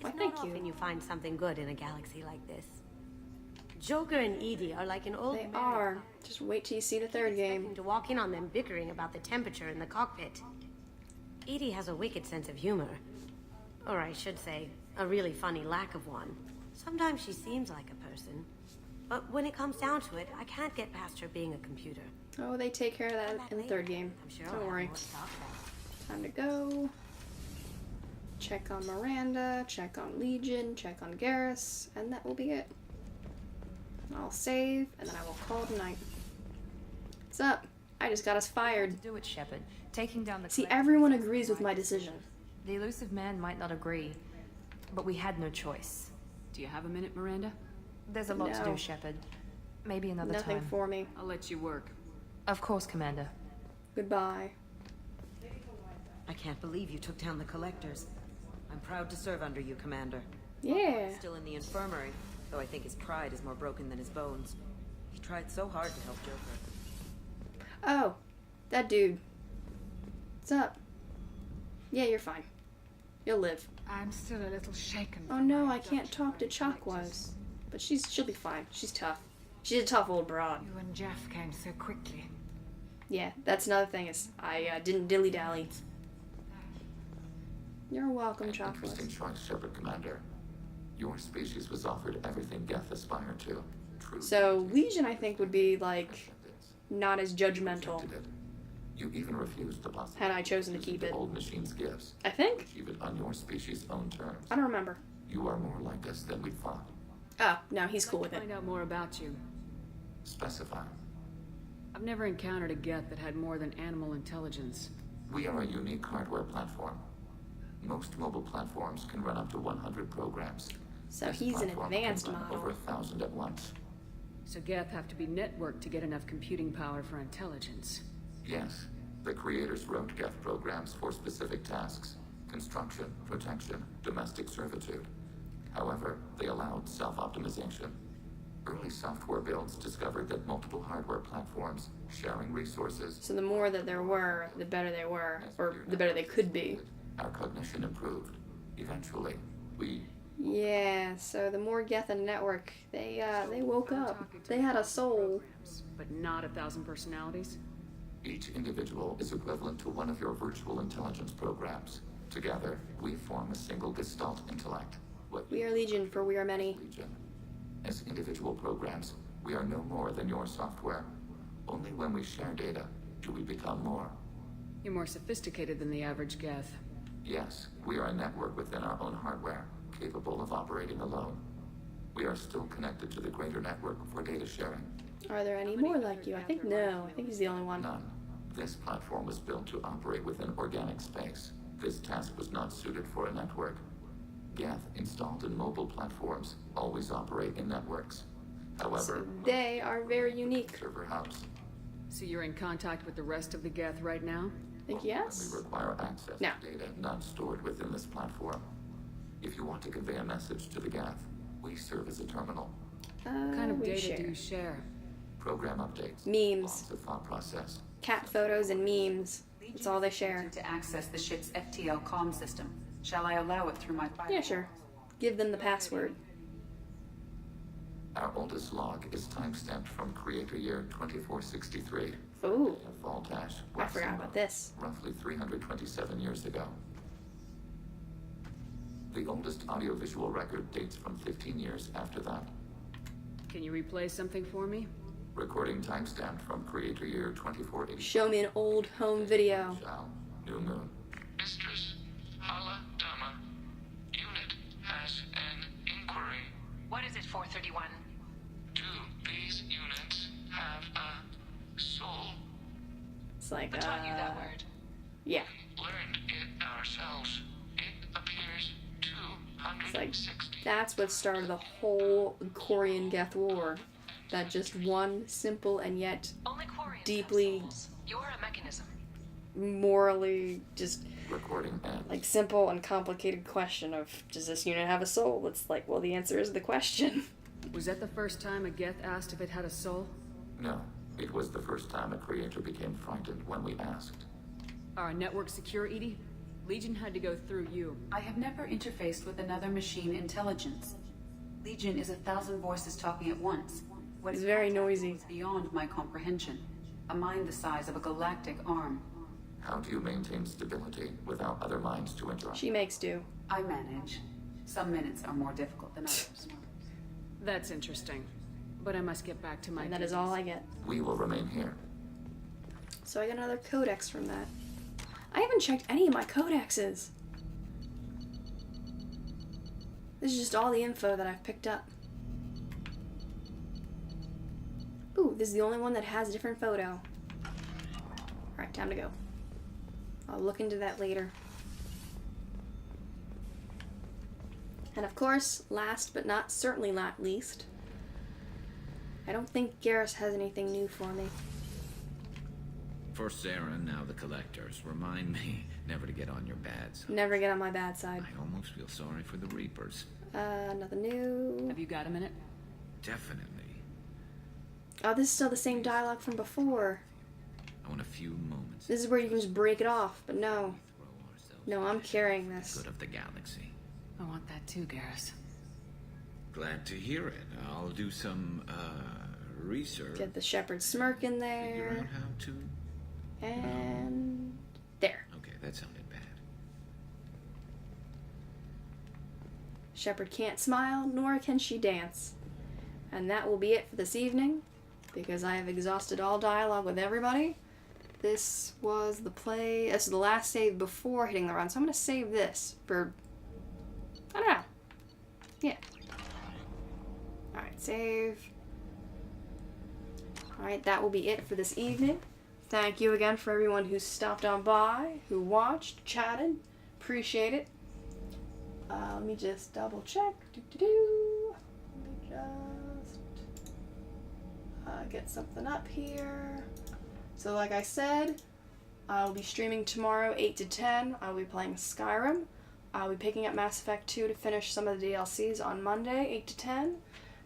A: Why,
E: It's
A: thank
E: not
A: you.
E: often you find something good in a galaxy like this. Joker and Edie are like an old.
A: They are. Just wait till you see the third game.
E: To walk in on them bickering about the temperature in the cockpit. Edie has a wicked sense of humor, or I should say, a really funny lack of one. Sometimes she seems like a person, but when it comes down to it, I can't get past her being a computer.
A: Oh, they take care of that in the third game.
E: I'm sure
A: Don't worry. Time to go. Check on Miranda, check on Legion, check on Garrus, and that will be it. I'll save, and then I will call it a night. What's up? I just got us fired.
G: Do it, Shepard. Taking down the
A: See, everyone agrees with my decision.
G: The elusive man might not agree, but we had no choice.
C: Do you have a minute, Miranda?
G: There's a lot to
A: No.
G: do, Shepard. Maybe another
A: Nothing
G: time.
A: for me.
C: I'll let you work.
G: Of course, Commander.
A: Goodbye.
E: I can't believe you took down the collectors. I'm proud to serve under you, Commander.
A: Yeah.
E: Still in the infirmary, though I think his pride is more broken than his bones. He tried so hard to help Joker.
A: Oh, that dude. What's up? Yeah, you're fine. You'll live.
T: I'm still a little shaken.
A: Oh no, I can't talk to Chakwas. But she'll be fine. She's tough. She's a tough old broad.
T: You and Jeff came so quickly.
A: Yeah, that's another thing is I didn't dilly-dally. You're welcome, Chakwas.
O: Interesting choice, Shepard Commander. Your species was offered everything Geth aspired to. True.
A: So Legion, I think, would be like not as judgmental.
O: You even refused the possibility
A: Had I chosen to keep
O: the
A: it.
O: old machine's gifts.
A: I think.
O: Achieve it on your species' own terms.
A: I don't remember.
O: You are more like us than we thought.
A: Oh, no, he's cool with it.
C: Find out more about you.
O: Specify.
C: I've never encountered a Geth that had more than animal intelligence.
O: We are a unique hardware platform. Most mobile platforms can run up to 100 programs.
A: So
O: This
A: he's an
O: platform
A: advanced
O: can run
A: model.
O: over 1,000 at once.
C: So Geth have to be networked to get enough computing power for intelligence.
O: Yes, the creators wrote Geth programs for specific tasks: construction, protection, domestic servitude. However, they allowed self-optimization. Early software builds discovered that multiple hardware platforms sharing resources.
A: So the more that there were, the better they were, or the better they could be.
O: Our cognition improved. Eventually, we...
A: Yeah, so the more Geth and network, they woke up. They had a soul.
C: But not 1,000 personalities?
O: Each individual is equivalent to one of your virtual intelligence programs. Together, we form a single Gestalt intellect.
A: We are Legion, for we are many.
O: Legion. As individual programs, we are no more than your software. Only when we share data do we become more.
C: You're more sophisticated than the average Geth.
O: Yes, we are a network within our own hardware, capable of operating alone. We are still connected to the greater network for data sharing.
A: Are there any more like you? I think no. I think he's the only one.
O: None. This platform was built to operate within organic space. This task was not suited for a network. Geth, installed in mobile platforms, always operate in networks. However,
A: So they are very unique.
O: server hubs.
C: So you're in contact with the rest of the Geth right now?
A: I think yes.
O: We require access
A: No.
O: to data not stored within this platform. If you want to convey a message to the Geth, we serve as a terminal.
C: What kind of
A: we
C: data
A: share.
C: do you share?
O: Program updates.
A: Memes.
O: Lots of thought process.
A: Cat photos and memes. That's all they share.
B: To access the ship's FTL comm system. Shall I allow it through my firewall?
A: Yeah, sure. Give them the password.
O: Our oldest log is timestamped from creator year 2463.
A: Ooh.
O: Voltash.
A: I forgot about this.
O: Roughly 327 years ago. The oldest audiovisual record dates from 15 years after that.
C: Can you replay something for me?
O: Recording timestamped from creator year 2480.
A: Show me an old home video.
O: New Moon.
M: Mistress Hala Dama, unit has an inquiry.
B: What is it, 431?
M: Do these units have a soul?
A: It's like,
B: Who taught you that word?
A: Yeah.
M: Learned it ourselves. It appears
A: It's like,
M: 260.
A: that's what started the whole Korean Geth War. That just one simple and yet
B: Only Quarians
A: deeply,
B: have souls. You're a mechanism.
A: morally, just
O: Recording ends.
A: like simple and complicated question of, does this unit have a soul? It's like, well, the answer is the question.
C: Was that the first time a Geth asked if it had a soul?
O: No. It was the first time a creator became frightened when we asked.
C: Our network secure, Edie? Legion had to go through you.
B: I have never interfaced with another machine intelligence. Legion is 1,000 voices talking at once. What
A: It's very noisy.
B: is beyond my comprehension. A mind the size of a galactic arm.
O: How do you maintain stability without other minds to interrupt?
A: She makes do.
B: I manage. Some minutes are more difficult than others.
C: That's interesting. But I must get back to my
A: And that is all I get.
O: We will remain here.
A: So I got another codex from that. I haven't checked any of my codexes. This is just all the info that I've picked up. Ooh, this is the only one that has a different photo. Alright, time to go. I'll look into that later. And of course, last but not certainly not least, I don't think Garrus has anything new for me.
N: First Sarah, now the collectors. Remind me never to get on your bad side.
A: Never get on my bad side.
N: I almost feel sorry for the Reapers.
A: Nothing new.
C: Have you got a minute?
N: Definitely.
A: Oh, this is still the same dialogue from before.
N: I want a few moments.
A: This is where you can just break it off, but no. No, I'm carrying this.
N: Good of the galaxy.
C: I want that too, Garrus.
N: Glad to hear it. I'll do some, research.
A: Get the shepherd smirk in
N: Figure out
A: there.
N: how to...
A: And there.
N: Okay, that sounded bad.
A: Shepherd can't smile, nor can she dance. And that will be it for this evening, because I have exhausted all dialogue with everybody. This was the play, this is the last save before hitting the run, so I'm going to save this for, I don't know. Yeah. Alright, save. Alright, that will be it for this evening. Thank you again for everyone who stopped on by, who watched, chatted. Appreciate it. Let me just double check. Let me just get something up here. So like I said, I'll be streaming tomorrow 8 to 10. I'll be playing Skyrim. I'll be picking up Mass Effect 2 to finish some of the DLCs on Monday, 8 to 10.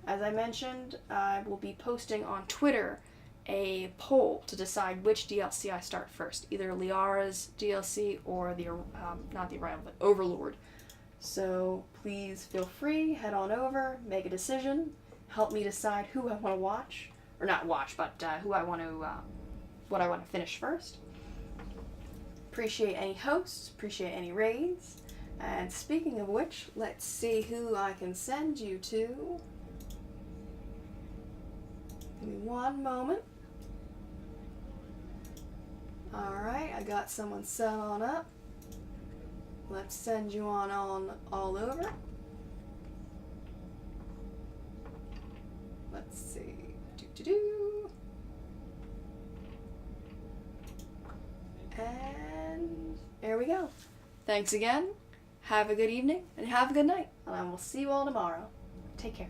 A: As I mentioned, I will be posting on Twitter a poll to decide which DLC I start first. Either Liara's DLC or the, not the Arrival, but Overlord. So please feel free, head on over, make a decision, help me decide who I want to watch. Or not watch, but who I want to, what I want to finish first. Appreciate any hosts, appreciate any raids. And speaking of which, let's see who I can send you to. Give me one moment. Alright, I got someone set on up. Let's send you on all over. Let's see. And there we go. Thanks again. Have a good evening and have a good night. And I will see you all tomorrow. Take care.